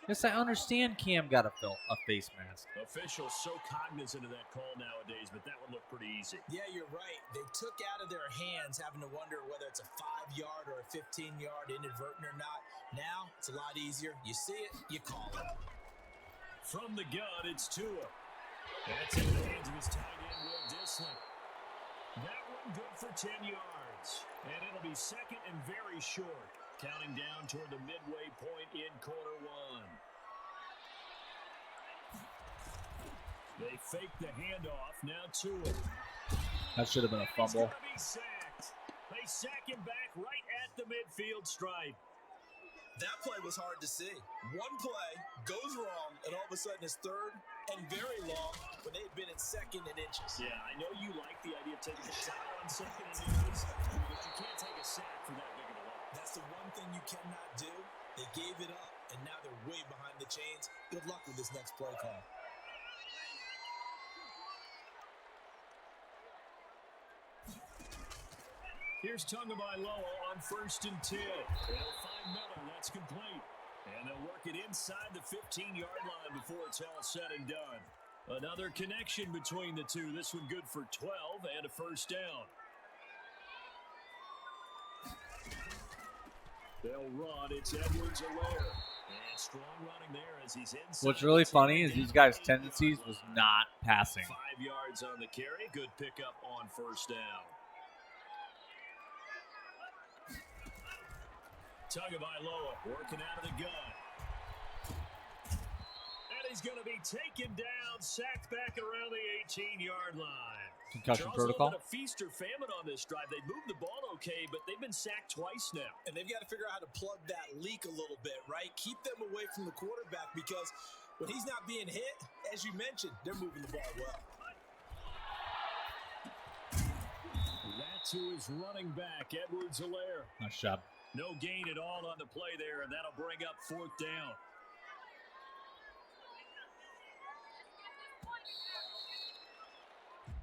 Yes, I understand Cam got a face mask. Officials so cognizant of that call nowadays, but that one looked pretty easy. Yeah, you're right. They took out of their hands having to wonder whether it's a 5-yard or a 15-yard inadvertent or not. Now, it's a lot easier. You see it, you call it. From the gun, it's Tua. That's in the hands of his tight end, Will Disley. That one good for 10 yards. And it'll be 2nd and very short. Counting down toward the midway point in quarter 1. They fake the handoff. Now Tua. That should have been a fumble. He's gonna be sacked. They sack him back right at the midfield stripe. That play was hard to see. One play goes wrong, and all of a sudden it's 3rd and very long when they had been in 2nd and inches. Yeah, I know you like the idea of taking a shot on 2nd and inches, but you can't take a sack for that big of a loss. That's the one thing you cannot do. They gave it up, and now they're way behind the chains. Good luck with this next play call. Here's Tagovailoa on 1st and 10. They'll find Miller. That's complete. And they'll work it inside the 15-yard line before it's all said and done. Another connection between the two. This one good for 12 and a first down. They'll run. It's Edwards-Helaire. And strong running there as he's inside. What's really funny is these guys' tendencies was not passing. 5 yards on the carry. Good pickup on first down. Tagovailoa working out of the gun. And he's going to be taken down, sacked back around the 18-yard line. Concussion Charles, protocol. a feast or famine on this drive. They moved the ball okay, but they've been sacked twice now. And they've got to figure out how to plug that leak a little bit, right? Keep them away from the quarterback because when he's not being hit, as you mentioned, they're moving the ball well. to his running back, Edwards-Helaire. Nice job. No gain at all on the play there, and that'll bring up 4th down.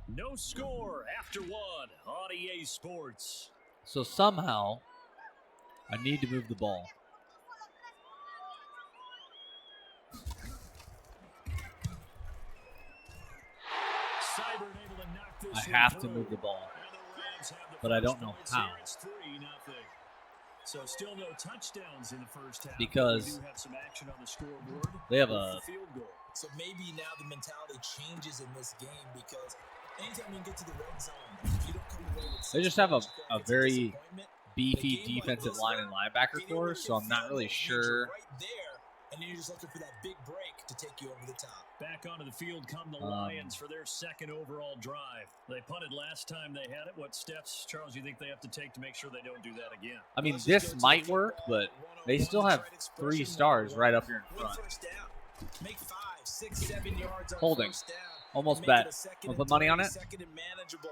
No score after 1 on EA Sports. So somehow, I need to move the ball. Seibert able to knock this I one have to through. move the ball, And the Rams have the but I first don't know points how. here. It's 3-0. So still no touchdowns in the first half. Because we do have some action on the scoreboard. They have with a the field goal. So maybe now the mentality changes in this game because anytime you get to the red zone, if you don't come away with They just have a six points, it's very disappointment. beefy A game like defensive this line and one, linebacker being able core, to so get I'm not field really goals means sure. you're right there, and you're just looking for that big break to take you over the top. Back onto the field come the Lions for their 2nd overall drive. They punted last time they had it. What steps, Charles, you think they have to take to make sure they don't do that again? I mean, Let's just this go to might the work, football. but they 101 still to have try to 3 expression stars 101. right up here in Win front. first down. Make 5, 6, 7 yards on Holding. first down. Almost Make bet. it a second Wanna and put money on 30, it? second and manageable.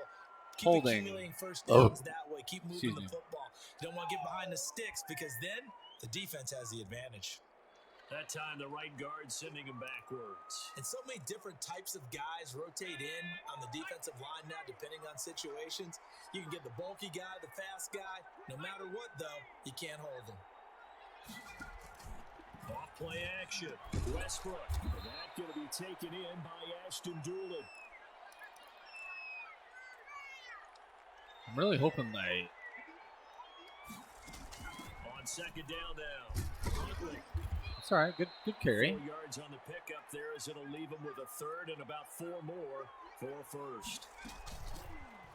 Keep Holding. accumulating first Oh. downs that way. Keep moving Excuse the me. football. You don't want to get behind the sticks because then the defense has the advantage. That time, the right guard sending him backwards. And so many different types of guys rotate in on the defensive line now, depending on situations. You can get the bulky guy, the fast guy. No matter what, though, you can't hold him. Off play action. Westbrook. That going to be taken in by Ashton Doolin. I'm really hoping they. On 2nd down now. Huntley. It's all right. Good carry. 4 yards on the pickup there as it'll leave him with a 3rd and about 4 more for 1st.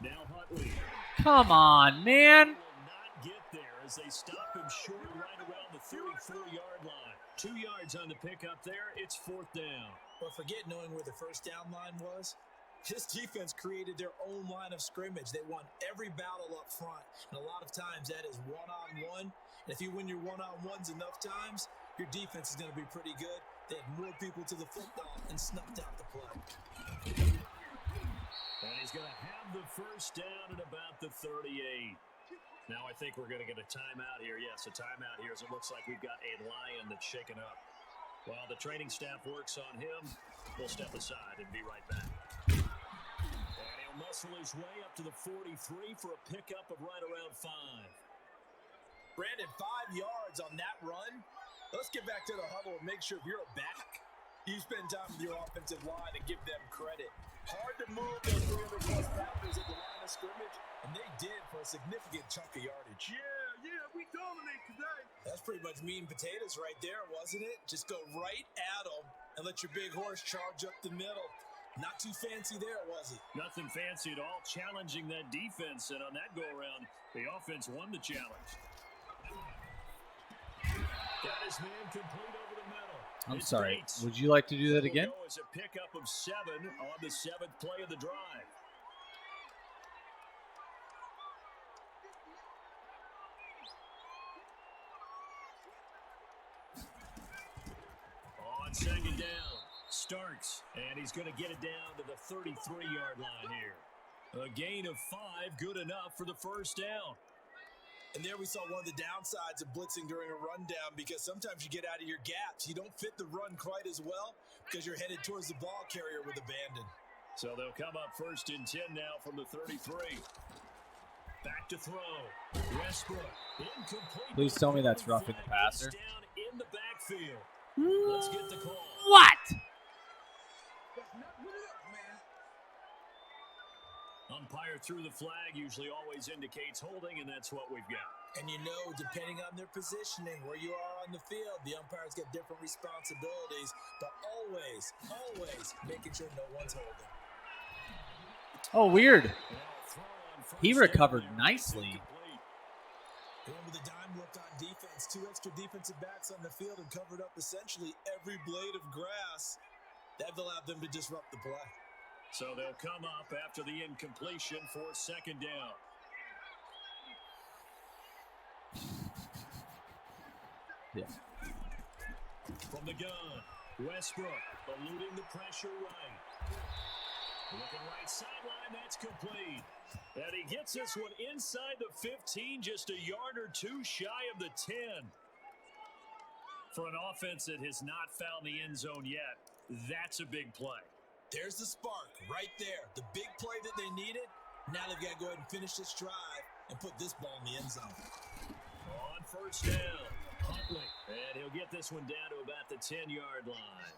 Now Huntley. Come on, man. Will not get there as they stop him short right around the 34-yard line. 2 yards on the pickup there. It's 4th down. But forget knowing where the first down line was. This defense created their own line of scrimmage. They won every battle up front. And a lot of times that is one-on-one. And if you win your one-on-ones enough times, your defense is going to be pretty good. They had more people to the football and snuffed out the play. And he's going to have the first down at about the 38. Now I think we're going to get a timeout here. Yes, a timeout here as it looks like we've got a Lion that's shaken up. While the training staff works on him, we'll step aside and be right back. And he'll muscle his way up to the 43 for a pickup of right around 5. Brandon, 5 yards on that run. Let's get back to the huddle and make sure if you're a back, you spend time with your offensive line and give them credit. Hard to move those 300-plus pounders at the line of scrimmage, and they did for a significant chunk of yardage. Yeah, we dominate today. That's pretty much meat and potatoes right there, wasn't it? Just go right at them and let your big horse charge up the middle. Not too fancy there, was it? Nothing fancy at all, challenging that defense, and on that go-around, the offense won the challenge. Got his man complete over the middle. I'm It's sorry. Bates. Would you like to do that again? Will go as a pickup of 7 on the 7th play of the drive. On 2nd down, Starks, and he's going to get it down to the 33-yard line here. A gain of 5, good enough for the first down. And there we saw one of the downsides of blitzing during a rundown because sometimes you get out of your gaps. You don't fit the run quite as well because you're headed towards the ball carrier with abandon. So they'll come up 1st and 10 now from the 33. Back to throw. Westbrook. Incomplete. Please tell me that's roughing the passer. Down in the backfield. Let's get the call. What? Umpire threw the flag, usually always indicates holding, and that's what we've got. And you know, depending on their positioning, where you are on the field, the umpires get different responsibilities, but always making sure no one's holding. Oh, weird. Throw on first He recovered down. nicely. And with a dime look on defense, 2 extra defensive backs on the field and covered up essentially every blade of grass. That allowed them to disrupt the play. So they'll come up after the incompletion for 2nd down. Yeah. From the gun, Westbrook eluding the pressure right. Looking right sideline, that's complete. And he gets this one inside the 15, just a yard or two shy of the 10. For an offense that has not found the end zone yet, that's a big play. There's the spark right there. The big play that they needed. Now they've got to go ahead and finish this drive and put this ball in the end zone. On first down, Huntley. And he'll get this one down to about the 10-yard line.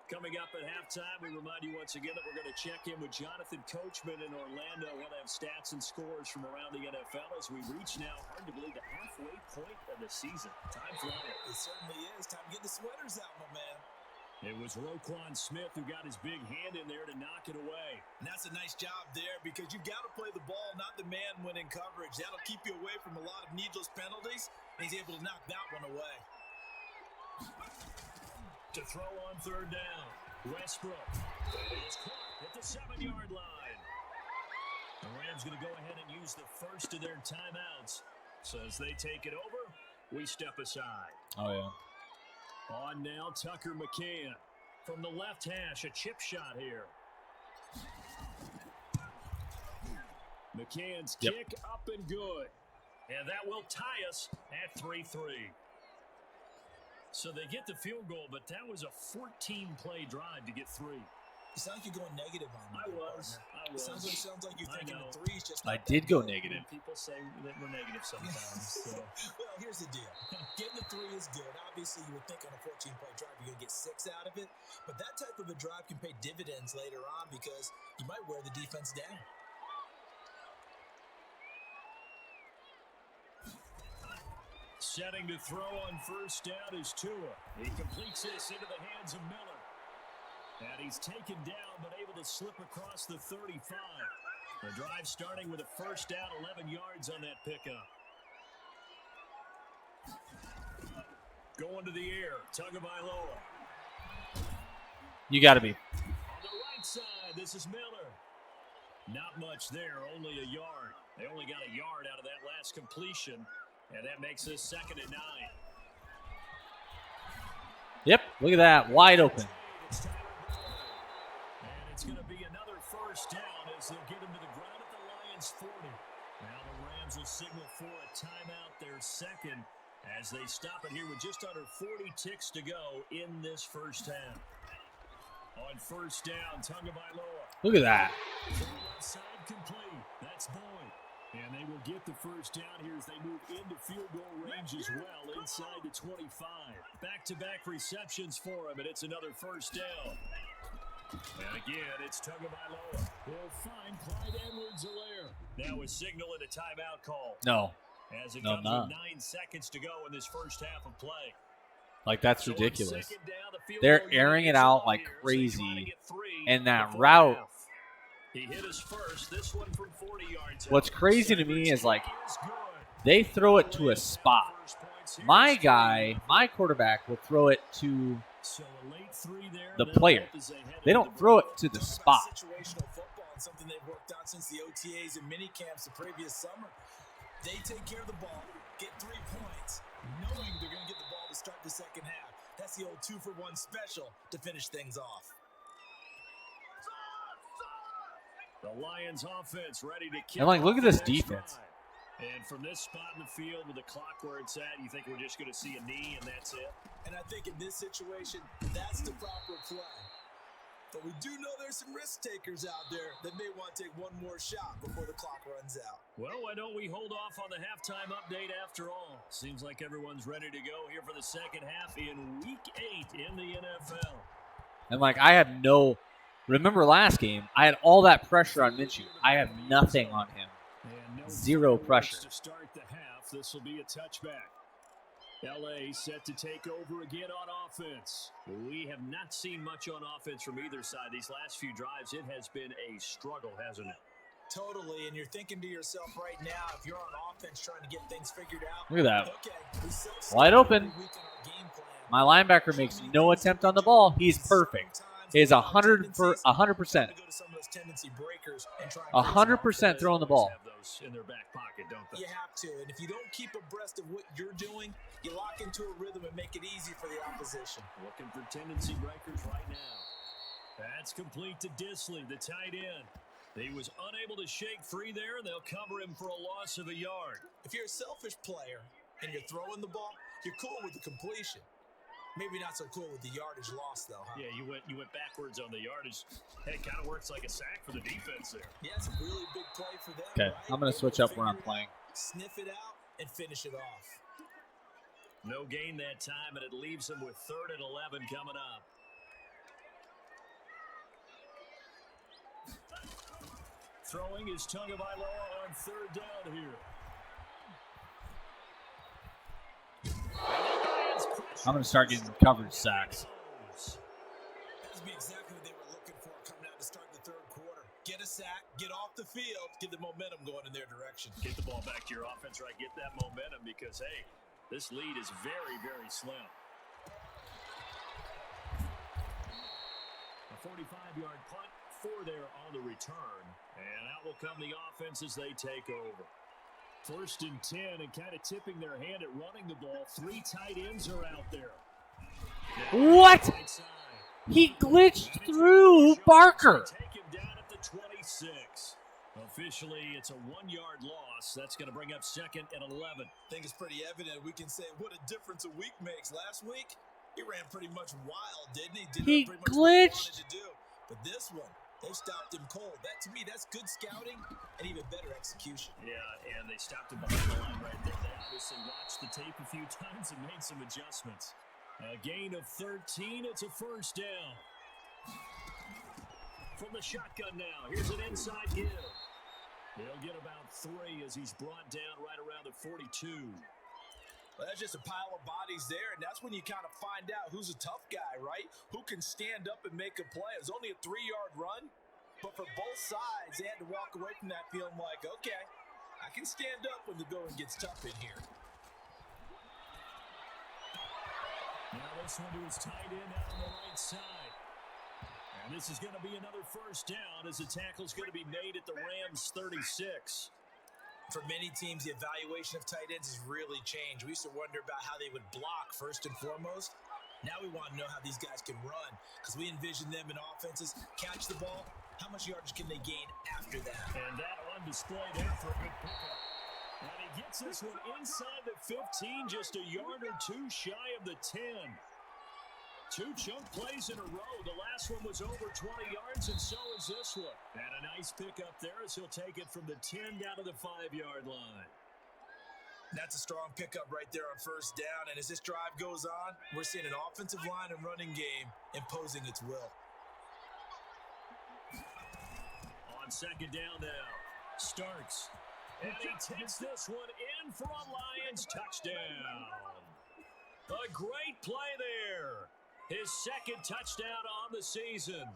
Coming up at halftime, we remind you once again that we're going to check in with Jonathan Coachman in Orlando. We'll have stats and scores from around the NFL as we reach now, hard to believe, the halfway point of the season. Time flies. It certainly is. Time to get the sweaters out, my man. It was Roquan Smith who got his big hand in there to knock it away. And that's a nice job there because you've got to play the ball, not the man when in coverage. That'll keep you away from a lot of needless penalties, and he's able to knock that one away. To throw on third down, Westbrook. It is caught at the 7-yard line. The Rams going to go ahead and use the first of their timeouts. So as they take it over, we step aside. Oh, yeah. On now, Tucker McCann. From the left hash, a chip shot here. McCann's kick up and good. And that will tie us at 3-3. So they get the field goal, but that was a 14-play drive to get 3. It sounds like you're going negative on me. I was. Sounds like you're thinking the three's just I not did that go good. negative. People say that we're negative sometimes. So. Well, here's the deal. Getting the 3 is good. Obviously, you would think on a 14-play drive you're going to get 6 out of it. But that type of a drive can pay dividends later on because you might wear the defense down. Setting to throw on first down is Tua. He completes this into the hands of Miller. And he's taken down but able to slip across the 35. The drive starting with a first down, 11 yards on that pickup. Going to the air, Tagovailoa. You got to be. On the right side, this is Miller. Not much there, only a yard. They only got a yard out of that last completion, and that makes this 2nd and 9. Yep, look at that. Wide open. And it's going to be another first down as they'll get him to the ground at the Lions' 40. Now the Rams will signal for a timeout, their second, as they stop it here with just under 40 ticks to go in this first half. On first down, Tagovailoa. Look at that. Left side complete. That's Boyd. And they will get the first down here as they move into field goal range as well, inside the 25. Back-to-back receptions for him, and it's another first down. And again, it's Tagovailoa. We'll find Clyde Edwards-Helaire. Now a signal and a timeout call. No. As it No, comes not. with 9 seconds to go in this first half of play. Like, that's So on ridiculous. second down, the field They're goal airing unit it is out on like here, so they crazy, try to get 3 and that before route- half. He hit us first. This one from 40 yards. What's out. crazy to me is, like, Is good. they throw it to a spot. First points here. My guy, my quarterback, will throw it to So a late 3 there, the and that'll player. help as head They into don't the throw break. it to the Talk spot. about situational football and something they've worked on since the OTAs and mini camps the previous summer. They take care of the ball, get 3 points, knowing they're going to get the ball to start the second half. That's the old 2-for-1 special to finish things off. The Lions offense ready to kick And, like, look off at this the next defense. drive. And from this spot in the field with the clock where it's at, you think we're just going to see a knee and that's it? And I think in this situation, that's the proper play. But we do know there's some risk takers out there that may want to take one more shot before the clock runs out. Well, why don't we hold off on the halftime update after all? Seems like everyone's ready to go here for the second half in Week 8 in the NFL. And, like, I have no – remember last game, I had all that pressure on Minshew. I have nothing on him. And no Zero fireworks pressure. To start the half, this will be a touchback. LA set to take over again on offense. We have not seen much on offense from either side. These last few drives, it has been a struggle, hasn't it? Totally, and you're thinking to yourself right now, if you're on offense trying to get things figured out. Look at that. Okay, we Wide open. every week in our game plan. My linebacker makes no attempt on the ball. He's perfect. is 100%. 100% throwing the ball. In their back pocket, don't they? You have to, and if you don't keep abreast of what you're doing, you lock into a rhythm and make it easy for the opposition. Looking for tendency breakers right now. That's complete to Disley, the tight end. He was unable to shake free there, and they'll cover him for a loss of a yard. If you're a selfish player and you're throwing the ball, you're cool with the completion. Maybe not so cool with the yardage loss, though, huh? Yeah, you went backwards on the yardage. Hey, it kind of works like a sack for the defense there. Yeah, it's a really big play for them. Okay, right? I'm going to switch up where I'm playing. Sniff it out and finish it off. No gain that time, and it leaves them with 3rd and 11 coming up. Throwing is Tagovailoa on 3rd down here. I'm going to start getting coverage sacks. That would be exactly what they were looking for coming out to start the 3rd quarter. Get a sack, get off the field, get the momentum going in their direction. Get the ball back to your offense, right? Get that momentum because, hey, this lead is very, very slim. A 45-yard punt, 4 there on the return. And out will come the offense as they take over. 1st and 10, and kind of tipping their hand at running the ball. 3 tight ends are out there. What? He glitched through Barker. Take him down at the 26. Officially, it's a 1-yard loss. That's going to bring up 2nd and 11. I think it's pretty evident. We can say what a difference a week makes. Last week, he ran pretty much wild, didn't he? He pretty much what he glitched. wanted to do. But this one, they stopped him cold. That, to me, that's good scouting and even better execution. Yeah, and they stopped him behind the line right there. They obviously watched the tape a few times and made some adjustments. A gain of 13. It's a 1st down. From the shotgun now, here's an inside give. He'll get about 3 as he's brought down right around the 42. Well, that's just a pile of bodies there, and that's when you kind of find out who's a tough guy, right? Who can stand up and make a play. It was only a 3-yard run, but for both sides, they had to walk away from that feeling like, okay, I can stand up when the going gets tough in here. Now this one to his tight end out on the right side. And this is going to be another 1st down as the tackle's going to be made at the Rams' 36. For many teams, the evaluation of tight ends has really changed. We used to wonder about how they would block first and foremost. Now we want to know how these guys can run because we envision them in offenses, catch the ball. How much yardage can they gain after that? And that on display there for a good pickup. And he gets this one inside the 15, just a yard or 2 shy of the 10. 2 chunk plays in a row. The last one was over 20 yards, and so is this one. And a nice pickup there as he'll take it from the 10 down to the 5-yard line. That's a strong pickup right there on 1st down. And as this drive goes on, we're seeing an offensive line and running game imposing its will. On 2nd down now, Starks. And he takes this one in for a Lions touchdown. A great play there. His 2nd touchdown on the season.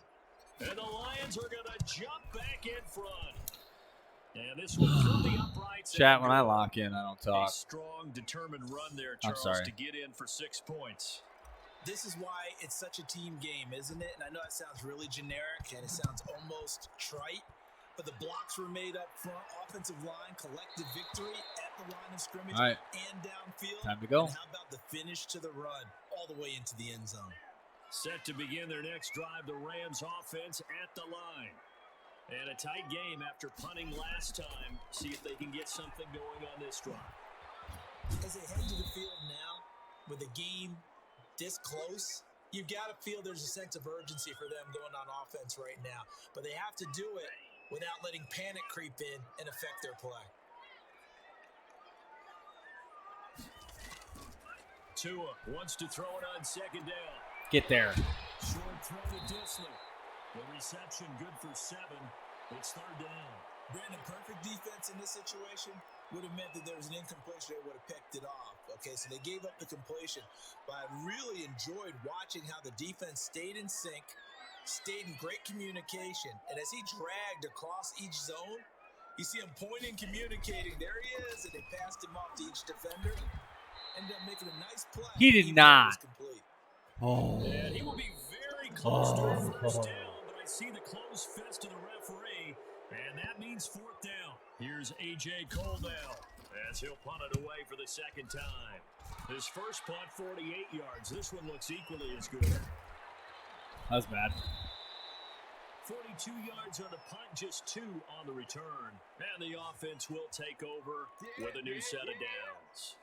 And the Lions are going to jump back in front. And this one from the uprights. Chat, when I lock in, I don't talk. A strong, determined run there, I'm Charles, sorry. to get in for 6 points. This is why it's such a team game, isn't it? And I know it sounds really generic and it sounds almost trite, but the blocks were made up front, offensive line, collective victory at the line of scrimmage All right. and downfield. Time to go. And how about the finish to the run all the way into the end zone? Set to begin their next drive, the Rams offense at the line. And a tight game after punting last time. See if they can get something going on this drive. As they head to the field now, with a game this close, you've got to feel there's a sense of urgency for them going on offense right now. But they have to do it without letting panic creep in and affect their play. Tua wants to throw it on 2nd down. Get there. Short throw to Disley. The reception good for 7. It's 3rd down. Brandon, perfect defense in this situation would have meant that there was an incompletion. They would have picked it off. Okay, so they gave up the completion. But I really enjoyed watching how the defense stayed in sync, stayed in great communication. And as he dragged across each zone, you see him pointing, communicating. There he is, and they passed him off to each defender. Ended up making a nice play. He did even though it not. was complete. Oh. And he will be very close to a first down, but I see the closed fist of the referee, and that means fourth down. Here's A.J. Cole now, as he'll punt it away for the second time. His first punt, 48 yards. This one looks equally as good. That's bad. 42 yards on the punt, just 2 on the return. And the offense will take over with a new set of downs.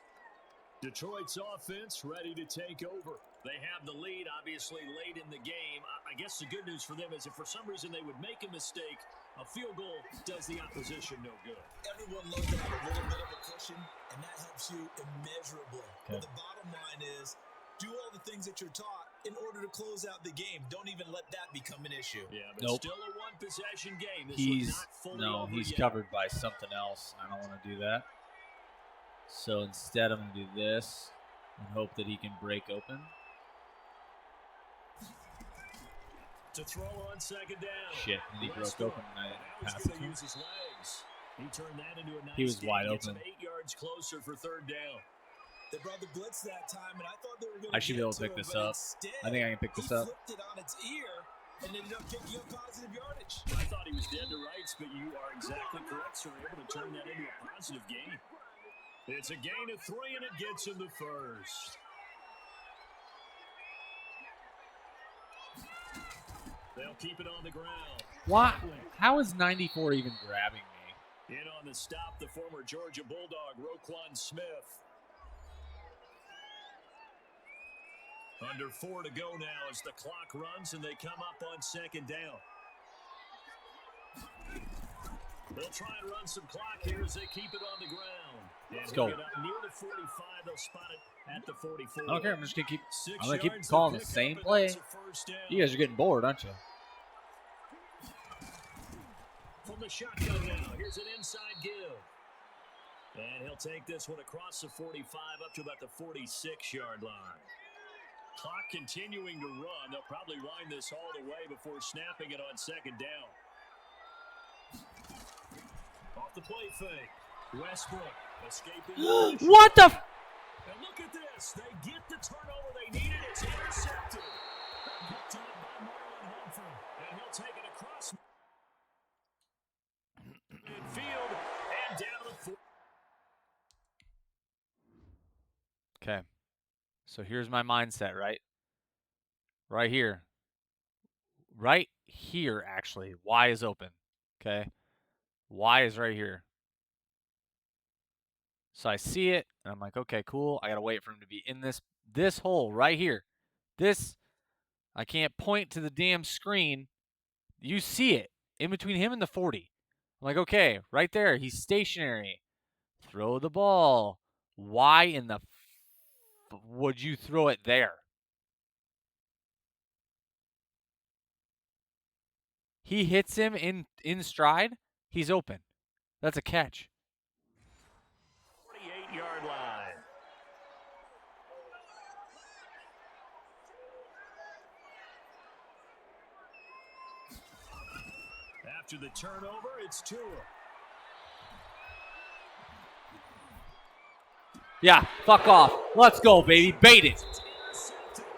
Detroit's offense ready to take over. They have the lead, obviously, late in the game. I guess the good news for them is if for some reason they would make a mistake, a field goal does the opposition no good. Everyone loves to have a little bit of a cushion, and that helps you immeasurably. Okay. But the bottom line is, do all the things that you're taught in order to close out the game. Don't even let that become an issue. Yeah, but Nope. still a one-possession game. This was not fully over He's yet. covered by something else. I don't want to do that. So instead, I'm going to do this and hope that he can break open. To throw on second down. Shit, and he broke open and I Now didn't he's pass it going to to him. use his legs. He turned that into a nice He was gain. wide Gets open. him 8 yards closer for third down. They brought the blitz that time, and I thought they were going to I should be able to pick this up. I think I can pick this up. He flipped it on its ear and ended up picking up positive yardage. I thought he was dead to rights, but you are exactly correct, sir. Able to turn that into a positive gain. It's a gain of 3, and it gets him the first. They'll keep it on the ground. Why? How is 94 even grabbing me? In on the stop, the former Georgia Bulldog, Roquan Smith. Under 4 to go now as the clock runs and they come up on second down. They'll try and run some clock here as they keep it on the ground. Let's go. Get up near the 45, they'll spot it at the 44. I don't care. I'm just gonna keep. 6 I'm gonna keep yards calling to the pick same up, and play. that's a first down. You guys are getting bored, aren't you? From the shotgun now, here's an inside give. And he'll take this one across the 45 up to about the 46-yard line. Clock continuing to run. They'll probably wind this all the way before snapping it on second down. Off the play fake. Westbrook escaping. What the? And look at this. They get the turnover they needed. It's intercepted. Picked up by Marlon Humphrey. And he'll take it across midfield and down to the 4. Okay. So here's my mindset, right? Right here. Right here, actually. Y is open. Okay. Y is right here. So I see it, and I'm like, okay, cool. I got to wait for him to be in this hole right here. I can't point to the damn screen. You see it in between him and the 40. I'm like, okay, right there. He's stationary. Throw the ball. Why in the would you throw it there? He hits him in stride. He's open. That's a catch. 48-yard line. After the turnover, it's Tua. Yeah, fuck off. Let's go, baby. Bait it. Intercepted.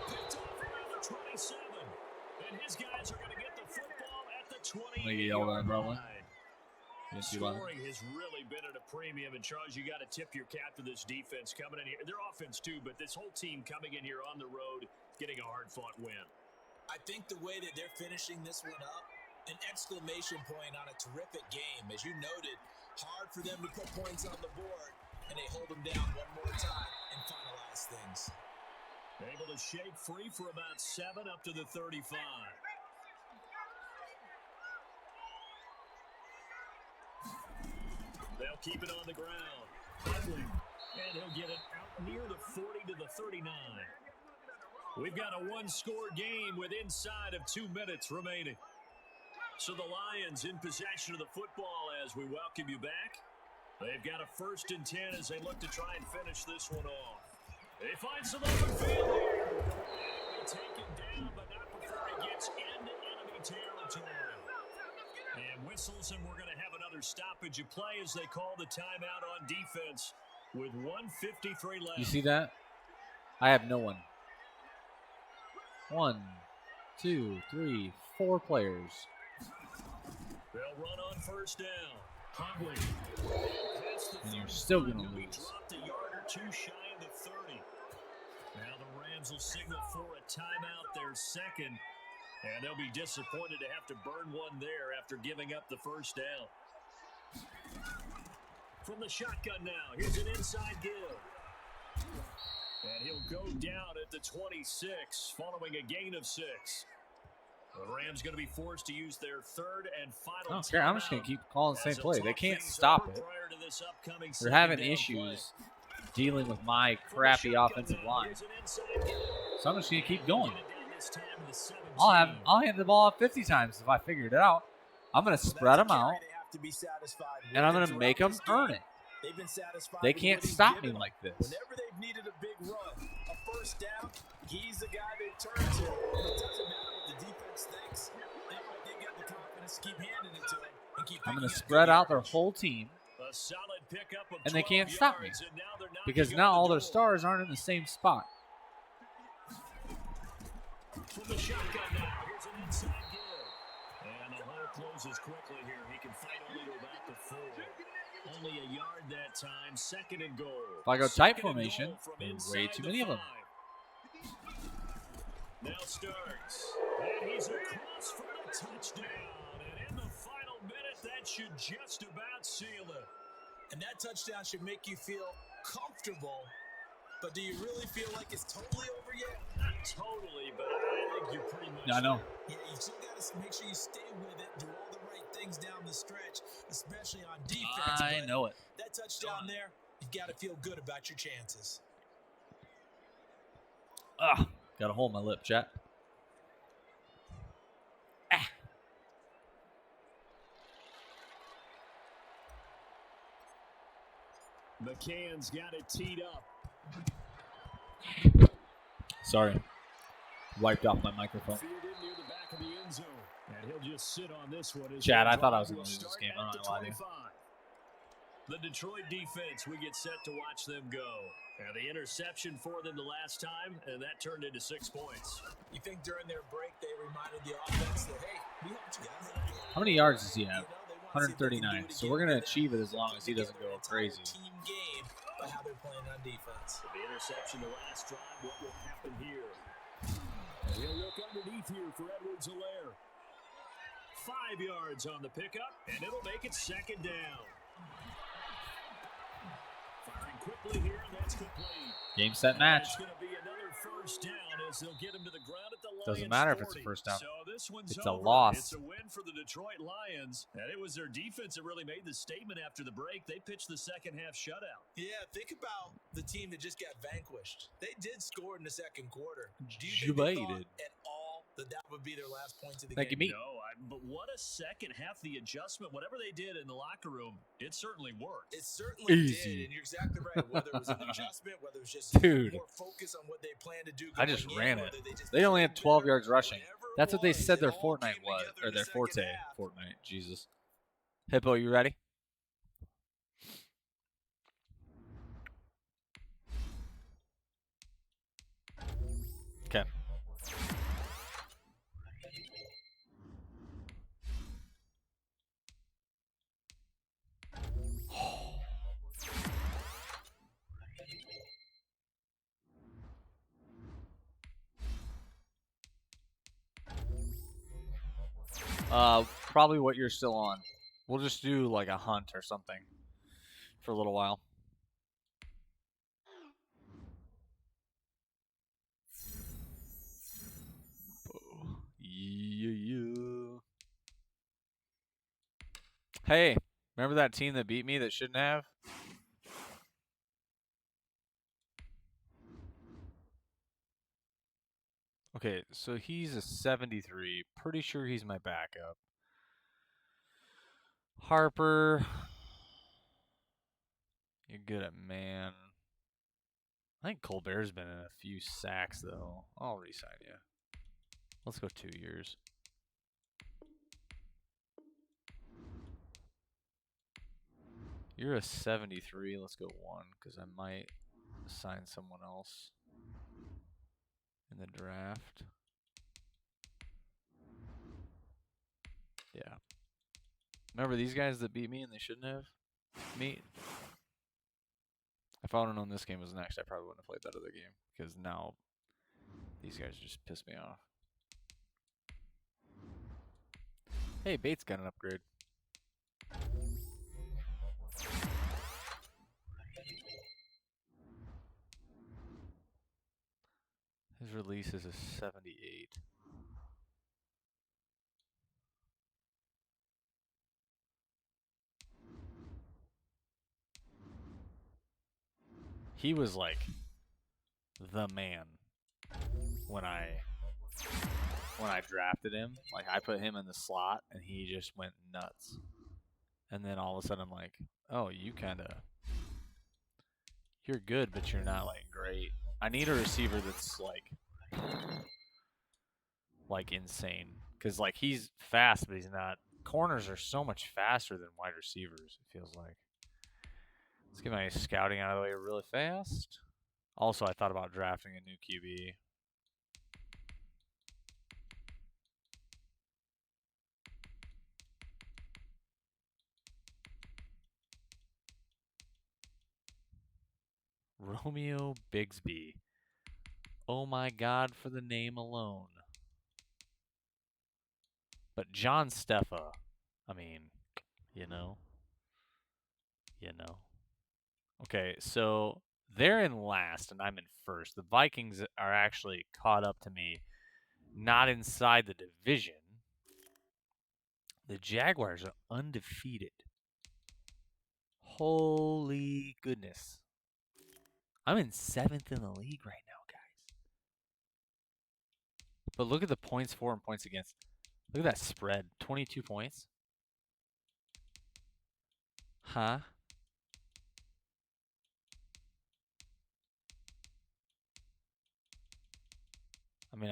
Picked off around the 27. And his guys are going to get the football at the 28-yard line. Scoring has really been at a premium, and Charles, you got to tip your cap to this defense coming in here. Their offense too, but this whole team coming in here on the road, getting a hard-fought win. I think the way that they're finishing this one up, an exclamation point on a terrific game. As you noted, hard for them to put points on the board, and they hold them down one more time and finalize things. Able to shake free for about 7 up to the 35. They'll keep it on the ground. And he'll get it out near the 40 to the 39. We've got a one-score game with inside of 2 minutes remaining. So the Lions in possession of the football as we welcome you back. They've got a 1st and 10 as they look to try and finish this one off. They find some open field here. And they take it down, but not before it gets into enemy territory. And whistles, and we're going to have another stoppage of play as they call the timeout on defense with 1:53 left. You see that? I have no one. 1, 2, 3, 4 players. They'll run on first down. Huntley. And you're still going to lose. Dropped a yard or two shy of the 30. Now the Rams will signal for a timeout, their second. And they'll be disappointed to have to burn one there after giving up the first down. From the shotgun now, here's an inside give. And he'll go down at the 26 following a gain of 6. The Rams going to be forced to use their third and final. I don't care. I'm just going to keep calling the same play. They can't stop it. They're having issues dealing with my crappy offensive line. So I'm just going to keep going. I'll hand the ball off 50 times if I figured it out. I'm going to spread them out, and I'm going to make them earn it. They can't stop me like this. Whenever they've needed a big run, a first down, he's the guy they turn to. It doesn't matter what the defense thinks. They got the confidence to keep handing it to him and keep. I'm going to spread out their whole team, and they can't stop me because now all their stars aren't in the same spot. From the shotgun now, here's an inside give. And the hole closes quickly here. He can fight only to about the 4. Only a yard that time, second and goal. If I go tight formation, there's way too many of them. Now starts. And he's across for a touchdown. And in the final minute, that should just about seal it. And that touchdown should make you feel comfortable. But do you really feel like it's totally over yet? Not totally, but I think you're pretty much. Yeah, I know. Yeah, you still got to make sure you stay with it, do all the right things down the stretch, especially on defense. I know it. That touchdown there, you've got to feel good about your chances. Got to hold my lip, chat. McCann's got it teed up. Sorry. Wiped off my microphone. Fielded near the back of the end zone. And he'll just sit on this one. Chad, I thought I was going to lose this game. I'm not going to lie to you. The Detroit defense, we get set to watch them go. And the interception for them the last time, and that turned into 6 points. You think during their break they reminded the offense that, hey, we helped you guys. How many yards does he have? 139. So we're going to achieve it as long as he doesn't go crazy. Team game by how they're playing on defense. The interception the last drive, what will happen here? He'll look underneath here for Edwards-Helaire. 5 yards on the pickup, and it'll make it second down. Firing quickly here, and that's complete. Game, set, match. It's going to be another first down as they'll get him to the ground at the Lions. Doesn't matter 40. if it's a first down. So this one's It's a over. loss. It's a win for the Detroit Lions, and it was their defense that really made the statement after the break. They pitched the second half shutout. Yeah, think about the team that just got vanquished. They did score in the second quarter. Do you think they thought at all that would be their last points of the game? No, but what a second half. The adjustment, whatever they did in the locker room, it certainly worked. It certainly did, and you're exactly right. Whether it was an adjustment, whether it was just more focus on what they plan to do. I just ran it. They only had 12 yards rushing. That's what they said their Fortnite was, or their forte. Fortnite, Jesus. Hippo, you ready? Okay. Probably what you're still on. We'll just do like a hunt or something for a little while. Yeah. Hey, remember that team that beat me that shouldn't have? Okay, so he's a 73. Pretty sure he's my backup. Harper. You're good at man. I think Colbert's been in a few sacks, though. I'll re-sign you. Let's go 2 years. You're a 73. Let's go 1, because I might sign someone else in the draft. Yeah. Remember these guys that beat me and they shouldn't have? Me? If I would have known this game was next, I probably wouldn't have played that other game. Because now these guys just piss me off. Hey, Bates got an upgrade. His release is a 78. He was like the man when I drafted him. Like I put him in the slot and he just went nuts. And then all of a sudden I'm like, oh, you're good, but you're not like great. I need a receiver that's like insane. Because like he's fast, but he's not. Corners are so much faster than wide receivers, it feels like. Let's get my scouting out of the way really fast. Also, I thought about drafting a new QB. Romeo Bigsby. Oh my God, for the name alone. But John Steffa, I mean, you know. Okay, so they're in last and I'm in first. The Vikings are actually caught up to me, not inside the division. The Jaguars are undefeated. Holy goodness. I'm in 7th in the league right now, guys. But look at the points for and points against. Look at that spread. 22 points. Huh? I mean,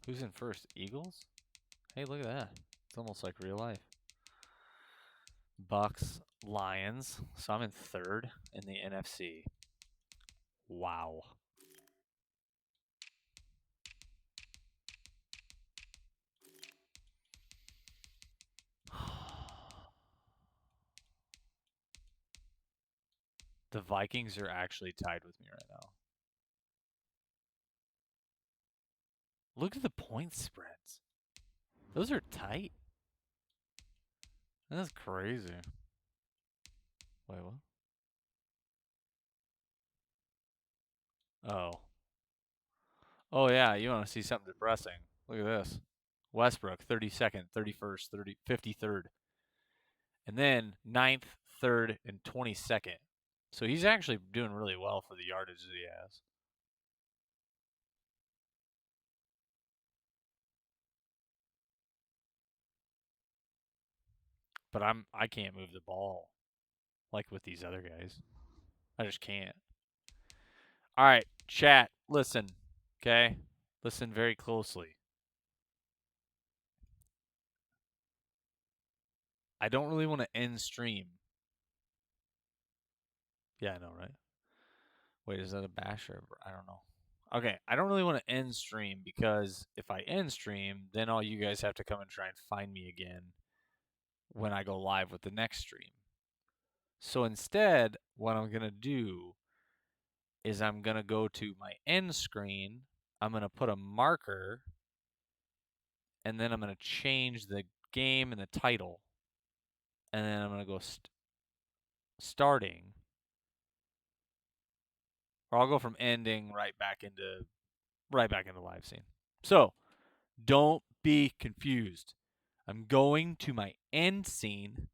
Who's in first? Eagles? Hey, look at that. It's almost like real life. Bucks, Lions. So I'm in third in the NFC. Wow. The Vikings are actually tied with me right now. Look at the point spreads. Those are tight. That's crazy. Wait, what? Oh. Oh, yeah, you want to see something depressing. Look at this. Westbrook, 32nd, 31st, 53rd. And then 9th, 3rd, and 22nd. So he's actually doing really well for the yardage that he has. But I can't move the ball like with these other guys. I just can't. All right, chat, listen, okay? Listen very closely. I don't really want to end stream. Yeah, I know, right? Wait, is that a bash or I don't know. Okay, I don't really want to end stream because if I end stream, then all you guys have to come and try and find me again when I go live with the next stream. So instead, what I'm going to do is I'm going to go to my end screen. I'm going to put a marker, and then I'm going to change the game and the title. And then I'm going to go starting. Or I'll go from ending right back into live scene. So, don't be confused. I'm going to my end scene,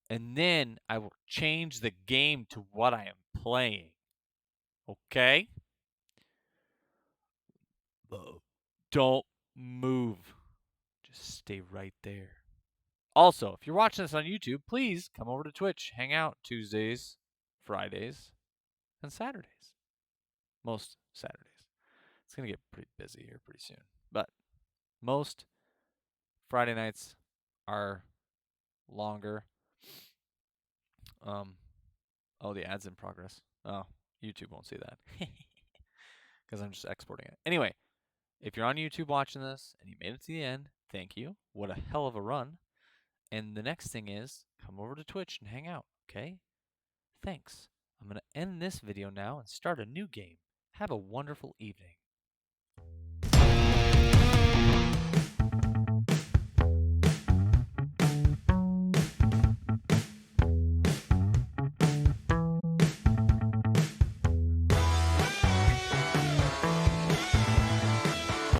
and then I will change the game to what I am playing. Okay? Don't move. Just stay right there. Also, if you're watching this on YouTube, please come over to Twitch. Hang out Tuesdays, Fridays, and Saturdays. Most Saturdays. It's going to get pretty busy here pretty soon. But most Friday nights are longer. Oh, the ad's in progress. Oh, YouTube won't see that. Because because I'm just exporting it. Anyway, if you're on YouTube watching this and you made it to the end, thank you. What a hell of a run. And the next thing is, come over to Twitch and hang out, okay? Thanks. I'm going to end this video now and start a new game. Have a wonderful evening.